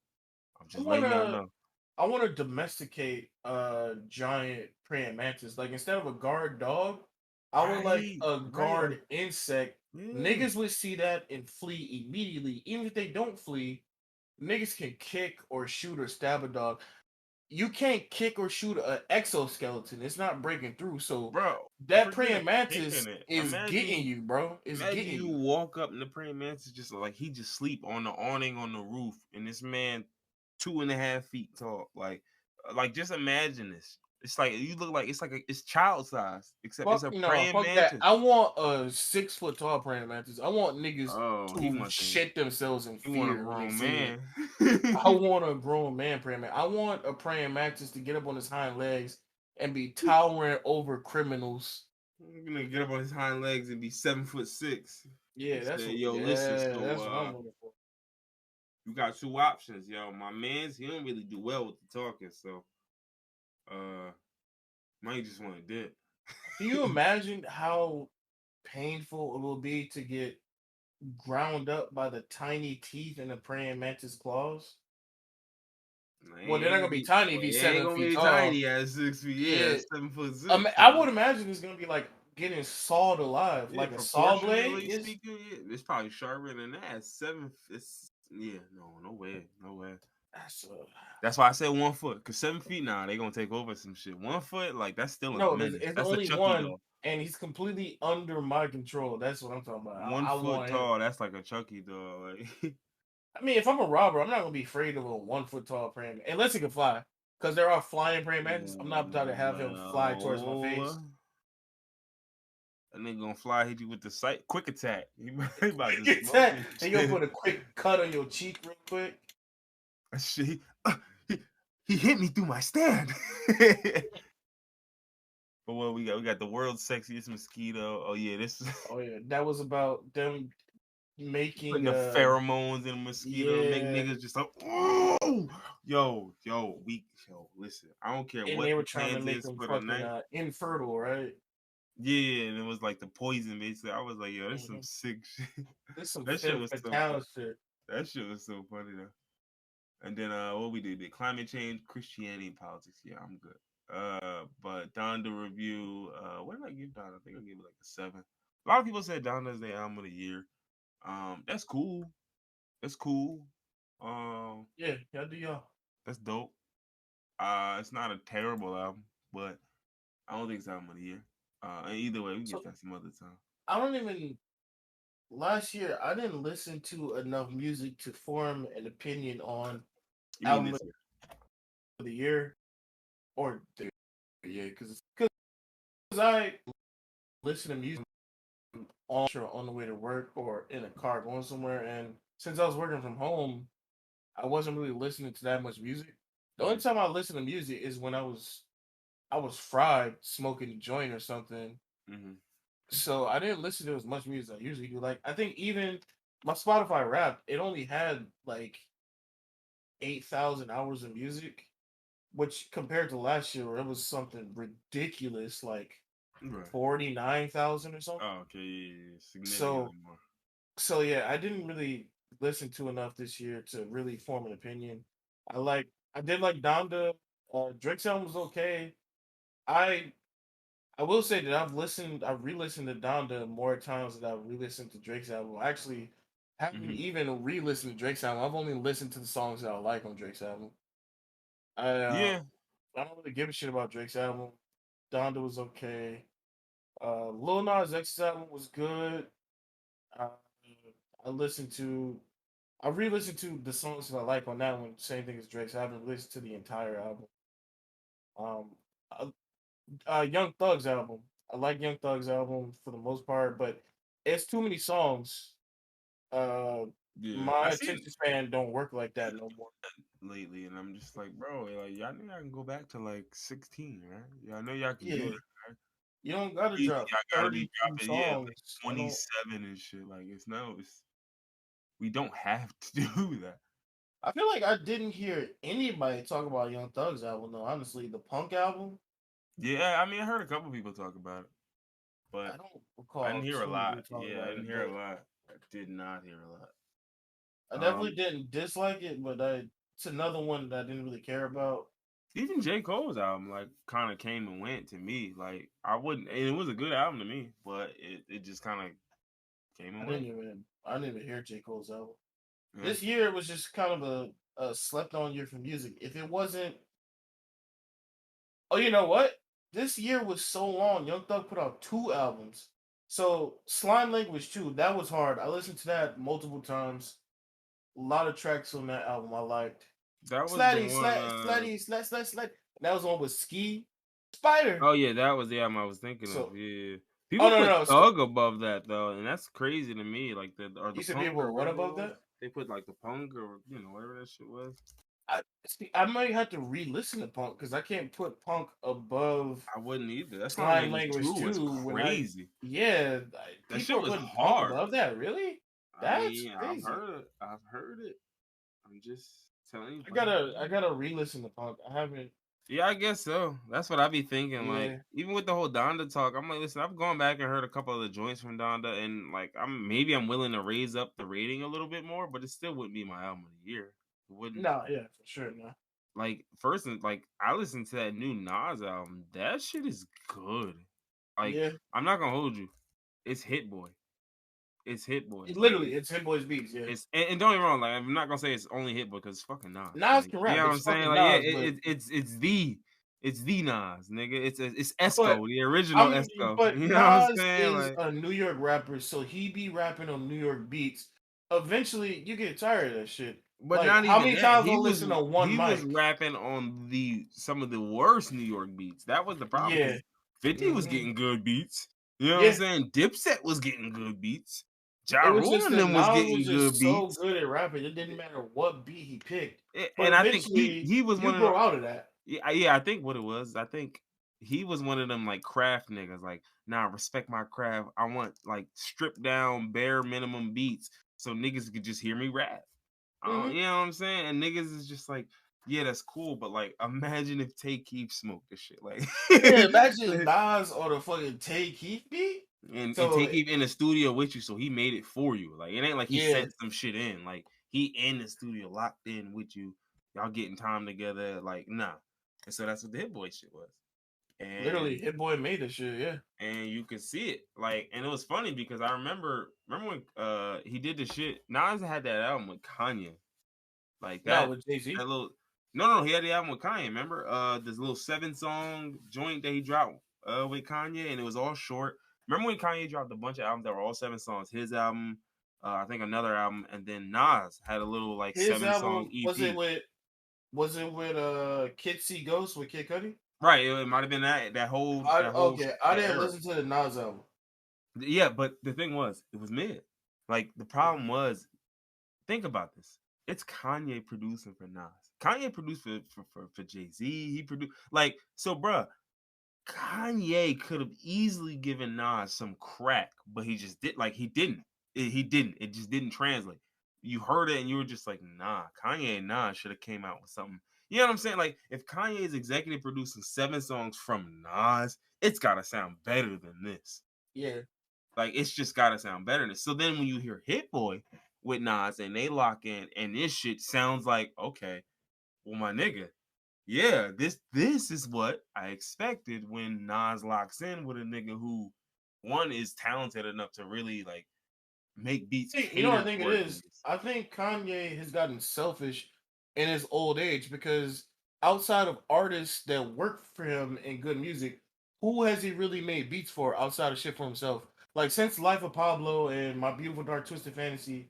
I'm I just letting y'all wanna know. I wanna domesticate a giant praying mantis. Like instead of a guard dog, I would like Right, a right. guard insect. Yeah, Niggas would see that and flee immediately. Even if they don't flee, niggas can kick or shoot or stab a dog. You can't kick or shoot an exoskeleton. It's not breaking through. So bro. that Forget praying kicking mantis it. is getting you, bro. It's Imagine getting you you. walk up and the praying mantis just like he just sleep on the awning on the roof, and this man 2.5 feet tall. Like just imagine this. It's like you look like it's child size, except it's Fuck a no, praying fuck that. mantis. I want a 6 foot tall praying mantis. I want niggas Oh, to shit themselves in he want a fear when they grown see it. man. I want a grown man praying man. I want a praying mantis to get up on his hind legs and be towering over criminals. He's gonna get up on his hind legs and be 7'6". He Yeah, said, "Yo, listen, so that's what I'm looking for. you got two options, yo. My man's he don't really do well with the talking, so uh, might just want to dip." Can you imagine how painful it will be to get ground up by the tiny teeth in a praying mantis claws? Well, they're not gonna be tiny if he's He ain't seven gonna feet be tall. tiny at 6 feet. Yeah, Yeah, 7'6". I So would imagine it's gonna be like getting sawed alive, yeah, like a saw blade. proportionally Is speaking, yeah, it's probably sharper than that. Seven. It's yeah, no way, no way. that's That's why I said 1 foot, cause 7 feet now they gonna take over some shit. 1 foot, like that's still a no. menace. It's That's a only Chucky one, doll. and he's completely under my control. That's what I'm talking about. One I foot want him. tall, that's like a Chucky doll. Like, I mean, if I'm a robber, I'm not gonna be afraid of a 1 foot tall praying man, unless he can fly. Because there are flying praying mantis. I'm not about to have him fly towards my face. well, that nigga gonna fly hit you with the sight quick attack. He about to Quick smoke attack. this And you'll shit. put a quick cut on your cheek real quick. Shit, he, he hit me through my stand. But what we got? We got the world's sexiest mosquito. Oh yeah, this is Oh yeah, that was about them. making Putting the pheromones in a mosquito to make yeah, niggas just like, oh, listen, I don't care and what they the were trying to plans make is them for the fucking night. infertile, right? Yeah, and it was like the poison basically. I was like, yo, that's some Mm-hmm. sick shit. There's some That shit femme was so fatale funny. shit. That shit was so funny though. And then what we did climate change, Christianity, and politics. Yeah, I'm good. But Donda review. What did I give Donda? I think I gave it like a 7. A lot of people said Donda's the album of the year. That's cool. That's cool. Um, Yeah, y'all do y'all. that's dope. It's not a terrible album, but I don't think it's album of the year. And either way, we can So get that some other time. I don't even. Last year, I didn't listen to enough music to form an opinion on You mean album this of year? the year or the year because I listen to music on the way to work or in a car going somewhere, and since I was working from home, I wasn't really listening to that much music. The only Mm-hmm. time I listen to music is when I was fried smoking a joint or something. Mm-hmm. So I didn't listen to as much music as I usually do. Like I think even my Spotify Wrapped, it only had like 8,000 hours of music, which compared to last year, where it was something ridiculous, like Right. 49,000 or something. Oh, okay. Yeah, yeah, yeah. So Significantly more. so yeah, I didn't really listen to enough this year to really form an opinion. I did like Donda. Drake's album was okay. I I will say that I've re-listened to Donda more times than I've re-listened to Drake's album. I actually haven't Mm-hmm. even re-listened to Drake's album. I've only listened to the songs that I like on Drake's album. I uh, Yeah. I don't really give a shit about Drake's album. Donda was okay. Lil Nas X's album was good. Uh, I listened to I re-listened to the songs that I like on that one. Same thing as Drake's. I haven't listened to the entire album. Um, uh, Young Thug's album. I like Young Thug's album for the most part, but it's too many songs. Uh, Yeah. I my seen attention span don't work like that no more. lately, and I'm just like, bro, like y'all know y'all can go back to like 16, right? Y'all know y'all can do Yeah, that, right? you don't gotta Easy, drop y'all gotta be 32 dropping, yeah, like songs. I don't. 27 and shit. Like it's we don't have to do that. I feel like I didn't hear anybody talk about Young Thug's album though. Honestly, the Punk album, Yeah, I mean, I heard a couple people talk about it, but I don't I didn't recall hear a too many lot. people talking Yeah, I about didn't it, hear a but lot. I did not hear a lot. I definitely Um, didn't dislike it. But it's another one that I didn't really care about. Even J. Cole's album, like, kind of came and went to me. Like, I wouldn't, and it was a good album to me, but it just kind of came and went. I didn't even hear J Cole's album. Yeah, This year was just kind of a slept on year for music. If it wasn't, oh, you know what? This year was so long. Young Thug put out 2 albums. So Slime Language 2, that was hard. I listened to that multiple times. A lot of tracks on that album I liked. that was the Slatty, one. slat, slatty, slat, slat, slat. That was the one with Ski Spider. Oh yeah, that was the album I was thinking of. So, Yeah, oh people no, put no, no. So Thug above that though, and that's crazy to me. Like the you said punk people or were what whatever it above was, that? they put like the punk or whatever that shit was. I might have to re-listen to Punk because I can't put Punk above I wouldn't either. That song Slime language Language two was 2 when crazy. That people shit are was putting Punk hard. above that. Really? I That's mean, I've crazy. heard it. I've heard it. I'm just telling you, I bro. gotta I gotta re-listen to Punk. I haven't. Yeah, I guess so. That's what I be thinking. Like, Yeah, even with the whole Donda talk, I'm like, listen, I've gone back and heard a couple of the joints from Donda, and like, I'm willing to raise up the rating a little bit more, but it still wouldn't be my album of the year. It wouldn't. no, yeah, for sure, no. Like, first, like, I listened to that new Nas album. That shit is good. Like, Yeah, I'm not gonna hold you. It's Hit Boy. It's Hit Boy. Like, literally, it's Hit Boys Beats. Yeah, and don't get me wrong, like I'm not gonna say it's only hit because it's fucking Nas. Nas Like can you rap. know what It's I'm saying? fucking Like yeah, Nas, but it's the Nas, nigga. It's but Esco, the original I'm Esco. but You know what I'm Nas saying? is Like, a New York rapper, so he be rapping on New York beats. Eventually, you get tired of that shit. but Like, not how even many that. times I listen to one He was mic? rapping on the some of the worst New York beats. That was the problem Yeah, because 50 was hmm getting good beats. You know what I'm yeah. saying? Dipset was getting good beats. Ja It was Rule just and that them was Nas was getting good just so beats. good at rapping. It didn't matter what beat he picked. But And I think eventually, he was you one of the grow out of that. yeah, I think what it was, I think he was one of them like craft niggas. Like, nah, respect my craft. I want like stripped down, bare minimum beats. so niggas could just hear me rap. Hmm. You know what I'm saying? And niggas is just like, yeah, that's cool, but like, imagine if Tay Keith smoked this shit, like, Yeah, imagine Nas on a fucking Tay Keith beat. and So Tay Keith in the studio with you, so he made it for you. Like, it ain't like he yeah, sent some shit in. Like, he in the studio, locked in with you. Y'all getting time together. Like, nah. And so that's what the Hit Boy shit was. literally, And Hit Boy made this shit. Yeah, you could see it, like, and it was funny because I remember when he did the shit. Nas had that album with Kanye, like not that with Jay-Z. little. No, he had the album with Kanye. Remember, this little 7-song joint that he dropped with Kanye, and it was all short. Remember when Kanye dropped a bunch of albums that were all 7 songs? His album, I think another album, and then Nas had a little like His 7-song album EP. was it with Kid See Ghost with Kid Cudi? Right, it might have been I that didn't era. listen to the Nas album. Yeah, but the thing was, it was mid. Like the problem was, think about this. It's Kanye producing for Nas. Kanye produced for Jay-Z. He produced like so, bruh. Kanye could have easily given Nas some crack, but he just did like he didn't. He didn't. It just didn't translate. You heard it and you were just like, nah, Kanye and Nas should have came out with something. You know what I'm saying? Like if Kanye is executive producing 7 songs from Nas, it's gotta sound better than this. Yeah, Like it's just gotta sound better than this. So then when you hear Hit Boy with Nas and they lock in and this shit sounds like, okay, well my nigga, yeah, this is what I expected when Nas locks in with a nigga who one is talented enough to really like make beats you know what I cater think it towards is. niggas. I think Kanye has gotten selfish in his old age because outside of artists that work for him in good music, who has he really made beats for outside of shit for himself? Like since Life of Pablo and My Beautiful Dark Twisted Fantasy,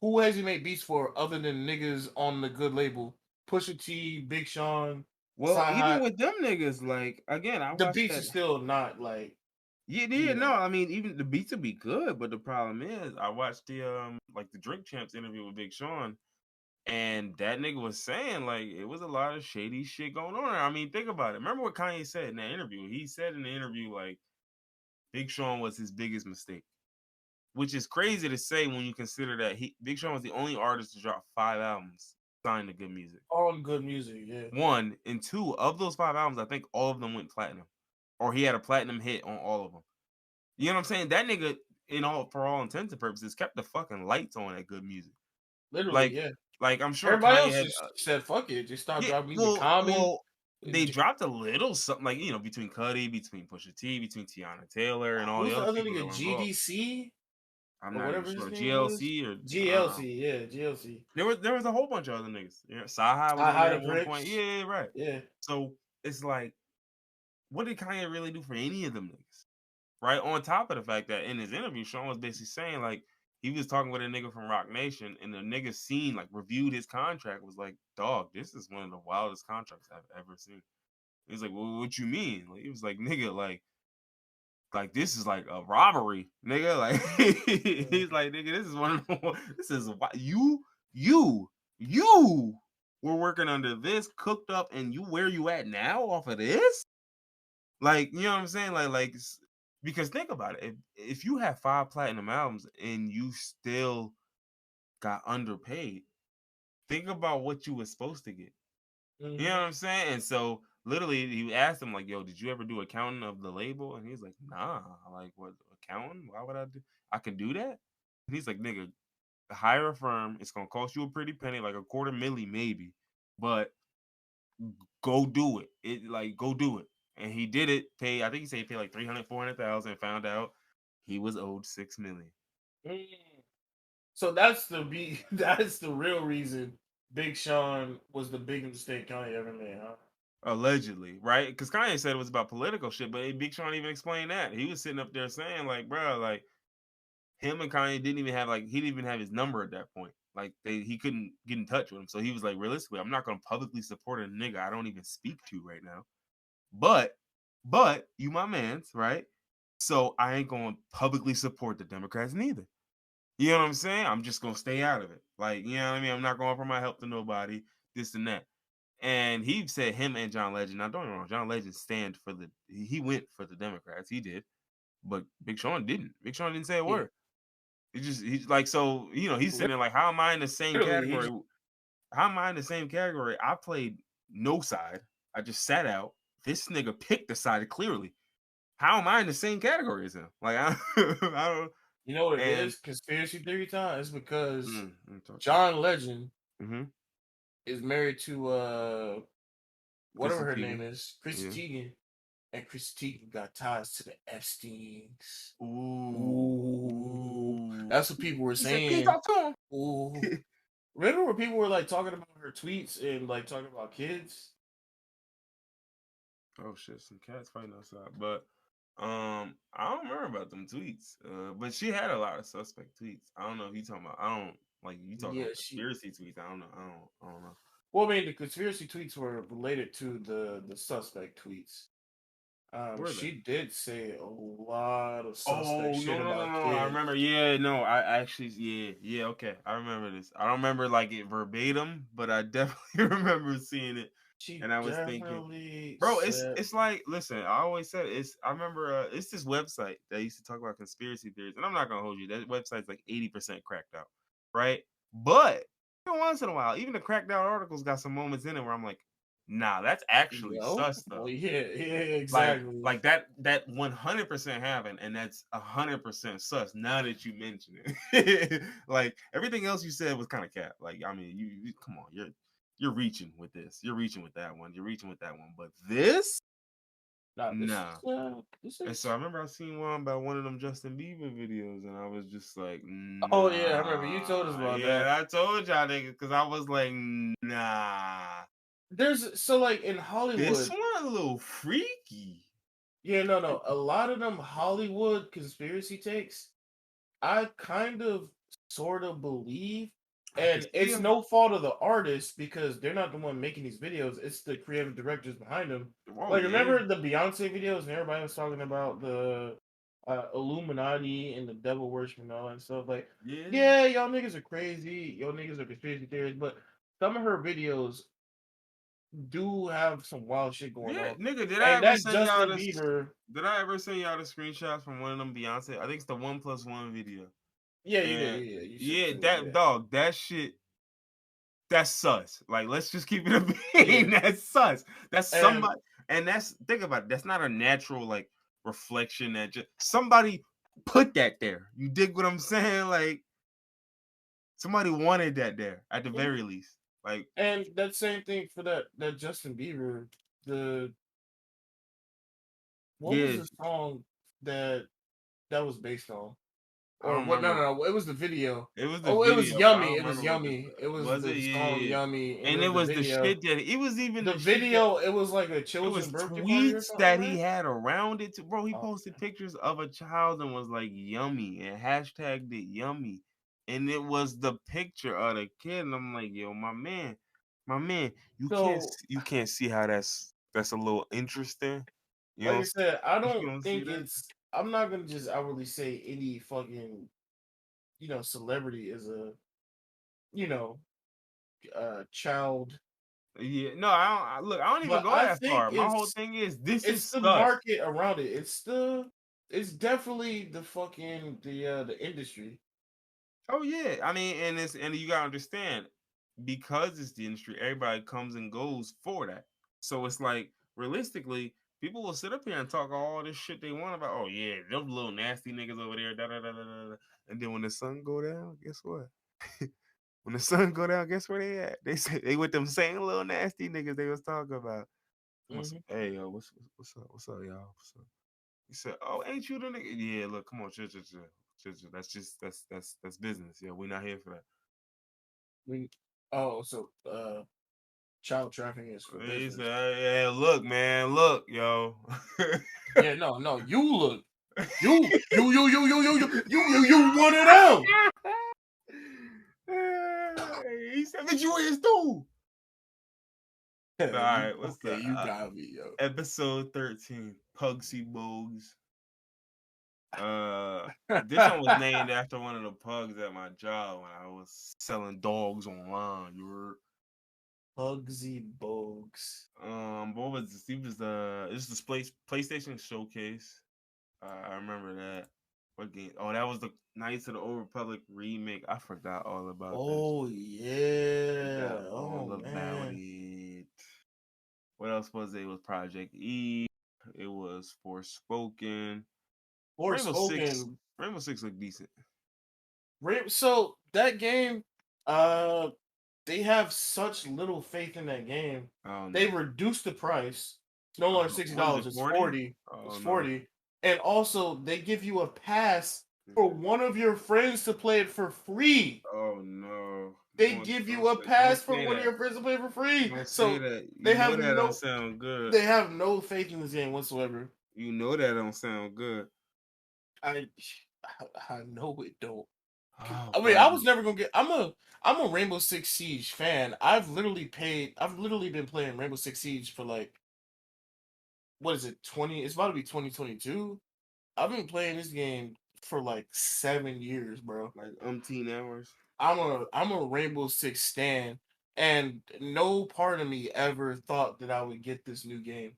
who has he made beats for other than niggas on the good label? Pusha T, Big Sean, Well, even Sci-Hi. with them niggas, like again, I The watched beats are that. still not like, Yeah, you no, know. I mean even the beats would be good, but the problem is I watched the like the Drink Champs interview with Big Sean, and that nigga was saying like it was a lot of shady shit going on. I mean, think about it. Remember what Kanye said in that interview? He said in the interview like Big Sean was his biggest mistake, which is crazy to say when you consider that Big Sean was the only artist to drop 5 albums signed to Good Music. On good music, yeah. One and two of those 5 albums, I think all of them went platinum, or he had a platinum hit on all of them. You know what I'm saying? That nigga, for all intents and purposes, kept the fucking lights on at Good Music. Literally, Like, yeah. I'm sure Everybody Kanye else had. just said fuck it, just start Yeah, dropping music. well, Common, well, they dropped a little something like between Cudi, between Pusha T, between Tiana Taylor, and all the who's the other other people that nigga? were involved. GDC I'm or not even whatever his sure name was. GLC or I don't know. GLC, yeah, GLC. There was a whole bunch of other niggas. Yeah, Saha was I on had there a at one point. Prince. Yeah, right. Yeah, So it's like, what did Kanye really do for any of them niggas? Right. On top of the fact that in his interview, Sean was basically saying like he was talking with a nigga from Rock Nation, and the nigga seen like reviewed his contract, was like, dog, this is one of the wildest contracts I've ever seen. He was like, well, what you mean? Like, he was like, nigga, like this is like a robbery, nigga. Like yeah. he's like, nigga, this is one of the, this is you were working under this, cooked up, and you where you at now off of this? Like, you know what I'm saying? Because think about it. If you have 5 platinum albums and you still got underpaid, think about what you were supposed to get. You know what Mm-hmm. I'm saying? And so literally he asked him, like, yo, did you ever do accounting of the label? And he's like, nah. Like, what, accounting? Why would I do? I can do that? And he's like, nigga, hire a firm. It's gonna cost you a pretty penny, like a quarter milli maybe. But go do it. Go do it. And he did it. I think he said he paid like 300, 400,000, and found out he was owed 6 million. Mm. So that's that's the real reason Big Sean was the biggest mistake Kanye ever made, huh? Allegedly, right? Because Kanye said it was about political shit, but Big Sean even explained that. He was sitting up there saying, like, bro, like him and Kanye didn't even have he didn't even have his number at that point. Like he couldn't get in touch with him. So he was like, realistically, I'm not gonna publicly support a nigga I don't even speak to right now. But you my man's, right? So I ain't gonna publicly support the Democrats neither. You know what I'm saying? I'm just gonna stay out of it. Like, you know what I mean? I'm not gonna offer my help to nobody, this and that. And he said him and John Legend. Now don't get me wrong, John Legend he went for the Democrats. He did, but Big Sean didn't. Big Sean didn't say a Yeah. word. he's like, so he's sitting there like, how am I in the same Literally, he category? just How am I in the same category? I played no side. I just sat out. This nigga picked the side clearly. How am I in the same category as him? Like I don't. you know what it And is? Conspiracy theory time. It's because let me talk to you. John Legend Mm-hmm. is married to whatever Chrissy her name Teigen. is, Chrissy Yeah. Teigen, and Chrissy Teigen got ties to the Epsteins. Ooh. Ooh, Ooh. that's what people were He said, "Can you saying. talk to Ooh, him?" remember where people were like talking about her tweets and like talking about kids? Oh shit, some cats fighting outside. But I don't remember about them tweets. But she had a lot of suspect tweets. I don't know if you talking about. I don't like you talking Yeah, about she. conspiracy tweets. I don't know. I don't know. Well, I mean, the conspiracy tweets were related to the suspect tweets. Were they? She did say a lot of suspect Oh shit no no no about no! I kids. remember. Yeah, no, I actually yeah. Okay, I remember this. I don't remember like it verbatim, but I definitely remember seeing it. She And I was thinking, definitely bro, said, it's like, listen, I always said it, I remember it's this website that used to talk about conspiracy theories, and I'm not gonna hold you. That website's like 80% cracked out, right? But once in a while, even the cracked out articles got some moments in it where I'm like, nah, that's actually "Yo, sus well, though. yeah, like exactly." like that 100% happened, and that's 100% sus. Now that you mention it, like everything else you said was kind of cat. Like I mean, you come on, you're reaching with this. You're reaching with that one. You're reaching with that one. But this, Nah, nah. this And so is. I remember I seen one about one of them Justin Bieber videos, and I was just like, Oh yeah, I remember you told us nah. about that. Yeah, I told y'all niggas because I was like, nah. There's so like in This Hollywood, one a little freaky. yeah, no. A lot of them Hollywood conspiracy takes, I kind of sort of believe, I could and see it's him. no fault of the artists because they're not the one making these videos. It's the creative directors behind them. Oh Like yeah, remember the Beyonce videos and everybody was talking about the Illuminati and the devil worship and all that stuff. Like, yeah, yeah, y'all niggas are crazy. Y'all niggas are conspiracy theories, but some of her videos do have some wild shit going yeah, on. nigga. Did I And ever that send y'all Justin this? Bieber, Did I ever send y'all the screenshots from one of them Beyonce? I think it's the 1+1 video. yeah, you did, And yeah, you sent it yeah, to me, that yeah, dog, that shit, that's sus. Like, let's just keep it a yeah, bean. That's sus. That's and somebody, and that's think about it. That's not a natural like reflection that just somebody put that there. You dig what I'm saying? Like somebody wanted that there at the mhm. very least. Like, And that same thing for that Justin Bieber. The what was yeah, the song that that was based on? I Or don't what? No, remember. no, no. It was the video. It was the Oh, it was video, but I yummy. don't It was remember what the yummy. It was was it. the Yeah, song yeah, yeah. yummy, and And it then the was the video. shit that it was even The the shit that video. It was like a it children's was birthday party or tweets something, that he right? had around it. Bro, he Oh, posted pictures of a child and was like yummy and hashtagged it yummy. And it was the picture of the kid. And I'm like, yo, my man, so you can't see how that's a little interesting. You like I don't said, I you don't don't see think that? it's. I'm not gonna just outwardly say any fucking celebrity is a you know child. Yeah, no, I don't look, I don't even But go I that think far. My whole thing is this it's is the sus. market around it. It's definitely the fucking the industry. Oh yeah, I mean, and you gotta understand because it's the industry, everybody comes and goes for that. So it's like realistically, people will sit up here and talk all this shit they want about. Oh yeah, them little nasty niggas over there, da da da da da. Da. And then when the sun go down, guess what? When the sun go down, guess where they at? They say they with them same little nasty niggas they was talking about. I'm gonna say, Hmm. hey yo, what's up, y'all? What's up? He said, "Oh, ain't you the nigga? Yeah, look, come on, chill, chill, chill, chill, chill. That's just that's business. Yeah, we're not here for that." We so child trafficking is for He said, business. "Yeah, look, man, look, yo." Yeah, no, you look, you one of them. He said, "But you is too." All You right, what's okay? up? You got me, yo. Episode 13, Pugsy Bogues. This one was named after one of the pugs at my job when I was selling dogs online. You were Bugsy Bogues. what was this? He was this is the PlayStation showcase. I remember that. What game? Oh, that was the Knights of the Old Republic remake. I forgot all about that. Oh Forgot yeah. Oh all about man. it. What else was it? It was Project E. It was Forspoken. Rainbow Six. Forspoken. Rainbow Six looked decent. So that game, uh, they have such little faith in that game. Oh They no. reduced the price. It's no longer sixty What is dollars. it? It's 40? 40. It's Oh no. 40. And also, they give you a pass for one of your friends to play it for free. Oh no. They give you a Don't pass for say one of that. your friends to play for free. Don't say So that. they You know have that don't no sound good. they have no faith in this game whatsoever. You know that don't sound good. I I know it don't. Oh, I mean, I but was never gonna get. I'm a Rainbow Six Siege fan. I've literally been playing Rainbow Six Siege for like what is it 20? It's about to be 2022. I've been playing this game for like 7 years, bro. like umpteen hours. I'm a Rainbow Six stan, and no part of me ever thought that I would get this new game.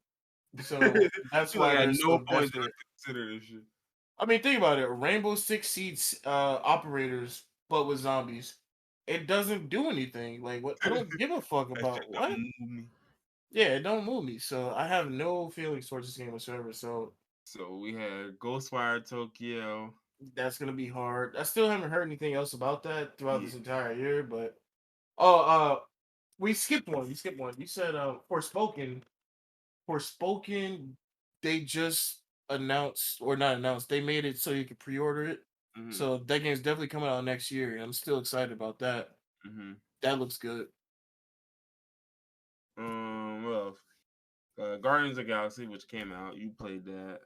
So that's Feel like why at they're no so point did I desperate. consider this shit. I mean, think about it. Rainbow Six Siege operators, but with zombies. It doesn't do anything. Like what? I don't give a fuck That shit about don't what. move me. Yeah, it don't move me. So I have no feelings towards this game whatsoever. So So we had Ghostwire Tokyo. that's gonna be hard. I still haven't heard anything else about that throughout Yeah. this entire year. But oh, we skipped one. We skipped one. You said Forspoken. Forspoken. They just announced or not announced. They made it so you could pre-order it. hmm So that game's definitely coming out next year, and I'm still excited about that. hmm That looks good. Well, Guardians of the Galaxy, which came out, you played that.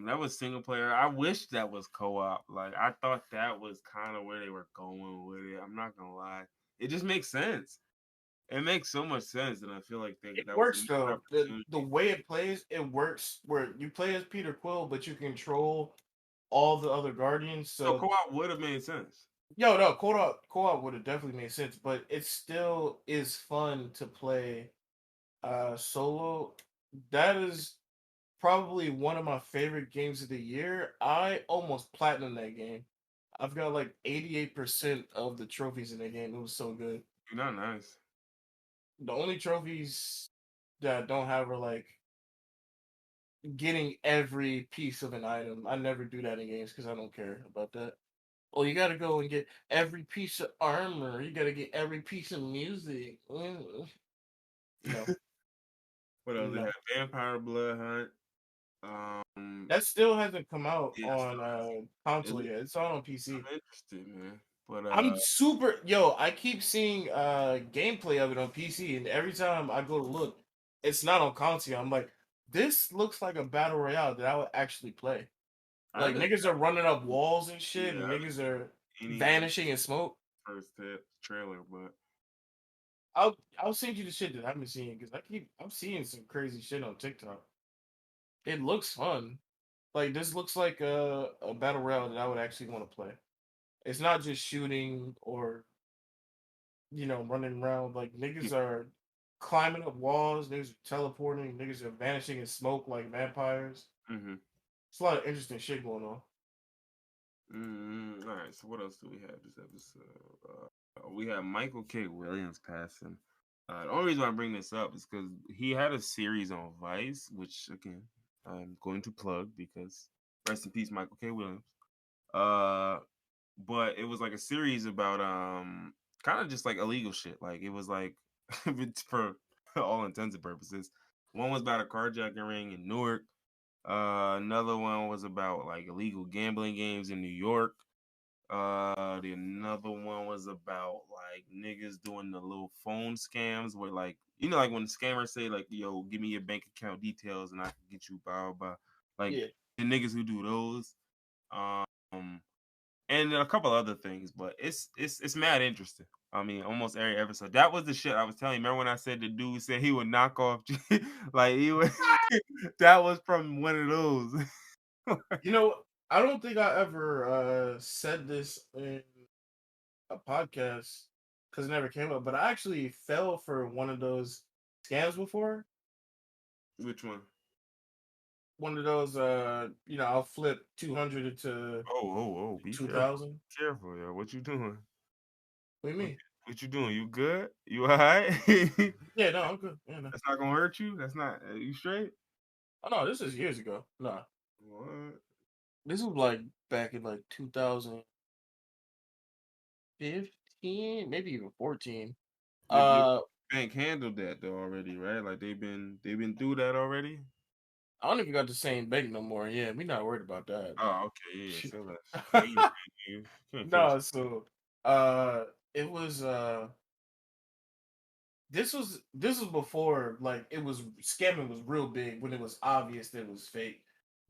That was single player. I wish that was co-op. Like I thought that was kind of where they were going with it. I'm not gonna lie. It just makes sense. It makes so much sense, and I feel like It that was a works missed though. The opportunity. way it plays, it works where you play as Peter Quill, but you control all the other Guardians. So So co-op would have made sense. yo, no, co-op would have definitely made sense, but it still is fun to play solo. That is probably one of my favorite games of the year. I almost platinum that game. I've got like 88% of the trophies in the game. It was so good. You're not nice. The only trophies that I don't have are like getting every piece of an item. I never do that in games because I don't care about that. Oh, you gotta go and get every piece of armor. You gotta get every piece of music. No, What else? They no. had Vampire Blood Hunt. That still hasn't come out Yeah, on it console look, yet. It's all on PC. I'm interested, man. But I'm super yo. I keep seeing gameplay of it on PC, and every time I go to look, it's not on console. I'm like, this looks like a battle royale that I would actually play. I Like haven't niggas are running up walls and yeah, shit, I and haven't niggas are seen any like vanishing in smoke. first trailer, but I'll send you the shit that I've been seeing because I'm seeing some crazy shit on TikTok. It looks fun. Like this looks like a battle royale that I would actually want to play. It's not just shooting or running around. Like yeah. niggas are climbing up walls, niggas are teleporting, niggas are vanishing in smoke like vampires. Mm-hmm. It's a lot of interesting shit going on. All right. So what else do we have this episode? We have Michael K. Williams passing. The only reason why I bring this up is because he had a series on Vice, which again I'm going to plug because rest in peace, Michael K. Williams. Uh, but it was like a series about kind of just like illegal shit. Like it was like it's for all intents and purposes. One was about a carjacking ring in Newark. Another one was about like illegal gambling games in New York. The another one was about like niggas doing the little phone scams where like like when scammers say like yo give me your bank account details and I can get you blah blah, like Yeah. the niggas who do those. Um, and a couple other things, but it's mad interesting. I mean, almost every episode. That was the shit I was telling you. Remember when I said the dude said he would knock off, like he would. That was from one of those. I don't think I ever said this in a podcast because it never came up, but I actually fell for one of those scams before. Which one? one of those I'll flip 200 into Oh, be careful. 2000. Careful, yo. What you doing? What do you What, mean? what you doing? You good? You alright? Yeah, no, I'm good. Yeah, no. That's not gonna hurt you? That's not you straight? Oh no, this is years ago. Nah. What? This was like back in like 2015, maybe even 14. Your Uh bank handled that though already, right? Like they've been through that already. I don't even got the same bank no more. Yeah, we not worried about that. Oh, okay, yeah. Shit. So that's dangerous. You can't feel No, so uh it was this was before like it was scamming was real big when it was obvious that it was fake.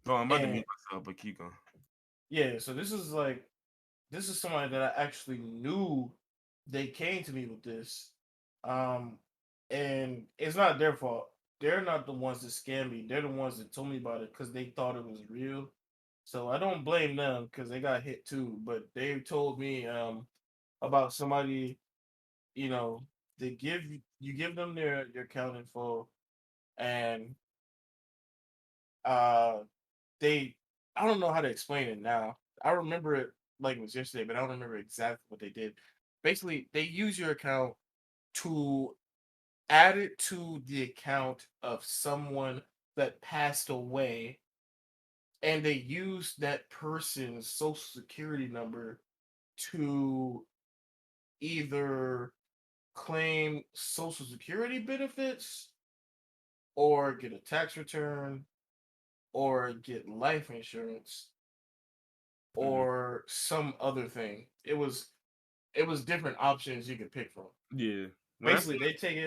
Oh, I'm about to And mute myself, but keep going. yeah, so this is somebody that I actually knew. They came to me with this. Um and it's not their fault. They're not the ones that scammed me. They're the ones that told me about it because they thought it was real. So I don't blame them because they got hit too. But they told me about somebody, you know, they give them their account info, and uh they I don't know how to explain it now. I remember it like it was yesterday, but I don't remember exactly what they did. Basically, they use your account to add it to the account of someone that passed away, and they use that person's social security number to either claim social security benefits or get a tax return or get life insurance Hmm. or some other thing. It was different options you could pick from. Yeah. No, that's Basically, they take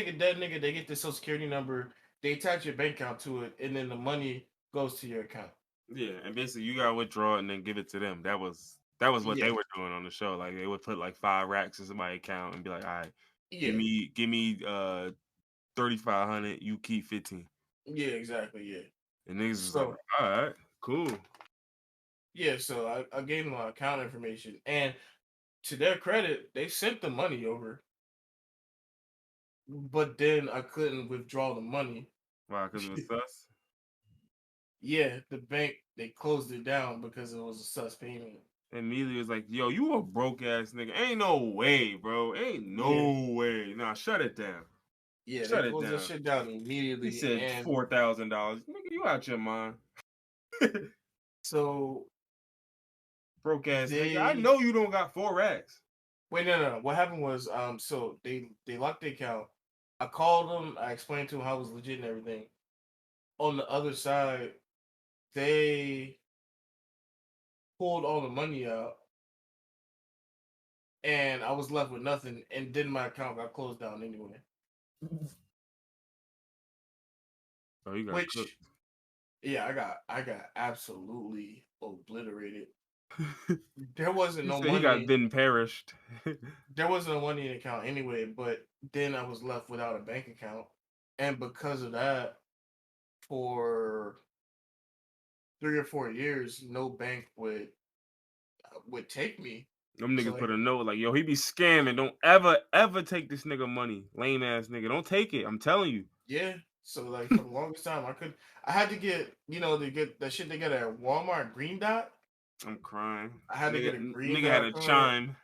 a dead nigga, they get the social security number, they attach your bank account to it, and then the money goes to your account. yeah. And basically, you gotta withdraw and then give it to them. That was what they Yeah, were doing on the show. Like they would put like 5 racks in somebody's account and be like, all right, give yeah, me give me 3,500. You keep 15. yeah, exactly, yeah. And niggas was like, So all right, cool. yeah, so I gave them my account information, and to their credit, they sent the money over, but then I couldn't withdraw the money. Why? Because it was sus. Yeah, the bank they closed it down because it was a sus payment. And immediately was like, yo, you a broke ass nigga. Ain't no way, bro. Ain't Yeah, no way. Nah, shut it down. yeah, they Shut it closed that down. shit down He immediately, said and $4,000. Nigga, you out your mind. so Broke ass nigga. I they know you don't got 4 racks. wait, no, no, no. What happened was, so they locked the account. I called them. I explained to them how it was legit and everything. On the other side, they pulled all the money out, and I was left with nothing. And then my account got closed down anyway. Oh, you got cooked. Which, yeah, I got absolutely obliterated. There wasn't He no said he got money. then perished. There wasn't no money in the account anyway. But then I was left without a bank account, and because of that, for 3 or 4 years, no bank would take me. Them So niggas put like, a note like, yo, he be scamming. Don't ever, ever take this nigga money. Lame ass nigga. Don't take it. I'm telling you. yeah. So like for the longest time, I had to get to get that shit they get at Walmart Green Dot. I'm crying. I had to Nigga, get a Green nigga had Dot a card, chime.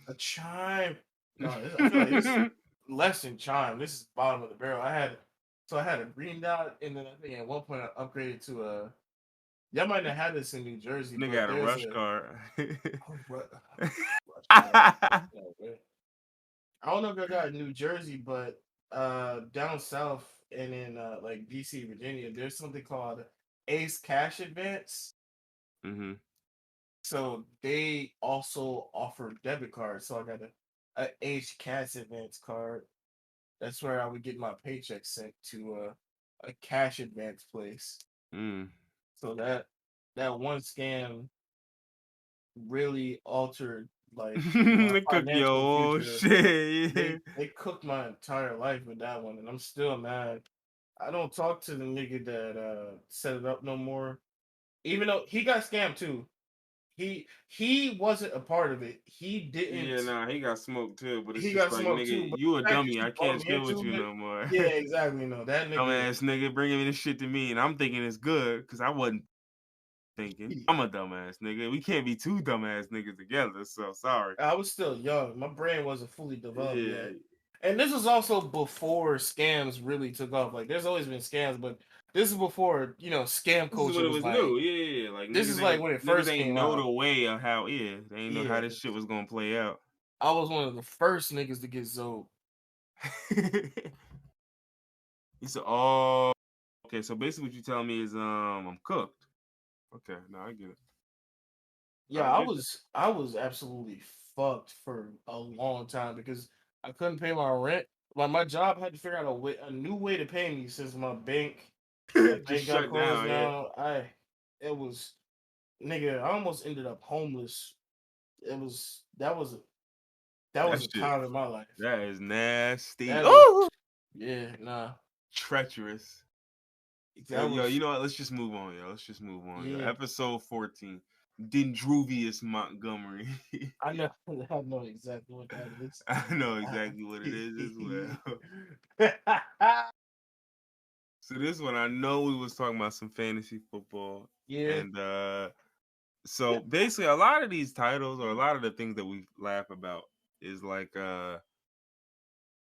a chime. No, I feel like this is less than chime. This is bottom of the barrel. I had a Green Dot, and then I think at one point I upgraded to a. Y'all might not have this in New Jersey, Nigga but had a there's rush a card. oh, rush card. No, man. I don't know if I got in New Jersey, but down south and in like DC, Virginia, there's something called Ace Cash Advance. Hmm. So they also offer debit cards. So I got a Ace Cash Advance card. That's where I would get my paycheck sent to a cash advance place. Mm. So that one scam really altered like my Cook your financial whole future. shit. Yeah. They cooked my entire life with that one, and I'm still mad. I don't talk to the nigga that set it up no more. Even though he got scammed too. he wasn't a part of it. He Yeah, didn't. nah, he got smoked too, but it's He just got like, smoked nigga, too, but you a the fact that dummy. you I brought can't me chill with into you it, no more. yeah, exactly. No, that nigga. Dumbass nigga bringing this shit to me, and I'm thinking it's good because I wasn't thinking. I'm a dumbass nigga. We can't be two dumbass niggas together. So sorry. I was still young. My brain wasn't fully developed Yeah, yet. And this was also before scams really took off. Like, there's always been scams, but this is before, scam this is culture when it was was like, new. Yeah, like this is like when it niggas first ain't came know the out. way of how. Yeah, they ain't know how Yeah. this shit was gonna play out. I was one of the first niggas to get zoned. He said, "Oh, okay." So basically, what you telling me is, I'm cooked. Okay, no, I get it. Yeah, I I get was I was absolutely fucked for a long time because I couldn't pay my rent. Like my job had to figure out a new way to pay me since my that. Just bank got shut closed down. Yeah, down. It was nigga, I almost ended up homeless. It was that that was a shit. time in my life. That is nasty. That is Oh, yeah, nah. treacherous. That Yo, you was know what? Let's just move on, yo. Let's just move on, yo. yeah. Episode 14, Dendruvius Montgomery. I know I know exactly what that is. I know exactly what it is as well. So this one, I know we was talking about some fantasy football, Yeah. and so basically, a lot of these titles or a lot of the things that we laugh about is like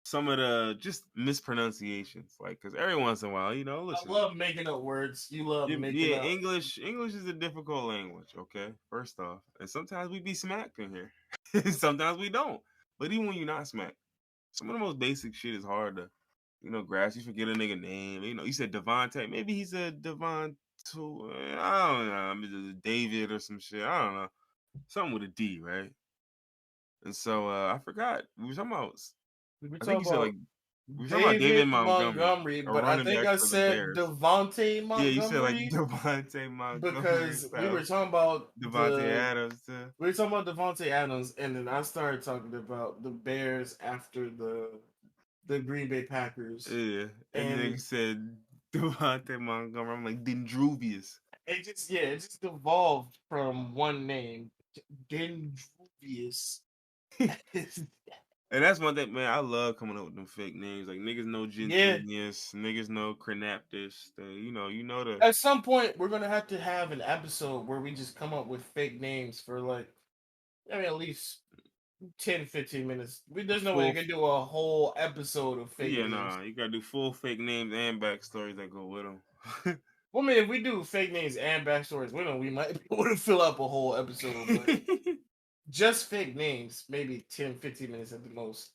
some of the just mispronunciations, like because every once in a while, I listen. love making up words. You love making Yeah, up. English is a difficult language, okay? First off. And sometimes we be smacked in here. Sometimes we don't. But even when you're not smacked, some of the most basic shit is hard to, grasp. You forget a nigga name. You said Devontae. Maybe he's a Devon I don't know. I mean, David or some shit. I don't know. Something with a D, right? And so I forgot. We were talking about We were I think talking you said about like we were talking about David David Montgomery, Montgomery, a but I running think back I for the said Bears. Devontae Yeah, you said like Montgomery Devontae Montgomery. because we So were talking about Devontae Adams too. Devontae Adams, and then I started talking about the Bears after the Green Bay Packers, Yeah. And then you and said Devontae Montgomery. I'm like Dendruvius. it just evolved from one name, Dendruvius. And that's one thing, man. I love coming up with them fake names. Like niggas know Yeah, Gentruvius, niggas know Crenaptus. You know the at some point we're gonna have an episode where we just come up with fake names for like, I mean, at least 10, 15 minutes. There's no way you full. can do a whole episode of fake Yeah, names. nah. You gotta do full fake names and backstories that go with them. Well, I mean, if we do fake names and backstories, we might be able to fill up a whole episode, but just fake names, maybe 10, 15 minutes at the most.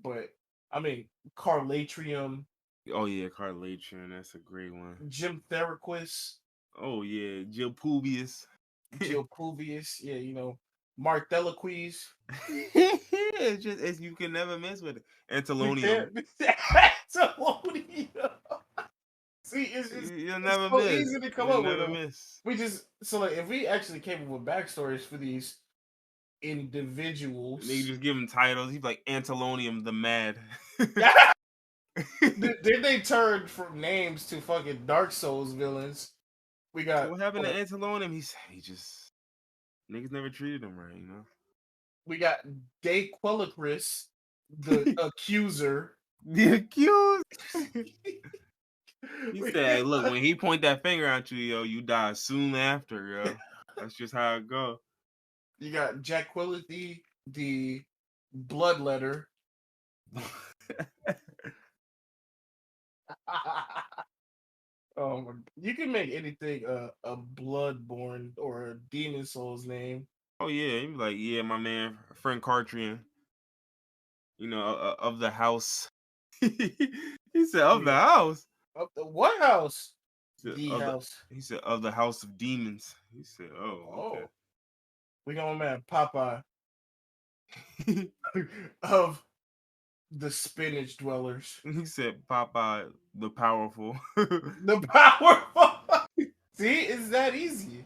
But, I mean, Carlatrium, Oh yeah, Carlatrian. That's a great one. Jim Theraquis, Oh yeah, Jill Pubius. Jill Puvius, yeah, Mark Delaquies. It's you can never mess with it. We Antelonium. can't. Antilonia. See, You'll it's never so miss. easy to come You'll up with never them. miss. We just so like if we actually came up with backstories for these They individuals, just give him titles. He's like Antelonium the Mad. did they turn from names to fucking Dark Souls villains? We So got what happened to what? Antelonium? He just niggas never treated him right. We got Daquelicris, the accuser. The accused. He we said, "Hey, look, got, when he point that finger at you, yo, you die soon after, yo. That's just how it go." you got Jaquility, the bloodletter. You can make anything a bloodborne or a demon soul's name. Oh yeah, he was like, yeah, my man, friend Cartrian, of the house. He said of the Yeah. house. Of the what house? He said The of the. house. He said of the house of demons. He said, oh, Oh, we gonna man Popeye okay. of the spinach dwellers. He said Popeye the powerful. The powerful. See, it's that easy.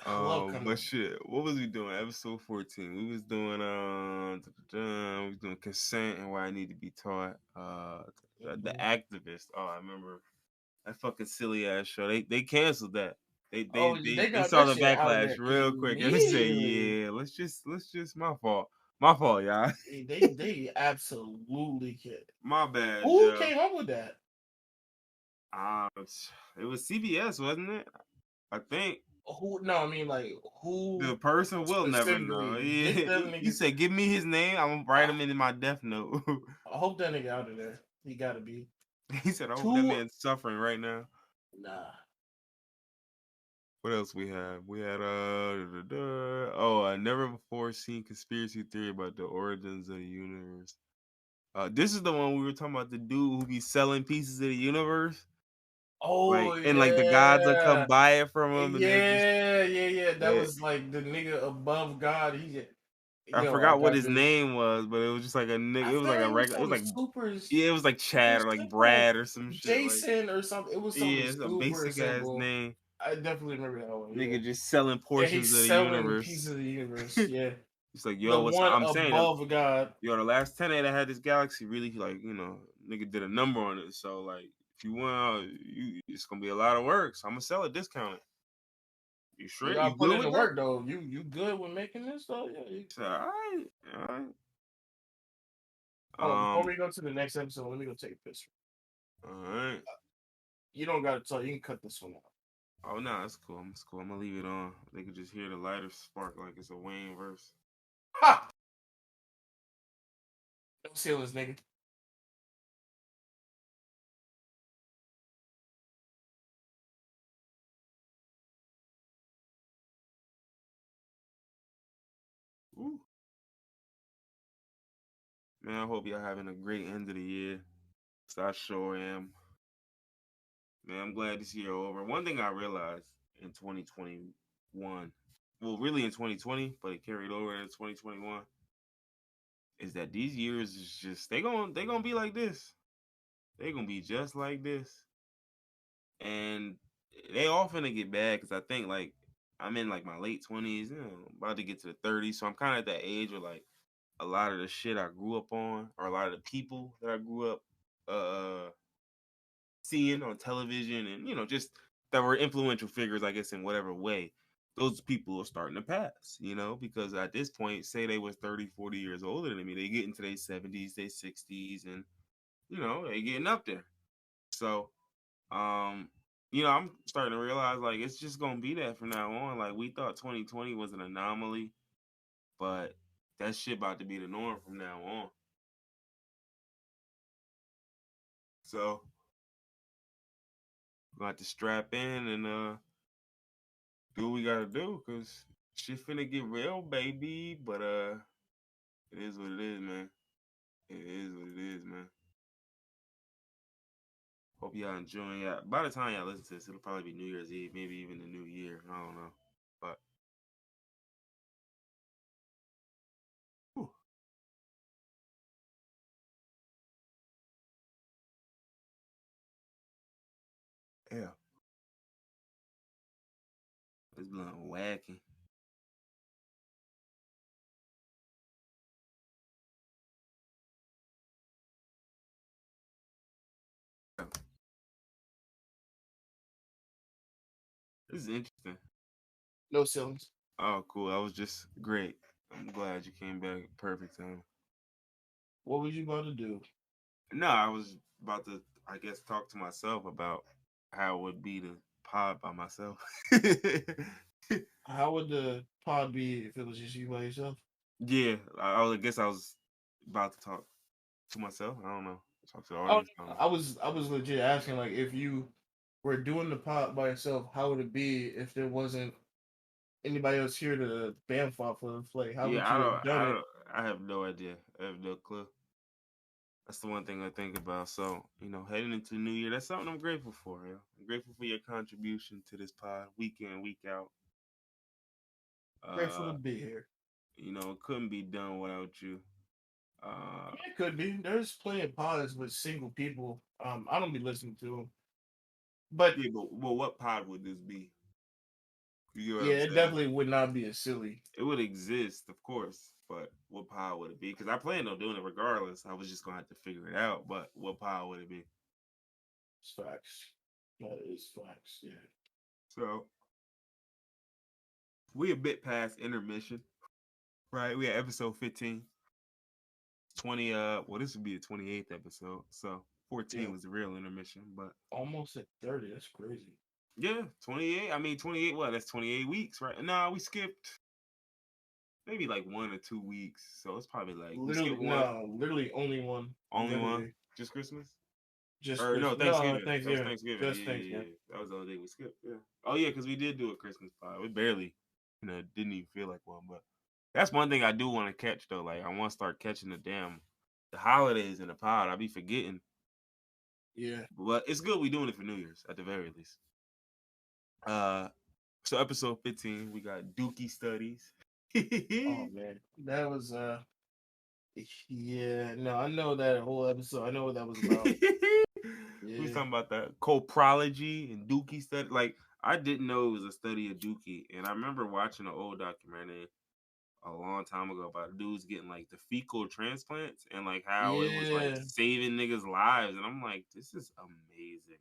I love coming But up. shit, what was we doing? Episode 14. We was doing we was doing consent and why I need to be taught. The Mhm. activist. Oh, I remember that fucking silly ass show. They canceled that. They Oh, they yeah, they they they got saw that the shit out of backlash there real quick and they say, immediately. yeah, let's just my fault, y'all. They absolutely can. My bad, Who Joe. came up with that? Um, it was CBS, wasn't it? I think Who? No, I mean like the who person will never know. specifically get Yeah, them he niggas? said, "Give me his name. I'm gonna write I, him in my death note." I hope that nigga out of there. He gotta be He said, "I hope that two. man's suffering right now." Nah. What else we have? We had oh, a never before seen conspiracy theory about the origins of the universe. This is the one we were talking about, the dude who be selling pieces of the universe, Oh like, and like the gods will come yeah. buy it from him, and they're just Yeah. That eh, was like the nigga above God. I Yo, I forgot what got his this. name was, but it was just like a nigga. I It was feel like like a it was regular. It was something like, super, yeah, it was like super Chad or like simple. Brad or some shit. Like, Jason or something. It was something yeah, it's a super basic ass simple. name. I definitely remember that one. Yeah. Nigga just selling Yeah, portions he's of the selling pieces universe. of the universe. Yeah. It's like, The yo, what's one I'm saying? above God. Yo, the last tenant that had this galaxy really, like, nigga did a number on it. So like, if you want, it's gonna be a lot of work. So I'm gonna sell it discounted. You You straight? gotta You put good in with the that? work though. You good with making this though? Yeah. So, all right. Hold on, before Um, we go to the next episode, let me go take a picture. all right. You don't gotta tell. You can cut this one out. Oh no, that's cool. That's cool. I'm gonna leave it on. They could just hear the lighter spark like it's a Wayne verse. Ha! No ceilings, nigga. Ooh. Man, I hope y'all having a great end of the year. So I sure am. Man, I'm glad this year over. One thing I realized in 2021, well, really in 2020, but it carried over into 2021, is that these years is just they gonna be like this. They gonna be just like this, and they all finna get bad because I think like I'm in like my late 20s, about to get to the 30s, so I'm kind of at that age where like a lot of the shit I grew up on, or a lot of the people that I grew up uh seeing on television, and just that were influential figures, I guess, in whatever way, those people are starting to pass, because at this point, say they was 30, 40 years older than me, they get into their 70s, their 60s, and they getting up there. So I'm starting to realize like it's just gonna be that from now on. Like we thought 2020 was an anomaly, but that shit about to be the norm from now on. So we got to strap in and do what we gotta do, cause shit finna get real, baby. But it is what it is, man. It is what it is, man. Hope y'all enjoying y'all. By the time y'all listen to this, it'll probably be New Year's Eve, maybe even the New Year. I don't know, but whew, yeah, it's blunt wacky. Yeah, this is interesting. No ceilings. Oh, cool. That was just great. I'm glad you came back. Perfect time. What was you about to do? No, I was about to, I guess, talk to myself about how it would be to pod by myself. How would the pod be if it was just you by yourself? Yeah, I guess I was about to talk to myself. I don't know. Talk to the Oh, audience. I don't know. I was legit asking like if you were doing the pod by yourself, how would it be if there wasn't anybody else here to bamf off of? Like, how Yeah, would you have done it? I have no idea. I have no clue. That's the one thing I think about. So, heading into the new year, that's something I'm grateful for. Yeah, I'm grateful for your contribution to this pod, week in, week out. Grateful to Uh, be here. it couldn't be done without you. Uh, Yeah, it could be. There's plenty of pods with single people. I don't be listening to them, but yeah, but well, what pod would this be? You get what yeah, I'm it saying? definitely would not be as silly. It would exist, of course, but what pod would it be? Because I planned on doing it regardless. I was just gonna have to figure it out. But what pod would it be? It's facts. That is facts. Yeah. So. We a bit past intermission, right? We at episode 15. 20 well, this would be the 28th episode. So 14 Yeah, was the real intermission, but almost at 30. That's crazy. yeah, 28. I mean 28 what? That's 28 weeks, right? Nah, we skipped maybe like 1 or 2 weeks. So it's probably like we Literally, skipped one, no, literally only one. only one, Literally, just Christmas. just Or no, Christmas. No, Thanksgiving. That was Thanksgiving. Thanksgiving. Just Yeah, yeah, Thanksgiving. yeah. That was the only day we skipped. Yeah. Oh yeah, because we did do a Christmas pie. We barely, didn't even feel like one. But that's one thing I do want to catch though. Like I want to start catching the holidays in the pod. I be forgetting, Yeah. but it's good we doing it for New Year's at the very least. Uh, so episode 15, we got Dookie studies. Oh man, that was yeah. No, I know that whole episode. I know what that was about. We was Yeah. talking about the coprology and Dookie study. Like I didn't know it was a study of Dookie, and I remember watching an old documentary a long time ago about dudes getting like the fecal transplants and like how it was like Yeah. saving niggas' lives, and I'm like, this is amazing.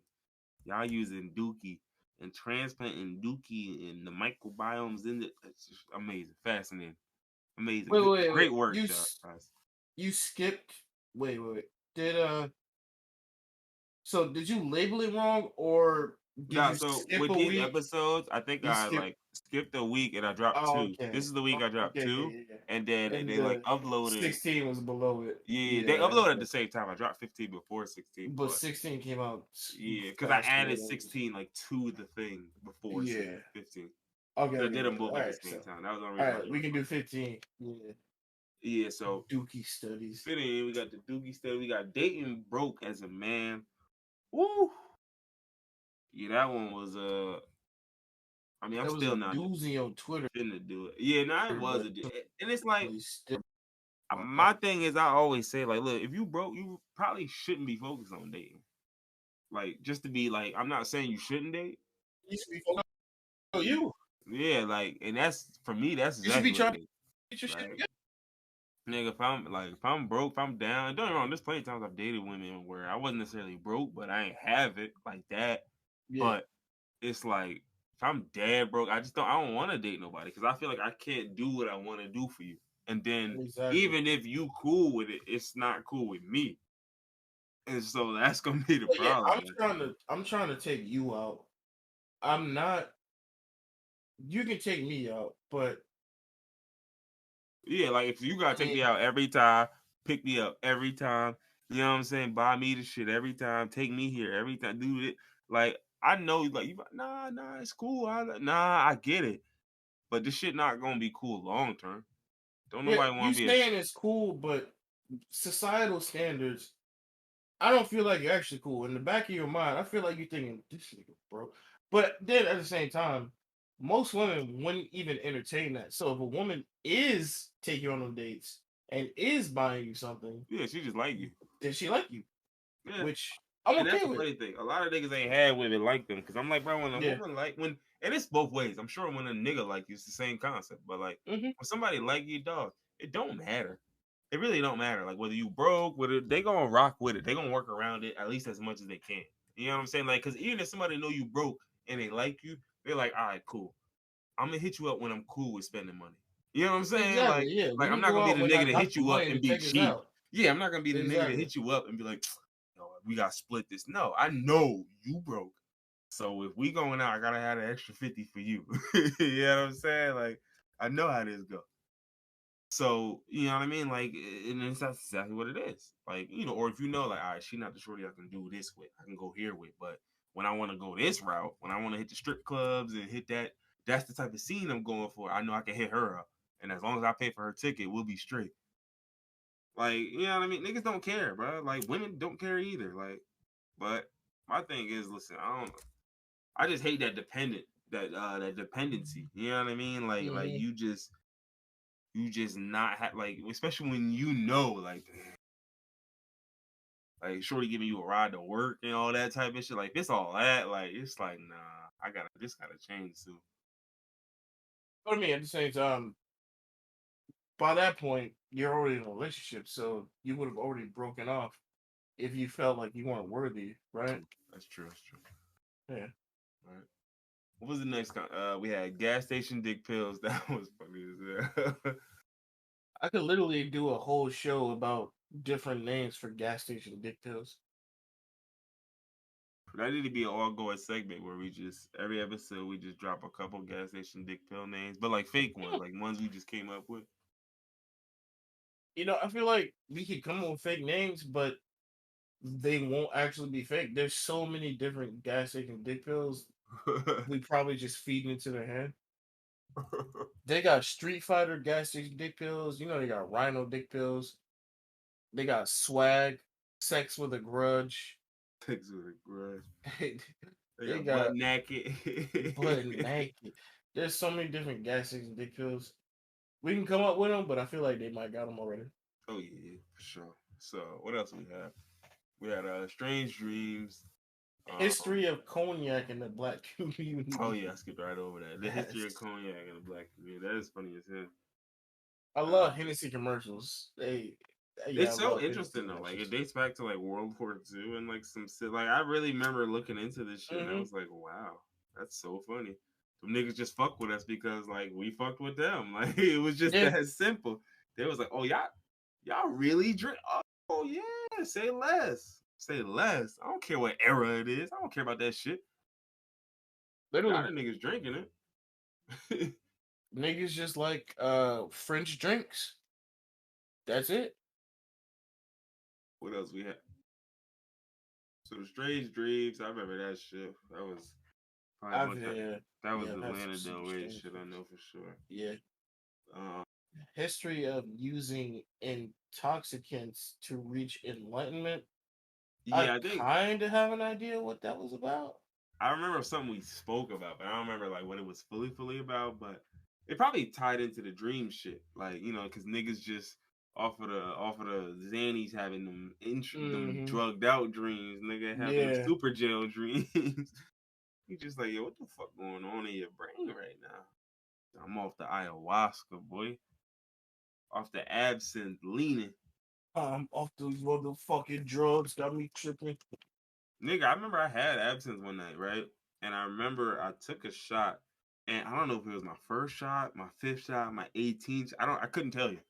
Y'all using Dookie and transplanting Dookie and the microbiomes in it. It's just amazing, fascinating, amazing. Wait, Good, wait, wait. great work, y'all, guys. You skipped. Wait, wait, wait. Did so did you label it wrong or did Nah, you so skip with a these week? episodes, I think You I skipped. like skipped a week and I dropped Oh, two. This okay. is the week Oh, I dropped okay, okay, two, yeah, yeah. and then And they like the uploaded. 16 was below it. Yeah, they Yeah, uploaded at yeah. the same time. I dropped 15 before 16, But but 16 came out yeah, because I faster added than others. 16 like to the thing before Yeah. 15. Okay, So I okay, did them okay. both All at the right, same so time. That was the only all reason I right, we dropped can one. do 15. Yeah. Yeah, so Dookie studies. fitting, we got the Doogie study. We got dating broke as a man. Woo! Yeah, that one was I mean, I'm That was a still not doozy on Twitter, finna do it. Yeah, no, it was but and it's like somebody still my thing is, I always say like, look, if you broke, you probably shouldn't be focused on dating. Like, just to be like, I'm not saying you shouldn't date. you should be focused on you. Yeah, like, and that's for me, that's You should be exactly what trying it to is. get your shit Like, together. nigga, if I'm broke, if I'm down, don't get me wrong. There's plenty of times I've dated women where I wasn't necessarily broke, but I ain't have it like that. Yeah, But it's like if I'm dead broke, I don't want to date nobody because I feel like I can't do what I want to do for you. And then exactly. even if you cool with it, it's not cool with me. And so that's gonna be the But yeah, problem. Like, I'm trying to take you out. I'm not. You can take me out, but yeah, like if you gotta I take me mean, out every time, pick me up every time, you know what I'm saying? Buy me the shit every time, take me here every time, do it. Like I know, like you, nah, it's cool. I get it, but this shit not gonna be cool long term. Don't yeah, nobody you want to be a saying it's cool, but societal standards, I don't feel like you're actually cool. In the back of your mind, I feel like you're thinking this nigga, bro. But then at the same time, most women wouldn't even entertain that. So if a woman is taking you on them dates and is buying you something, yeah. She just like you. then she like you, Yeah. which I'm And okay that's the with. funny thing. A lot of niggas ain't had women like them because I'm like, bro, when a Yeah. woman like and it's both ways. I'm sure when a nigga like you, it's the same concept. But like Hmm. when somebody like you, dog, it don't matter. It really don't matter. Like whether you broke, whether they gonna rock with it, they gonna work around it at least as much as they can. You know what I'm saying? Like, cause even if somebody know you broke and they like you, they're like, all right, cool. I'm gonna hit you up when I'm cool with spending money. You know what I'm saying? Exactly. Yeah. We Like I'm can not go gonna be out the when I nigga to got hit the you up money to and be take us cheap. out. Yeah, I'm not gonna be the nigga to Exactly. hit you up and be like, we gotta split this. No, I know you broke. So if we going out, I gotta have an extra 50 for you. You know what I'm saying? Like, I know how this go. So, you know what I mean? Like, and that's exactly what it is. Like, or if you know, like, all right, she not the shorty I can do this with. I can go here with. But when I want to go this route, when I want to hit the strip clubs and hit that's the type of scene I'm going for. I know I can hit her up. And as long as I pay for her ticket, we'll be straight. Like, you know what I mean? Niggas don't care, bro. Like, women don't care either. Like, but my thing is, listen, I just hate that dependency. You know what I mean? Like Hmm. you just not like, especially when like shorty giving you a ride to work and all that type of shit. Like it's all that. Like it's like nah, this gotta change too. But I mean, at the same time, by that point, you're already in a relationship, so you would have already broken off if you felt like you weren't worthy, right? True. That's true. That's true. Yeah. Right. What was the next? We had gas station dick pills. That was funny as hell. I could literally do a whole show about different names for gas station dick pills. That need to be an all-going segment where we just every episode we just drop a couple gas station dick pill names, but like fake ones, like ones we just came up with. You know, I feel like we could come up with fake names, but they won't actually be fake. There's so many different gas station dick pills. We probably just feed into their head. They got Street Fighter gas station dick pills. You know, they got Rhino dick pills. They got swag, sex with a grudge. Pigs with a grudge. They They got butt got naked. butt naked. There's so many different gas station dick pills. We can come up with them, but I feel like they might got them already. Oh yeah, for sure. So what else we have? We had Strange Dreams. Um, History of cognac in the black oh community. yeah, I skipped right over that. The history of Yes. cognac in the black community. That is funny as hell. I love Um, Hennessy commercials. Yeah, I it's so love Hennessy interesting though. Like it commercials. dates back to like World War II and like some shit. Like I really remember looking into this shit and I Hmm. was like, wow, that's so funny. Them niggas just fuck with us because like we fucked with them. Like it was just Yeah, that simple. They was like, oh y'all really drink? Oh yeah, say less. Say less. I don't care what era it is. I don't care about that shit. Y'all literally, the niggas drinking it. niggas just like French drinks. That's it. What else we had? So the Strange Dreams. I remember that shit. That was probably a I've bunch of that was yeah, I've had some Atlanta Del super Rey strange shit. I drinks. know for sure. Yeah, Um, history of using intoxicants to reach enlightenment. I yeah, I think kind of have an idea what that was about. I remember something we spoke about, but I don't remember like what it was fully about. But it probably tied into the dream shit, like because niggas just off of the Xannies having them Hmm. drugged out dreams, nigga having them Yeah. super jail dreams. You just like, yo, what the fuck going on in your brain right now? I'm off the ayahuasca, boy, off the absinthe, leaning. I'm off those motherfucking drugs. Got me tripping. Nigga, I remember I had absinthe one night, right? And I remember I took a shot, and I don't know if it was my first shot, my fifth shot, my 18th. I couldn't tell you.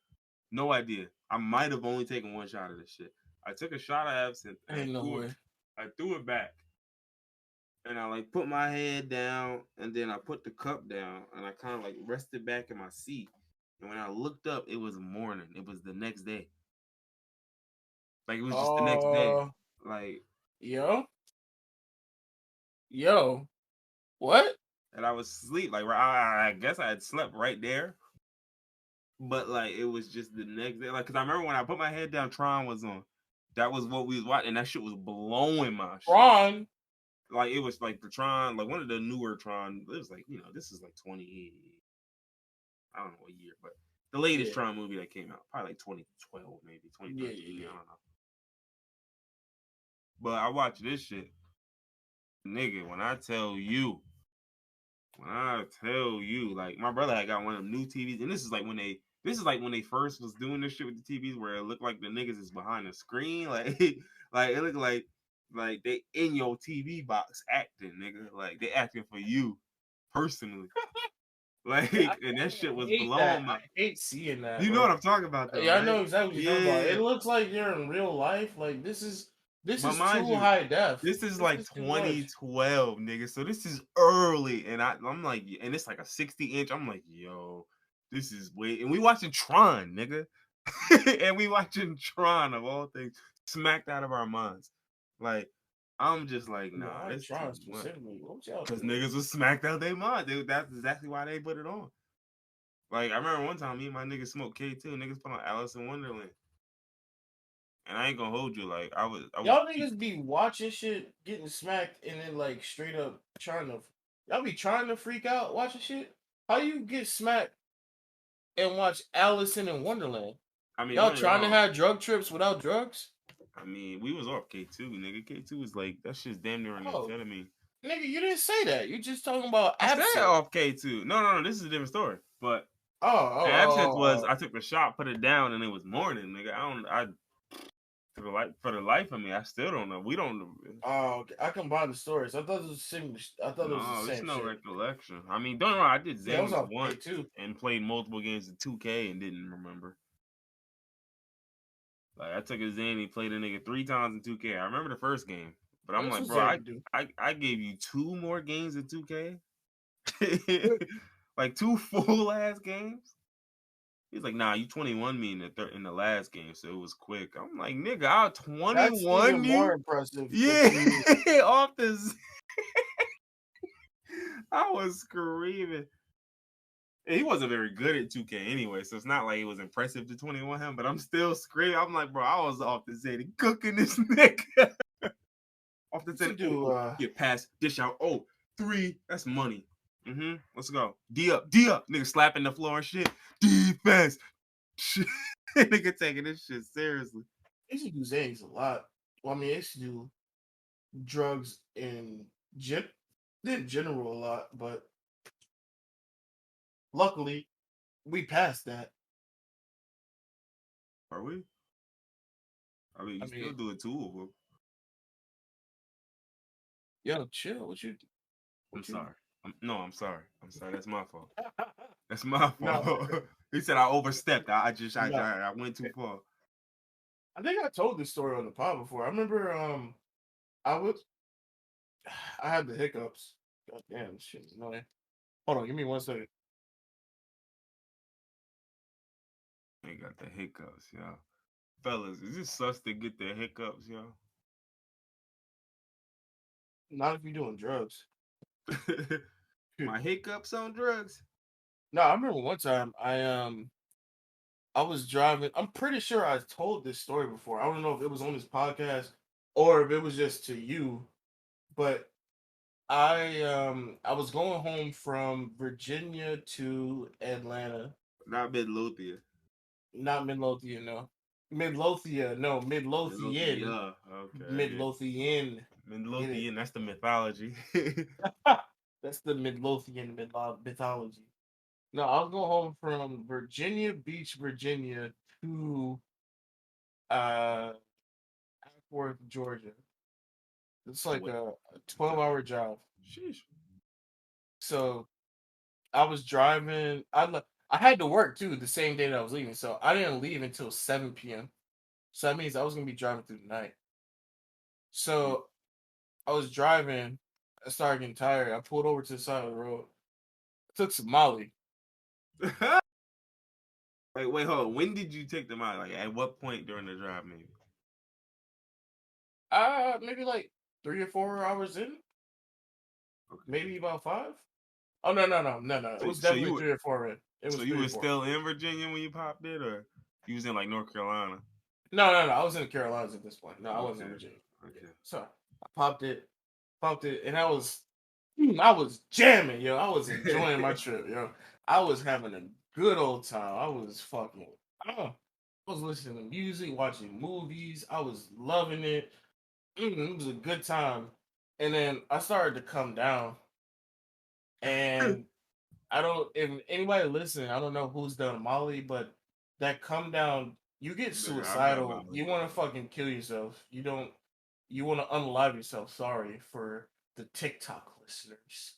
No idea. I might have only taken one shot of this shit. I took a shot of absinthe and Ain't no way. I threw it back. And I like put my head down and then I put the cup down and I kind of like rested back in my seat. And when I looked up, it was morning. It was the next day. Like it was just the next day. Uh, Like yo, yo, what? and I was asleep. Like I guess I had slept right there. But like it was just the next day. Like cause I remember when I put my head down, Tron was on. That was what we was watching. And that shit was blowing my shit. Ron? Like it was like the Tron, like one of the newer Tron. It was like, this is like 20, I don't know what year, but the latest Yeah, Tron movie that came out, probably like 2012, maybe yeah, 2013. I yeah, don't know. But I watched this shit, nigga. When I tell you, like my brother had got one of them new TVs, and this is like when they first was doing this shit with the TVs, where it looked like the niggas is behind the screen, like like it looked like they in your TV box acting, nigga, like they acting for you personally, like yeah. I and that shit fucking was hate that. blowing my. I hate seeing that, You know bro. what I'm talking about, though, Yeah, I right? know exactly what you're talking about. Yeah, It looks like you're in real life. Like this but is mind too you, high def. this is This like is too much. 2012, nigga. So this is early, and I'm like, and it's like a 60 inch. I'm like, yo, this is way. And we watching Tron, nigga, and we watching Tron of all things, smacked out of our minds. Like, I'm just like, nah, Why that's too Tron much. specifically? What y'all Cause doing? niggas was smacked out their mind. That's exactly why they put it on. Like, I remember one time me and my niggas smoked K2. Niggas put on Alice in Wonderland, and I ain't gonna hold you. Like, I was Y'all niggas be watching shit, getting smacked, and then like straight up trying to. Y'all be trying to freak out watching shit. How you get smacked and watch Allison in Wonderland? I mean, Y'all don't get me trying to wrong. have drug trips without drugs? I mean, we was off K2, nigga. K2 was like that shit's damn near an Oh, amphetamine. nigga, you didn't say that. You just talking about I said absinthe. off K2. No. This is a different story. But Oh, oh, the oh, absinthe oh, was oh. I took the shot, put it down, and it was morning, nigga. I For the life of me, I still don't know. We don't. Oh, okay. I combined the stories. I thought it was the same. I thought it was the No, it's same no shit. recollection. I mean, don't know. I did Yeah, it was Zings on Play once too. and played multiple games of 2K and didn't remember. Like I took a Zany, played a nigga 3 times in 2K. I remember the first game, but Well, I'm that's like, what bro, Xander do. I gave you 2 more games of 2K, like 2 full ass games. He's like, nah, you 21 me in the last game, so it was quick. I'm like, nigga, I'll That's even 21 more you. impressive that Yeah, you. off this. I was screaming. And he wasn't very good at 2K anyway, so it's not like it was impressive to 21 him, but I'm still screaming. I'm like, bro, I was off the Zany cooking this nigga. Off the Used to Zany. do. Get past, dish out. Oh, three. That's money. Let's go. D up, D up. Nigga slapping the floor and shit. Defense. Nigga taking this shit seriously. I used to do Zangs a lot. Well, I mean, I used to do drugs in general a lot, but luckily we passed that. Are we? I mean, I you still mean, doing 2 of them. yo, chill. I'm What you? sorry. I'm sorry. I'm sorry. That's my fault. That's my No, fault. He said I overstepped. no. I went too far. I think I told this story on the pod before. I remember, I was, I had the hiccups. God damn, this shit is annoying. Hold on, give me 1 second. They got the hiccups, yo. Fellas, is this sus to get the hiccups, yo? Not if you're doing drugs. My hiccups on drugs. No, I remember one time I was driving. I'm pretty sure I told this story before. I don't know if it was on this podcast or if it was just to you, but I was going home from Virginia to Atlanta. Not Midlothian. Not Midlothian, no. Midlothian, no, Midlothian. Midlothian. Okay. Midlothian. Get it? Midlothian, that's the mythology. That's the Midlothian mythology. No, I was going home from Virginia Beach, Virginia to uh Acworth, Georgia. It's like What? a 12-hour drive. Sheesh. So I was driving. I had to work too the same day that I was leaving. So I didn't leave until 7 p.m. So that means I was gonna be driving through the night. So I was driving. I started getting tired. I pulled over to the side of the road. I took some Molly. Wait, hold on. When did you take them out? Like, at what point during the drive, maybe? Maybe like 3 or 4 hours in. Okay. Maybe about 5. Oh no! It So, was so definitely you were 3 or 4 in. It was so you three or were four. still in Virginia when you popped it, or you was in like North Carolina? No. I was in the Carolinas at this point. No, I wasn't in Okay. Virginia. Yeah. Okay. So I popped it, and I was jamming, yo. I was enjoying my trip, yo. I was having a good old time. I was fucking. I was listening to music, watching movies. I was loving it. It was a good time. And then I started to come down, and I don't. If anybody listening, I don't know who's done Molly, but that come down, you get Nigga, I've done suicidal. Molly. You want to fucking kill yourself. You don't. You want to unalive yourself. Sorry for the TikTok listeners.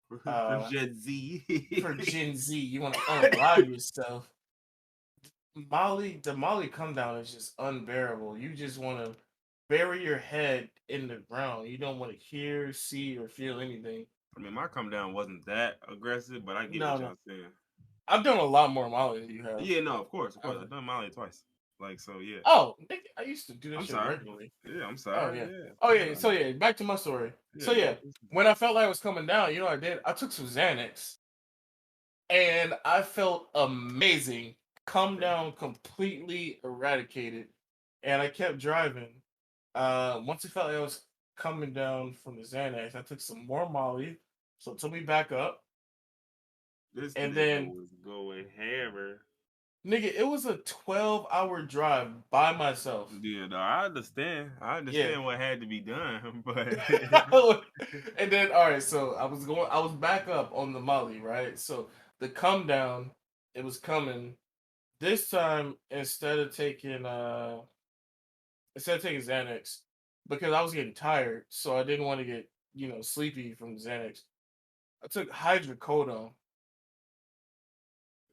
For Uh, Gen Z. for Gen Z, you want to unalive yourself. The Molly come down is just unbearable. You just want to bury your head in the ground. You don't want to hear, see, or feel anything. I mean, my come down wasn't that aggressive, but I get what No. y'all saying. I've done a lot more Molly than you have, Yeah, no, but of course, of I course. don't. I've done Molly twice. Like, so yeah. Oh, nigga, I used to do that I'm shit sorry. regularly. Yeah, I'm Oh sorry. yeah. Yeah. Oh Yeah. yeah. So yeah, back to my story. So Yeah, yeah, go. when I felt like I was coming down, you know what I did? I took some Xanax, and I felt amazing. Come Okay. down completely eradicated, and I kept driving. Once I felt like I was coming down from the Xanax, I took some more Molly, so it took me back up, This and nigga then was going hammer. nigga, it was a 12-hour drive by myself. Yeah, no, I understand. I Yeah. understand what had to be done, but And then all right, so I was back up on the Molly, right? So the come down, it was coming. This time instead of taking instead of taking Xanax because I was getting tired, so I didn't want to get sleepy from Xanax. I took hydrocodone.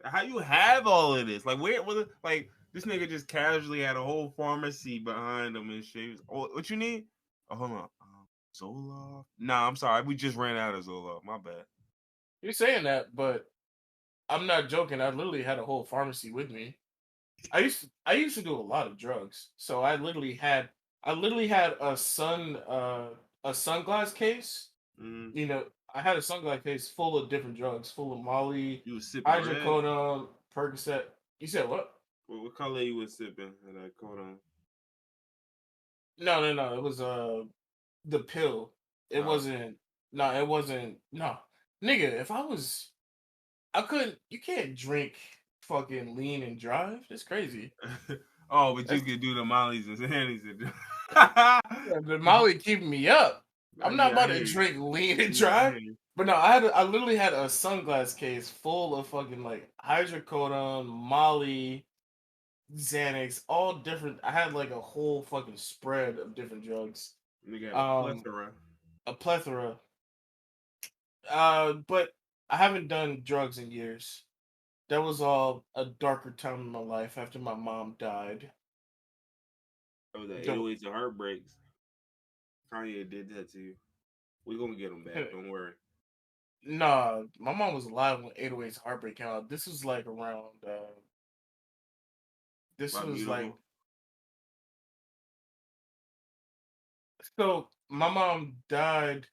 How you have all of this? Like, where was it? Like, this nigga just casually had a whole pharmacy behind him and shit. Oh, what you need? Oh, hold on. Zoloft? Nah, I'm sorry. We just ran out of Zoloft. My bad. You're saying that, but I'm not joking. I literally had a whole pharmacy with me. I used to do a lot of drugs, so I literally had a sunglass case. Mm. I had a sunglass case full of different drugs, full of Molly, You was sipping red? hydrocodone, Percocet. You said what? What color you was sipping? And I caught on. No, no, no. It was the pill. It Oh. wasn't. No, it wasn't. No, nigga. If I was, I couldn't. You can't drink fucking lean and drive. That's crazy. Oh, but you That's could do the mollies and sandies. yeah, the Molly keeping me up. I'm not I about to hear you. drink lean and Yeah, I drive. hear you. But no, I literally had a sunglass case full of fucking like hydrocodone, Molly, Xanax, all different. I had like a whole fucking spread of different drugs. Nigga had a Um, plethora. a plethora. But I haven't done drugs in years. That was all a darker time in my life after my mom died. Oh, the Don't 808s and heartbreaks. Kanye did that to you. We gonna get him back. Don't worry. Nah, my mom was alive when 808's Heartbreak came out. This My was like beautiful. so my mom died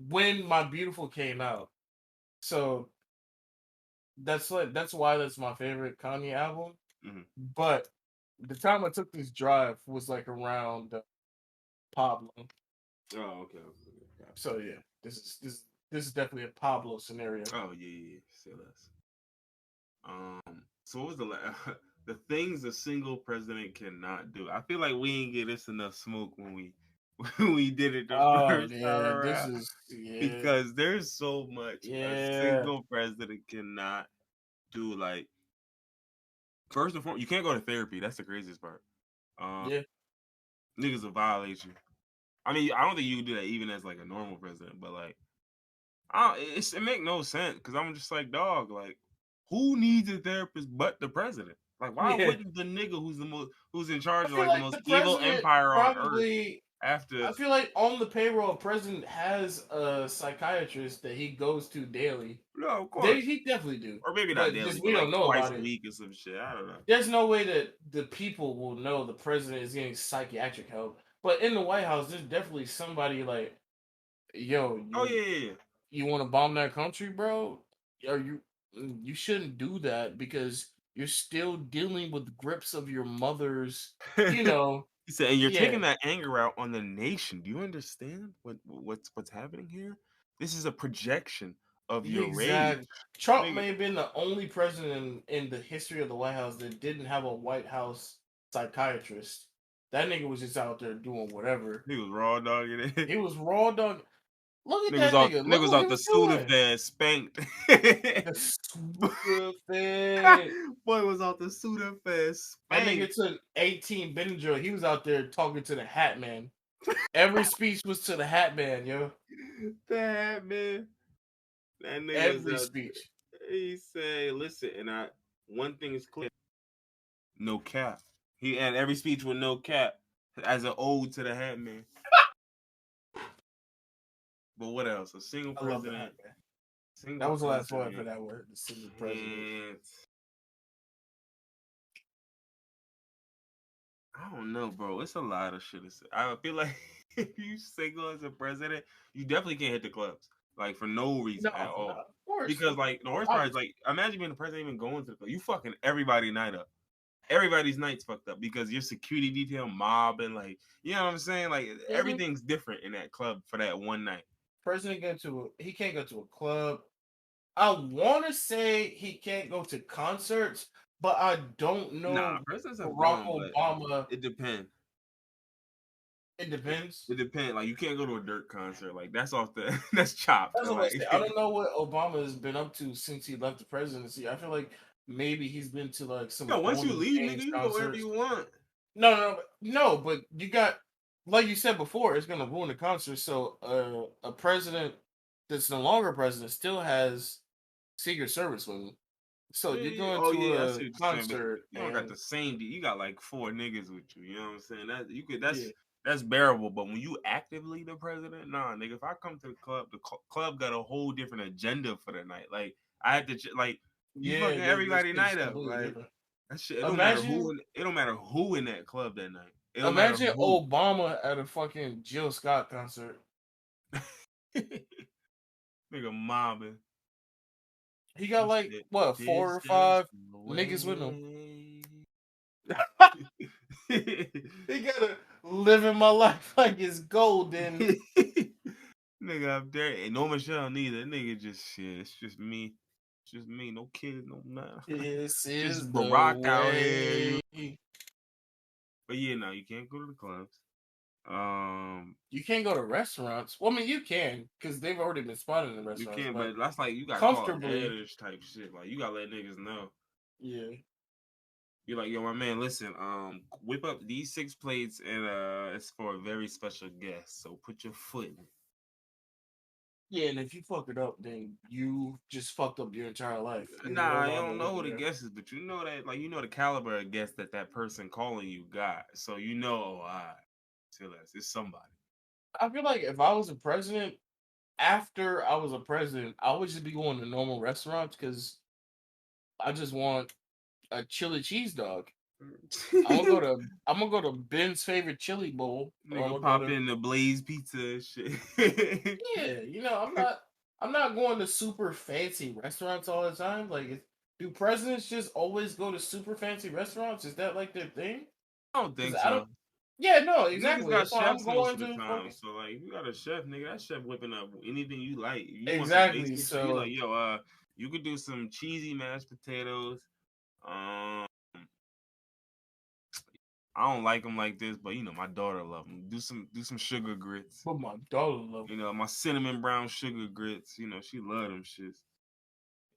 when My Beautiful came out. So that's why that's my favorite Kanye album. Hmm. But the time I took this drive was like around Pablo. Oh, okay. Okay. Gotcha. So yeah, this is definitely a Pablo scenario. Oh, yeah, yeah. Say less. So what was the the things a single president cannot do? I feel like we ain't get this enough smoke when we when we did it the Oh first time yeah, this around is yeah, because there's so much a yeah, single president cannot do. Like, first and foremost, you can't go to therapy. That's the craziest part. Um, yeah, Niggas will violate you. I mean, I don't think you can do that even as like a normal president, but like, it make no sense because I'm just like, dog, like, who needs a therapist but the president? Like, why yeah. wouldn't the nigga who's in charge I of feel like the like most the evil president empire on earth probably. after, I feel like on the payroll, the president has a psychiatrist that he goes to daily. no, of They course, he definitely do, or maybe not but daily, just but we like don't know twice about a it. week or some shit. I don't know. There's no way that the people will know the president is getting psychiatric help. But in the White House, there's definitely somebody like, yo, Oh you yeah, yeah, you want to bomb that country, bro? Are you shouldn't do that because you're still dealing with grips of your mother's, you yeah. know, He said, and you're yeah, taking that anger out on the nation. Do you understand what's happening here? This is a projection of your rage, exactly. Trump nigga. may have been the only president in the history of the White House that didn't have a White House psychiatrist. That nigga was just out there doing whatever. He was raw dogging it. He was raw dog. Look at Nigga was that off. nigga. Nigga Look was what he off the was doing. Sudafed, spanked. The stupid. Boy was off the Sudafed, That nigga spanked. took 18 Benadryl. He was out there talking to the Hat Man. Every speech was to the Hat Man, yo. That man. That nigga was Every out. speech. He said, "Listen, and I. One thing is clear: no cap." He had every speech with no cap as an ode to the Hat Man. But what else? A single I love the Hat president. Man. That Single was the last one for president that word. The single president. can't. I don't know, bro. It's a lot of shit to say. I feel like if you single as a president, you definitely can't hit the clubs, like for no reason at No, no, all. of course. Because like the worst part is Obviously. like imagine being the president even going to the club. You fucking everybody night up. Everybody's night's fucked up because your security detail mob and like you know what I'm saying. Like Mhm. everything's different in that club for that one night. President he can't go to a club. I want to say he can't go to concerts, but I don't Nah, know. presidents have Barack gone, but Obama. it depends. It It, depends. it depends. Like you can't go to a dirt concert. Like that's off the that's chopped. That's what I say. Like I don't know what Obama has been up to since he left the presidency. I feel like maybe he's been to like some yo, once you Golden leave, nigga, Games you can go wherever concerts. you want. no. But you got, like you said before, it's gonna ruin the concert. So, a president that's no longer president still has Secret Service with him. So you're going Oh to yeah, I a see what you're saying, but concert you don't got and the same. You got like four niggas with you. You know what I'm saying? That you could. yeah, That's bearable. But when you actively the president, nah, nigga. If I come to the club, club got a whole different agenda for the night. Like I had to like you yeah, fucking this everybody shit's night up. completely Like different. that shit. It don't matter Imagine, who. It don't matter who in that club that night. It don't matter imagine who. Obama at a fucking Jill Scott concert. Nigga mobbing. He got He like said, what, four "This or just five the niggas with him. way." He gotta living my life like it's golden. Nigga up there, ain't no Michelle neither. Nigga just shit. It's just me. It's just me. No kids, no nothing. This Just is the Barack out here. You. way. But yeah, no, you can't go to the clubs. Um, You can't go to restaurants. Well, I mean, you can because they've already been spotted in you restaurants, can't. but But that's like you got called comfortably, headers type shit. Like you gotta let niggas know. yeah, You're like, yo, my man, listen, whip up these six plates and it's for a very special guest. So put your foot in it. yeah. And if you fuck it up, then you just fucked up your entire life. You're no Nah, you longer don't know who living the there. guest is, but you know that, like, you know the caliber of guest that that person calling you got. So you know, oh, all right, till that's it's somebody. I feel like if I was a president, after I was a president, I would just be going to normal restaurants because I just want a chili cheese dog. I'm gonna go to Ben's favorite chili bowl, or I'm Nigga gonna go pop to in the Blaze Pizza and shit. yeah. I'm not going to super fancy restaurants all the time. Like, do presidents just always go to super fancy restaurants? Is that like their thing? I don't Because think I don't. so. Yeah, no, Niggas exactly. got That's why I'm chefs most going of the to time. fucking So like, if you got a chef, nigga, that chef whipping up anything you like. If you want some exactly. basic shit, you like, So, yo, you could do some cheesy mashed potatoes. Um, I don't like them like this, but you know my daughter love them. Do some sugar grits. but my daughter love. You know my cinnamon brown sugar grits. You know she love them shits.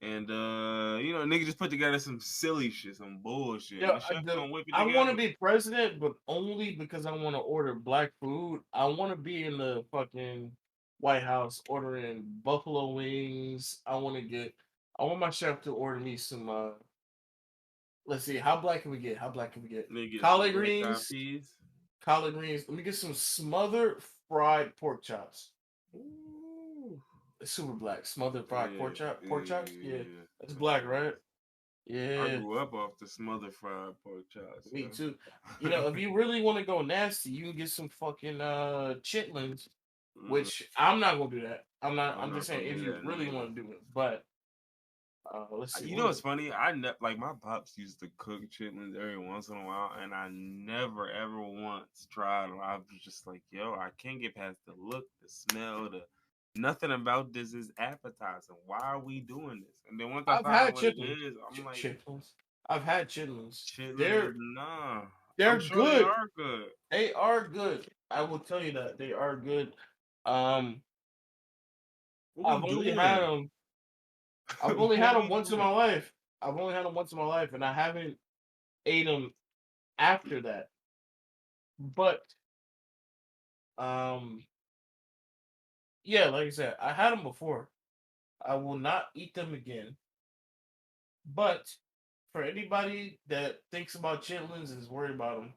And you know nigga just put together some silly shit, some bullshit, and Yeah, the chef gonna whip it I want to together. be president, but only because I want to order black food. I want to be in the fucking White House ordering buffalo wings. I want my chef to order me some. Let's see, how black can we get? How black can we get? Nigga get some Collard black eyed greens. peas. Collard greens. Let me get some smothered fried pork chops. Ooh. Super black. Smothered fried Yeah, pork chops. yeah, Yeah, yeah. that's That's black, what right? I Yeah, grew up off the smothered fried pork chops, me too. You yeah. know, if you really want to go nasty, you can get some fucking chitlins, Mm, which I'm not gonna do that. I'm not. I'm I'm just not saying gonna if do you that really neither. want to do it. But let's see. You What know was what's it? funny? Like my pops used to cook chitlins every once in a while, and I never ever once tried them. I was just like, yo, I can't get past the look, the smell, the nothing about this is appetizing. Why are we doing this? And then once I I've find out had what it chitlins. is, I'm like, Chitlins. I've had chitlins. chitlins is They're nah. I'm they're sure they good. are good. They are good. I will tell you that they are good. Um, What we I've only had doing? them. I've only had What them we once in doing? my life. I've only had them once in my life, and I haven't ate them after that. But um, yeah, like I said, I had them before. I will not eat them again. But for anybody that thinks about chitlins and is worried about them,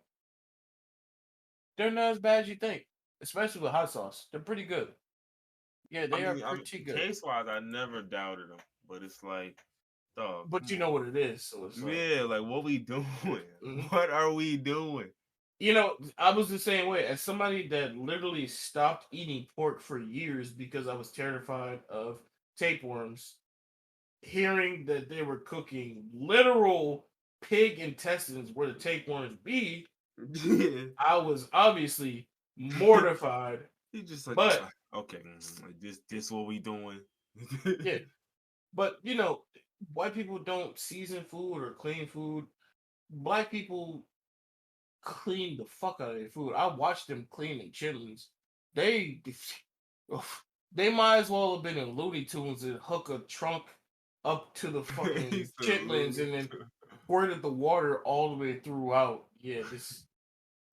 they're not as bad as you think. Especially with hot sauce, they're pretty good. Yeah, they are I mean, pretty good. taste wise, I never doubted them, but it's like, dog, But come you know on. what it is, so it's like, Yeah, like what we doing? mhm. What are we doing? You know, I was the same way. As somebody that literally stopped eating pork for years because I was terrified of tapeworms, hearing that they were cooking literal pig intestines where the tapeworms be, Yeah. I was obviously mortified. He just like, But okay, like this what we doing? yeah, but you know, white people don't season food or clean food. Black people clean the fuck out of their food. I watched them cleaning chitlins. They they might as well have been in Looney Tunes and hook a trunk up to the He fucking said chitlins Looney and then Tunes. squirted the water all the way throughout. Yeah, this.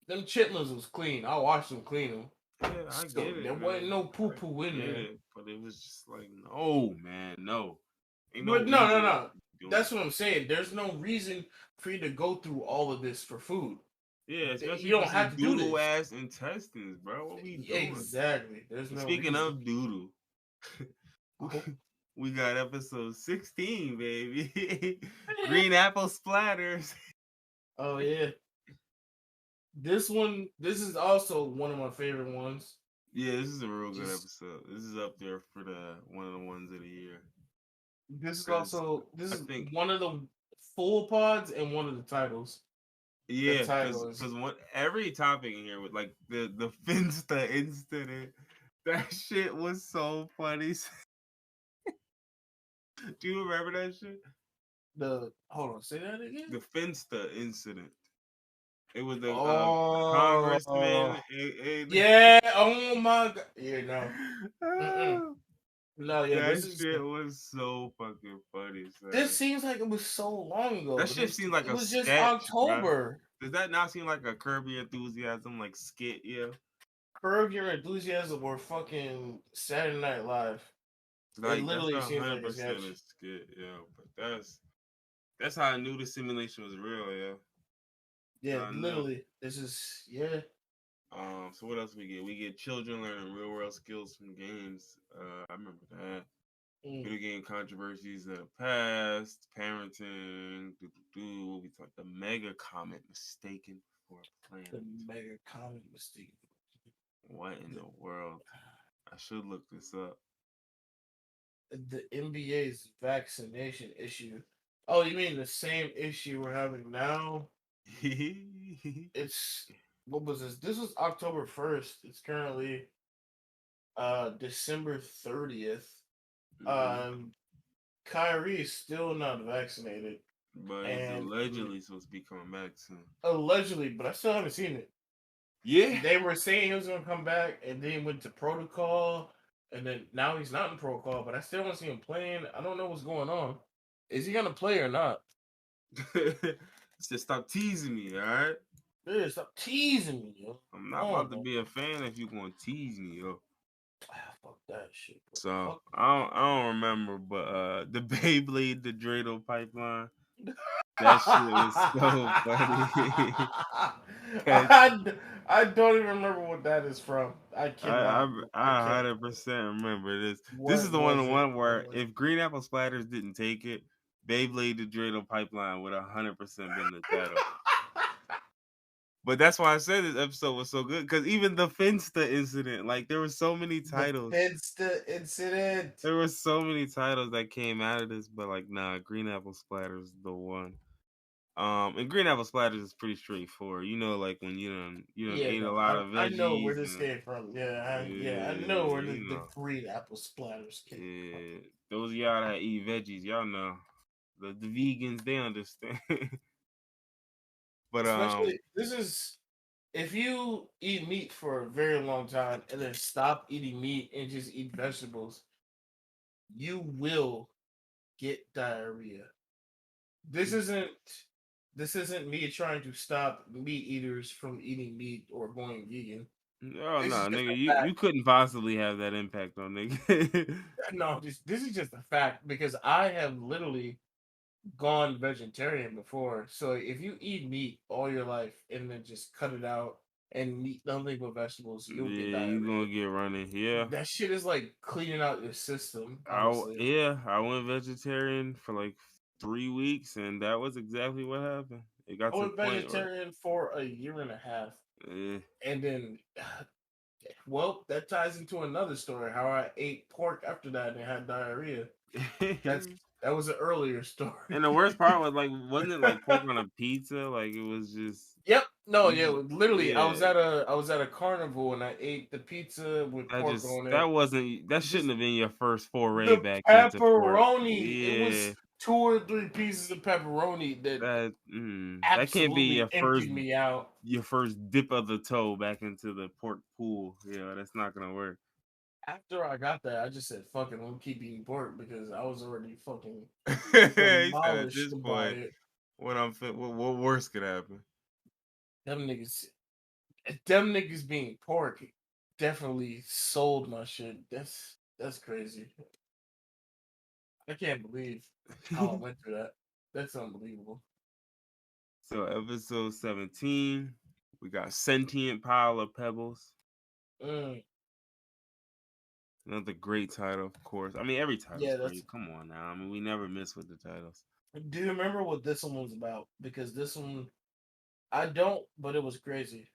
them chitlins was clean. I watched them clean them. Yeah, I So get there it, wasn't man. no poo I poo in get there. it, but it was just like, no, man, no. Ain't no But no, no, reason no. to be doing That's that. what I'm saying. There's no reason for you to go through all of this for food. Yeah, You especially for don't some have to do doodle this. ass intestines, bro. What we doing? Exactly. There's And no speaking reason. of doodle, we Oh, we got episode 16, baby. Green apple splatters. oh yeah. This one, this is also one of my favorite ones. Yeah, this is a real good Just episode. This is up there for the one of the ones of the year. this is Cause also this I is think one of the full pods and one of the titles. The yeah, cause title is cause one every topic in here with like the Finsta incident, that shit was so funny. Do you remember that shit? the hold on, say that again. The Finsta incident. It was the congressman. Oh yeah, oh my god. Yeah, no. Mm-mm. No, yeah, That shit was so fucking funny, this son. seems like it was so long ago, That but shit seemed like it a was just sketch, bruh. October. Does that not seem like a Kirby Enthusiasm like skit? Yeah, Curb Your Enthusiasm or fucking Saturday Night Live. It like that's literally seems like a 100% sketch. a skit. Yeah, but that's how I knew the simulation was real. Yeah, Yeah, I know. literally. This is yeah. So what else we get? We get children learning real world skills from games. I remember that. Mm, Video game controversies that have passed, parenting, what we talked, the mega comet mistaken for a the planet. mega comic mistake. What in The, the world? I should look this up. the NBA's vaccination issue. Oh, you mean the same issue we're having now? It's what was this? This was October 1st. It's currently December 30th. hmm Um Kyrie's still not vaccinated. But he's And allegedly supposed to be coming back soon. allegedly, but I still haven't seen it. Yeah. They were saying he was gonna come back, and then he went to protocol, and then now he's not in protocol. But I still don't see him playing. I don't know what's going on. Is he gonna play or not? Just stop teasing me, all right? Dude, stop teasing me, yo. I'm Come not on, about to man. be a fan if you gonna tease me, yo. Fuck that shit, bro. So Fuck I don't remember, but the Beyblade, the Dreidel pipeline, that. that shit was so funny. That I, I don't even remember what that is from. I I cannot. I I can't. 100% remember this. This is What the was it? one What where was if Green Apple Splatters didn't take it, Beyblade the Dreidel Pipeline would 100% been the title. But that's why I said this episode was so good because even the Finsta incident, like there were so many the titles. Finsta incident. There were so many titles that came out of this, but like nah, Green Apple Splatters is the one. And Green Apple Splatters is pretty straightforward. You know, like when you done Yeah, ate a no, lot of I know where veggies this and came from. Yeah, I know where yeah, you the know. green apple splatters came from. Yeah, those of y'all that eat veggies, y'all know. The vegans, they understand. But Especially this is if you eat meat for a very long time and then stop eating meat and just eat vegetables, you will get diarrhea. This isn't this isn't me trying to stop meat eaters from eating meat or going vegan. oh This is no, just nigga, a you fact. couldn't possibly have that impact on nigga. No, this is just a fact because I have literally gone vegetarian before. So if you eat meat all your life and then just cut it out and eat nothing but vegetables, you'll get Yeah, you diarrhea. gonna get running. Yeah. That shit is like cleaning out your system, honestly. I went vegetarian for like 3 weeks, and that was exactly what happened. It got I to the went point where, vegetarian for a year and a half. eh. And then, well, that ties into another story how I ate pork after that and had diarrhea. That's That was an earlier story. And the worst part was like, wasn't it like pork on a pizza? Like it was just, Yep. No, you yeah, just, literally yeah. I was at a carnival and I ate the pizza with pork on That it. wasn't that Just shouldn't have been your first foray the back into pork. pepperoni. It Yeah, was 2 or 3 pieces of pepperoni that that can't be absolutely emptied me out. your first dip of the toe back into the pork pool. Yeah, that's not gonna work. After I got that, I just said, "Fuck it, I'm gonna keep eating pork" because I was already fucking He said at demolished this by point, it. what worse could happen? Them niggas. them niggas being pork definitely sold my shit. That's crazy. I can't believe how I went through that. That's unbelievable. So episode 17, we got Sentient Pile of Pebbles. Mm, Another great title, of course. I mean, every title's yeah, that's. great. Come on now. I mean, we never miss with the titles. Do you remember what this one was about? Because this one, I don't, but it was crazy.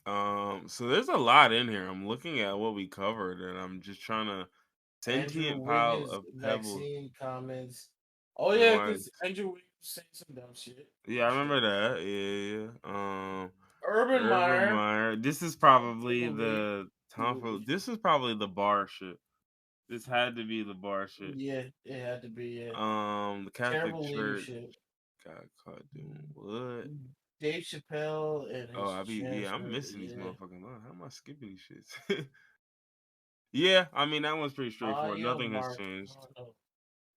So there's a lot in here. I'm looking at what we covered, and I'm just trying to Andrew Sentient Pile Wiggins of Pebbles. vaccine comments. Oh And yeah, why? because Andrew Wiggins saying some dumb shit. Yeah, I remember that. Yeah, yeah. Urban Urban Meyer. Meyer. This is I can't probably believe. the Tom. This is probably the bar shit. This had to be the bar shit. Yeah, it had to be. Yeah, The Catholic terrible Church leadership. got caught doing what? Dave Chappelle and Oh, his yeah, I'm transfer. missing these Yeah, motherfucking lines. How am I skipping these shits? Yeah, I mean that one's pretty straightforward. Maya Nothing has Mark. changed. Oh no,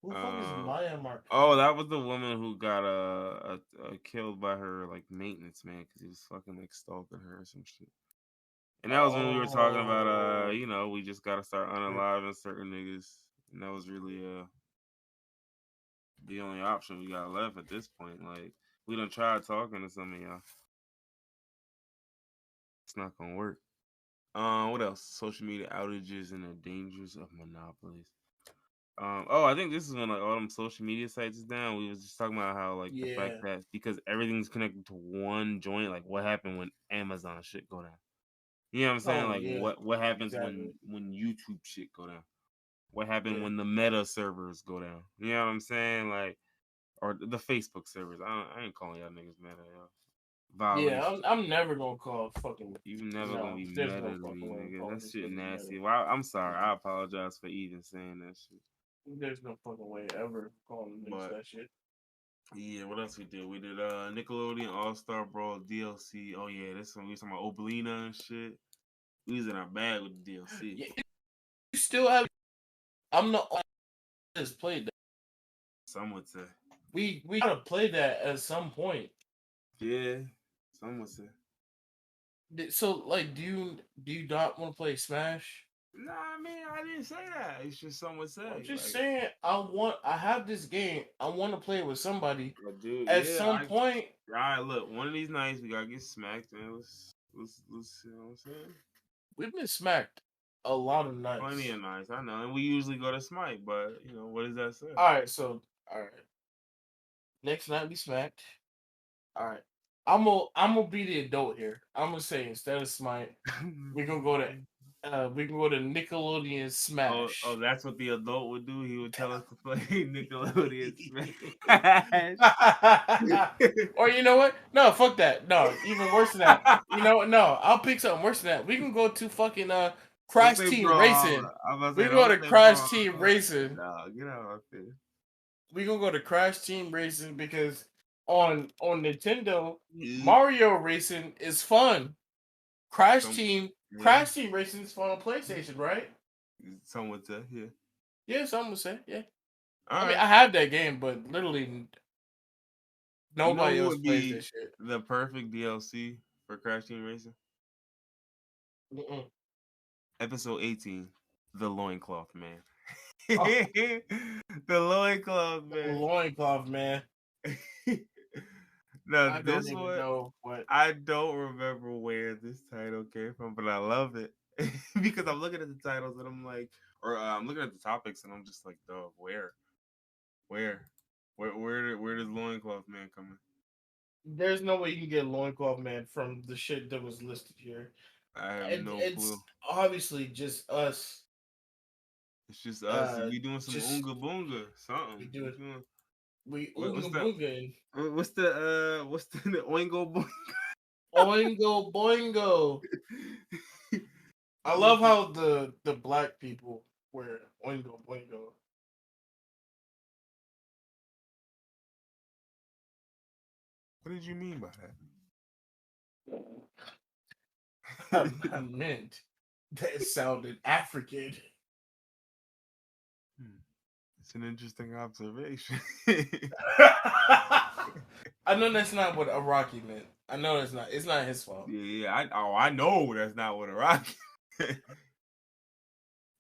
who the fuck is Uh, Maya oh, Marquez? that was the woman who got killed by her like maintenance man because he was fucking like stalking her or some shit. And that was when we were talking about Oh, we just gotta start rip. unaliving certain niggas, and that was really the only option we got left at this point. Like we done tried talking to some of y'all, it's not gonna work. What else? Social media outages and the dangers of monopolies. Oh, I think this is when like all them social media sites is down. We was just talking about how like the fact Yeah. that because everything's connected to one joint, like what happened when Amazon shit go down. You know what I'm saying? Oh Like yeah. what happens Exactly. when YouTube shit go down? What happened Yeah. when the Meta servers go down? You know what I'm saying? Like or the Facebook servers. I ain't calling y'all niggas Meta, y'all. Yeah. Violation. I'm never gonna call fucking. You never gonna No, be there's meta no to me, fucking way I'm nigga. That calling this shit nigga meta. nasty. Well, I'm sorry. I apologize for even saying that shit. There's no fucking way ever calling niggas But that shit. yeah, what else we did? We did Nickelodeon All Star Brawl DLC. Oh yeah, this one we was talking about Oblina and shit. We was in our bag with the DLC. Yeah, you still have. I'm the only one that's played that. Some would say. We gotta play that at some point. Yeah, some would say. So like, do you not want to play Smash? Nah, I mean I didn't say that. It's just some would I'm say. just Like saying. I have this game. I want to play it with somebody. I do, At yeah, some point, alright, look, one of these nights we gotta get smacked, man. Let's you know what I'm saying? we've been smacked a lot of Plenty nights. of nights, I know. And we usually go to Smite, but you know, what does that say? All right, so all right. Next night we smacked. All right. I'm gonna be the adult here. I'm gonna say instead of Smite, we gonna go to Nickelodeon Oh, Smash. that's what the adult would do. He would tell us to play Nickelodeon Smash. Or you know what? No, fuck that. No, even worse than that. You know what? No, I'll pick something worse than that. We can go to fucking Don't Crash say Team bro. Racing. I'm about to We say can go don't to say Crash bro. Team Racing. Nah, get out of here. We gonna go to Crash Team Racing because on Nintendo, Yeah. Mario Racing is fun. Crash Some, Team yeah. Crash Team Racing is fun on PlayStation, right? Some would say, yeah. Yeah, some would say, yeah. All I mean, right. I have that game, but literally You know nobody who else would plays be that shit. the perfect DLC for Crash Team Racing? Mm-mm. Episode 18, The Loincloth Man. Oh, The Loincloth the Man. loincloth, man. Now I don't this even one, know what. I don't remember where this title came from, but I love it because I'm looking at the titles and I'm like, or I'm looking at the topics and I'm just like, dog, where, where does Loincloth Man come in? There's no way you can get loincloth, man, from the shit that was listed here. I have And no clue. it's obviously just us. It's just us. Uh, We doing some just unga boonga, we something. do We it. doing We what's oonga that? boonga and What's the oingo boing? oingo boingo. I What's love the, how the black people wear oingo boingo. what did you mean by I that? meant that sounded African. Hmm. It's an interesting observation. I know that's not what Araki meant. I know it's not. It's not his fault. Yeah, I know that's not what a rock.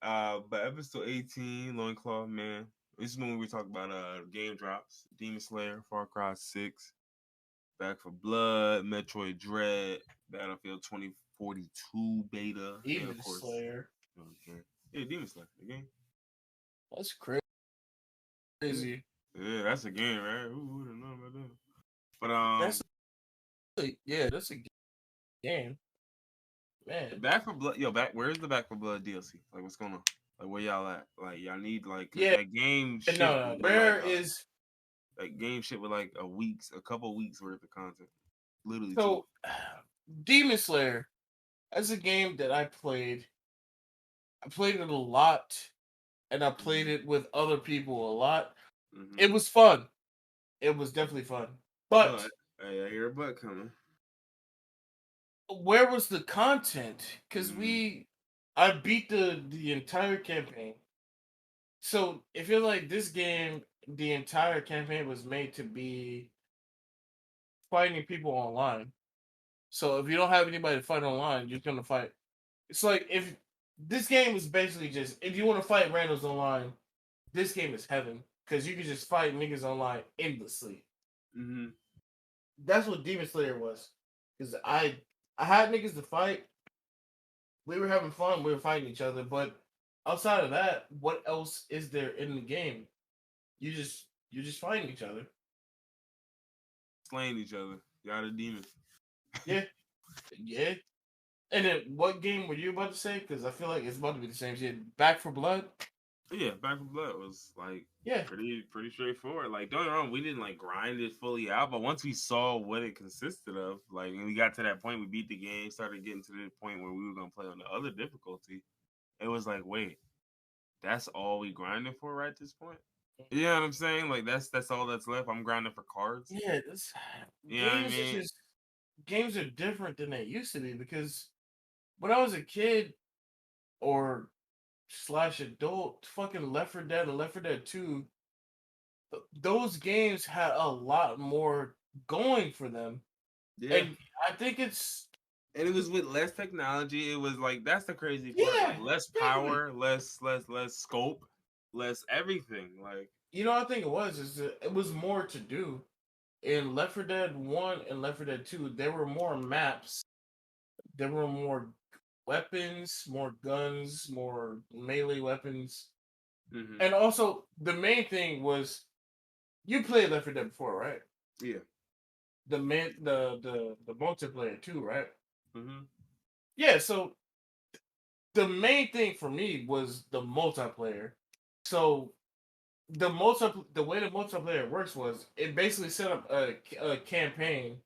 But episode 18, Loincloth Man. This is when we talk about game drops. Demon Slayer, Far Cry 6, Back for Blood, Metroid Dread, Battlefield 2042 beta, and of Demon course, Slayer. okay. Yeah, Demon Slayer, the game. That's Yeah, crazy. yeah, that's a game, right? Who would have known about that? But That's that's a game, man. Back for Blood, yo, back. Where's the Back for Blood DLC? Like, what's going on? Like, where y'all at? Like, y'all need like, cause Yeah, that game no, shipped no. with Where is like game shit with like a couple weeks worth of content, literally 2 weeks. so Demon Slayer? That's a game that I played. I played it a lot, and I played Mm-hmm. it with other people a lot. Mm-hmm. It was fun. It was definitely fun. But But hey, I hear a butt coming. where was the content? Because Mm. I beat the entire campaign. So if you're like this game, the entire campaign was made to be fighting people online. So if you don't have anybody to fight online, you're gonna fight. It's like if this game is basically just if you want to fight randoms online, this game is heaven because you can just fight niggas online endlessly. Mm-hmm. That's what Demon Slayer was. Because I had niggas to fight. We were having fun. We were fighting each other. But outside of that, what else is there in the game? You're just fighting each other. Slaying each other. Y'all the demons. Yeah, yeah. And then what game were you about to say? Because I feel like it's about to be the same shit. Back for Blood. Yeah, Back for Blood was like Yeah, pretty straightforward. Like, don't get me wrong, we didn't like grind it fully out, but once we saw what it consisted of, like, and we got to that point, we beat the game, started getting to the point where we were gonna play on the other difficulty. It was like, wait, that's all we grinding for right at this point? You know what I'm saying? Like, that's all that's left. I'm grinding for cards. yeah. This You know what I games are mean? just games are different than they used to be because when I was a kid or slash adult, fucking Left 4 Dead and Left 4 Dead 2, those games had a lot more going for them. Yeah. And I think it's And it was with less technology. It was like that's the crazy part. yeah, Like less exactly. power, less scope, less everything. Like You know, I think it was is that it was more to do. In Left 4 Dead 1 and Left 4 Dead 2, there were more maps, there were more weapons, more guns, more melee weapons. mm-hmm. And also the main thing was you played Left 4 Dead before, right? Yeah. The multiplayer too, right? Mm-hmm. Yeah, so the main thing for me was the multiplayer. So the way the multiplayer works was it basically set up a campaign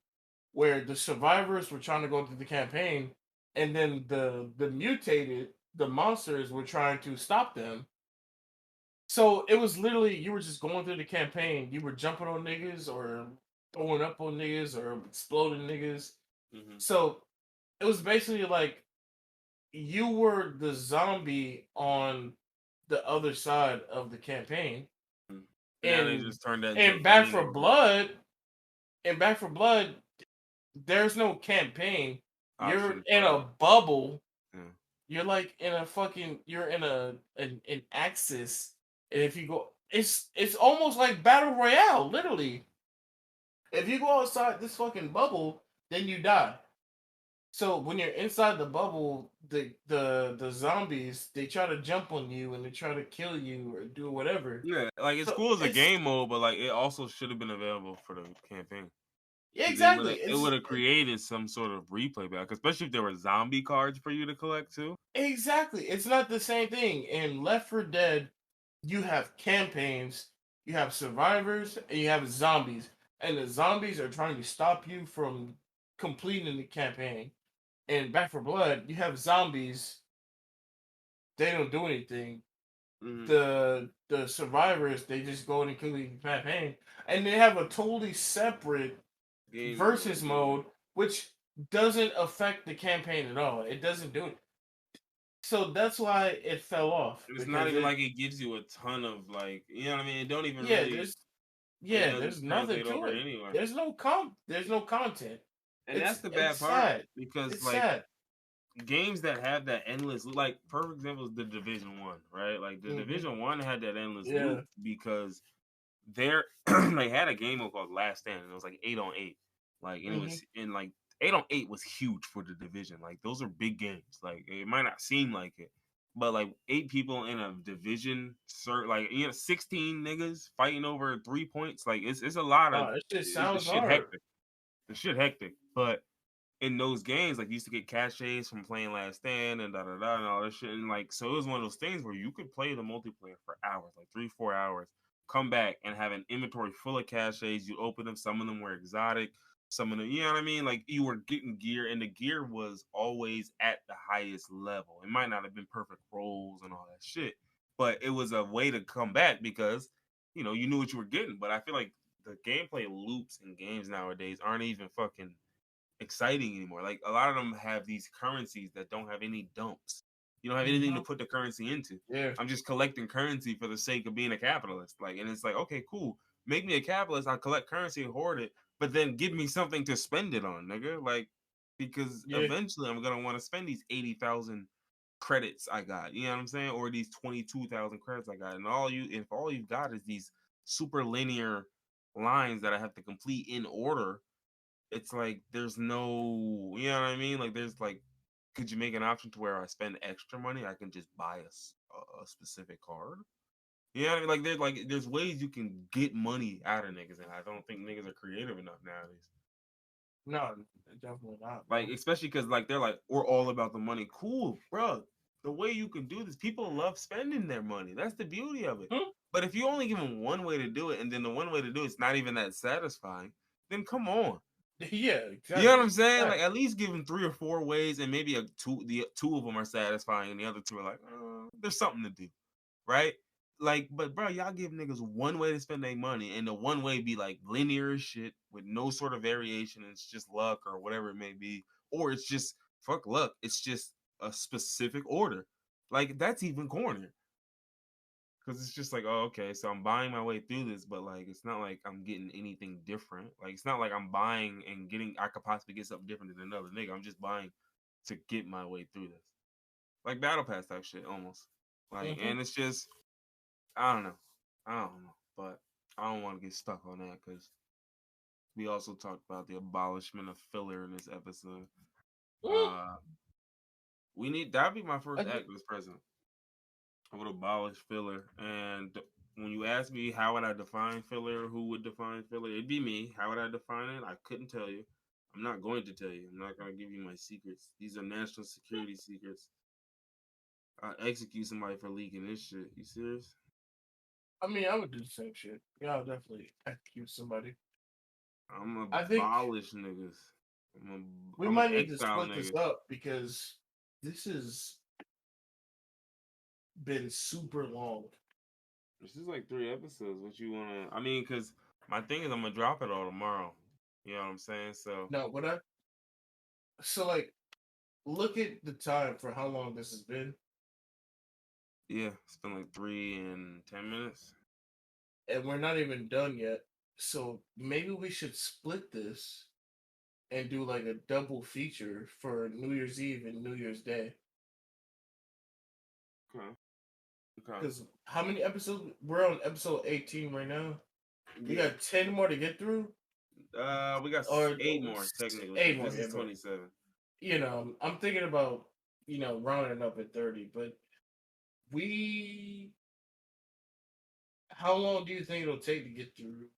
where the survivors were trying to go through the campaign, and then the mutated the monsters were trying to stop them. So it was literally you were just going through the campaign. You were jumping on niggas or throwing up on niggas or exploding niggas. Mm-hmm. So it was basically like you were the zombie on the other side of the campaign. Now they And just turned that into a and Back for game mode. Blood, and Back for Blood, there's no campaign. You're Option in for a bubble. yeah. You're like in a fucking you're in an axis. And if you go it's almost like battle royale, literally. If you go outside this fucking bubble, then you die. So when you're inside the bubble, the zombies they try to jump on you and they try to kill you or do whatever. Yeah, like it's So cool as a it's game mode, but like it also should have been available for the campaign yeah, because exactly. it would have created some sort of replay back, especially if there were zombie cards for you to collect too. Exactly. It's not the same thing. In Left 4 Dead, you have campaigns, you have survivors, and you have zombies. And the zombies are trying to stop you from completing the campaign. In Back 4 Blood, you have zombies, they don't do anything. Mm-hmm. The survivors, they just go and complete the campaign. And they have a totally separate Game mode, versus yeah. mode, which doesn't affect the campaign at all. It doesn't do it. So that's why it fell off And it's not because even like it gives you a ton of like you know what I mean. It don't even yeah, really. Yeah, It there's doesn't nothing translate to over it. anywhere. There's no content. And that's the bad It's part sad. because It's like sad. games that have that endless, like perfect example is the Division One, right? Like the Hmm. Division One had that endless loop Yeah. because they're they had a game called Last Stand, and it was like 8 on 8, like, and it Hmm. was in like 8 on 8 was huge for the division. Like those are big games. Like it might not seem like it, but like 8 people in a division, like 16 niggas fighting over 3 points. Like it's a lot of Nah, it just it's sounds shit hard. hectic. The shit hectic, but in those games, like you used to get caches from playing Last Stand and da da da and all that shit. And like, so it was one of those things where you could play the multiplayer for hours, like 3, 4 hours, come back and have an inventory full of caches. You open them, some of them were exotic, some of them, you know what I mean? Like you were getting gear, and the gear was always at the highest level. It might not have been perfect rolls and all that shit, but it was a way to come back because you knew what you were getting. But I feel like the gameplay loops in games nowadays aren't even fucking exciting anymore. Like a lot of them have these currencies that don't have any dumps. You don't have anything to Hmm. put the currency into. Yeah. I'm just collecting currency for the sake of being a capitalist. Like, and it's like, okay, cool. Make me a capitalist. I'll collect currency and hoard it, but then give me something to spend it on, nigga. Like, because Yeah. eventually I'm gonna want to spend these 80,000 credits I got. You know what I'm saying? Or these 22,000 credits I got, and if all you've got is these super linear lines that I have to complete in order, it's like there's no, you know what I mean? Like there's like, could you make an option to where I spend extra money? I can just buy a specific card. You know what I mean? There's ways you can get money out of niggas, and I don't think niggas are creative enough nowadays. No, definitely not, Like bro. especially because like they're like we're all about the money. Cool, bro. The way you can do this, people love spending their money. That's the beauty of it. Hmm? But if you only give them one way to do it, and then the one way to do it's not even that satisfying, then come on. Yeah, You know what exactly. I'm saying? Like Facts. at least give them 3 or 4 ways, and maybe the two of them are satisfying, and the other two are like, there's something to do, right? Like, but bro, y'all give niggas one way to spend their money, and the one way be like linear as shit with no sort of variation. And it's just luck or whatever it may be, or it's just fuck luck. It's just a specific order. Like that's even cornier because it's just like, oh, okay, so I'm buying my way through this, but like, it's not like I'm getting anything different. Like, it's not like I'm buying and getting, I could possibly get something different than another nigga. I'm just buying to get my way through this, like battle pass type shit almost. Like, Hmm. and it's just, I don't know, but I don't want to get stuck on that because we also talked about the abolishment of filler in this episode. Uh, we need that'd be my first act as president. I would abolish filler. And when you ask me how would I define filler, who would define filler, it'd be me. How would I define it? I couldn't tell you. I'm not going to tell you. I'm not going to give you my secrets. These are national security secrets. I execute somebody for leaking this shit. You serious? I mean, I would do the same shit. Yeah, I'll definitely execute somebody. I'm gonna I think abolish niggas. I'm gonna, we I'm gonna might need to exile split this niggas. up because this has been super long. This is like 3 episodes. What you wanna? I mean, cause my thing is I'm gonna drop it all tomorrow. You know what I'm saying? So Now, what I so like look at the time for how long this has been, yeah, it's been like 3 and 10 minutes. and we're not even done yet. So maybe we should split this and do like a double feature for New Year's Eve and New Year's Day. Okay. Okay. Because how many episodes? We're on episode 18 right now. We Yeah. got 10 more to get through, We got or 8 more technically eight because more. this Yeah, is but 27. I'm thinking about rounding up at 30. But we, how long do you think it'll take to get through?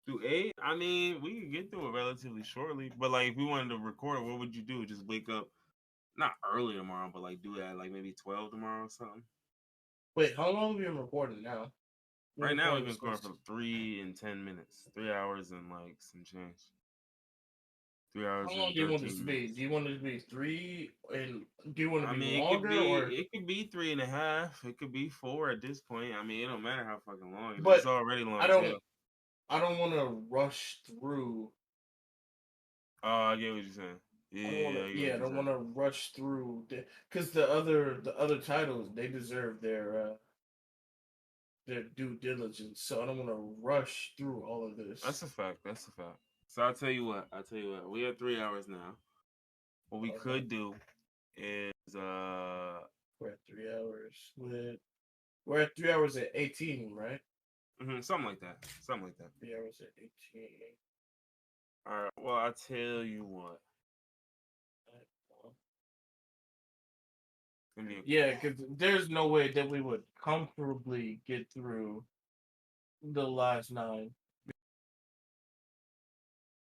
Do 8? I mean, we could get through it relatively shortly. But like, if we wanted to record it, what would you do? Just wake up not early tomorrow, but like do it at like maybe 12 tomorrow or something. Wait, how long have we been recording now? We're Right now, we've recording been going since. for 3 and 10 minutes, 3 hours and like some change, three How hours long and do you want this to 13 be? Do minutes. you want it to be three, and do you want it I to be mean, it could longer be or? it could be 3.5. It could be 4 at this point. I mean, it don't matter how fucking long it is. It's But already long I as don't. hell. I don't want to rush through. Oh, I get what you're saying. I don't want Yeah, to. I get Yeah, what I you're don't want saying. to rush through because the other titles they deserve their their due diligence. So I don't want to rush through all of That's this. a fact. That's a fact. So I'll tell you what. I'll tell you what. We have 3 hours now. What we Okay, could do is we're at 3 hours. We're at 3 hours at 18, right? something like that. Something like that. 3 hours at 18. All right. Well, I'll tell you what. It's gonna be Yeah, because there's no way that we would comfortably get through the last nine.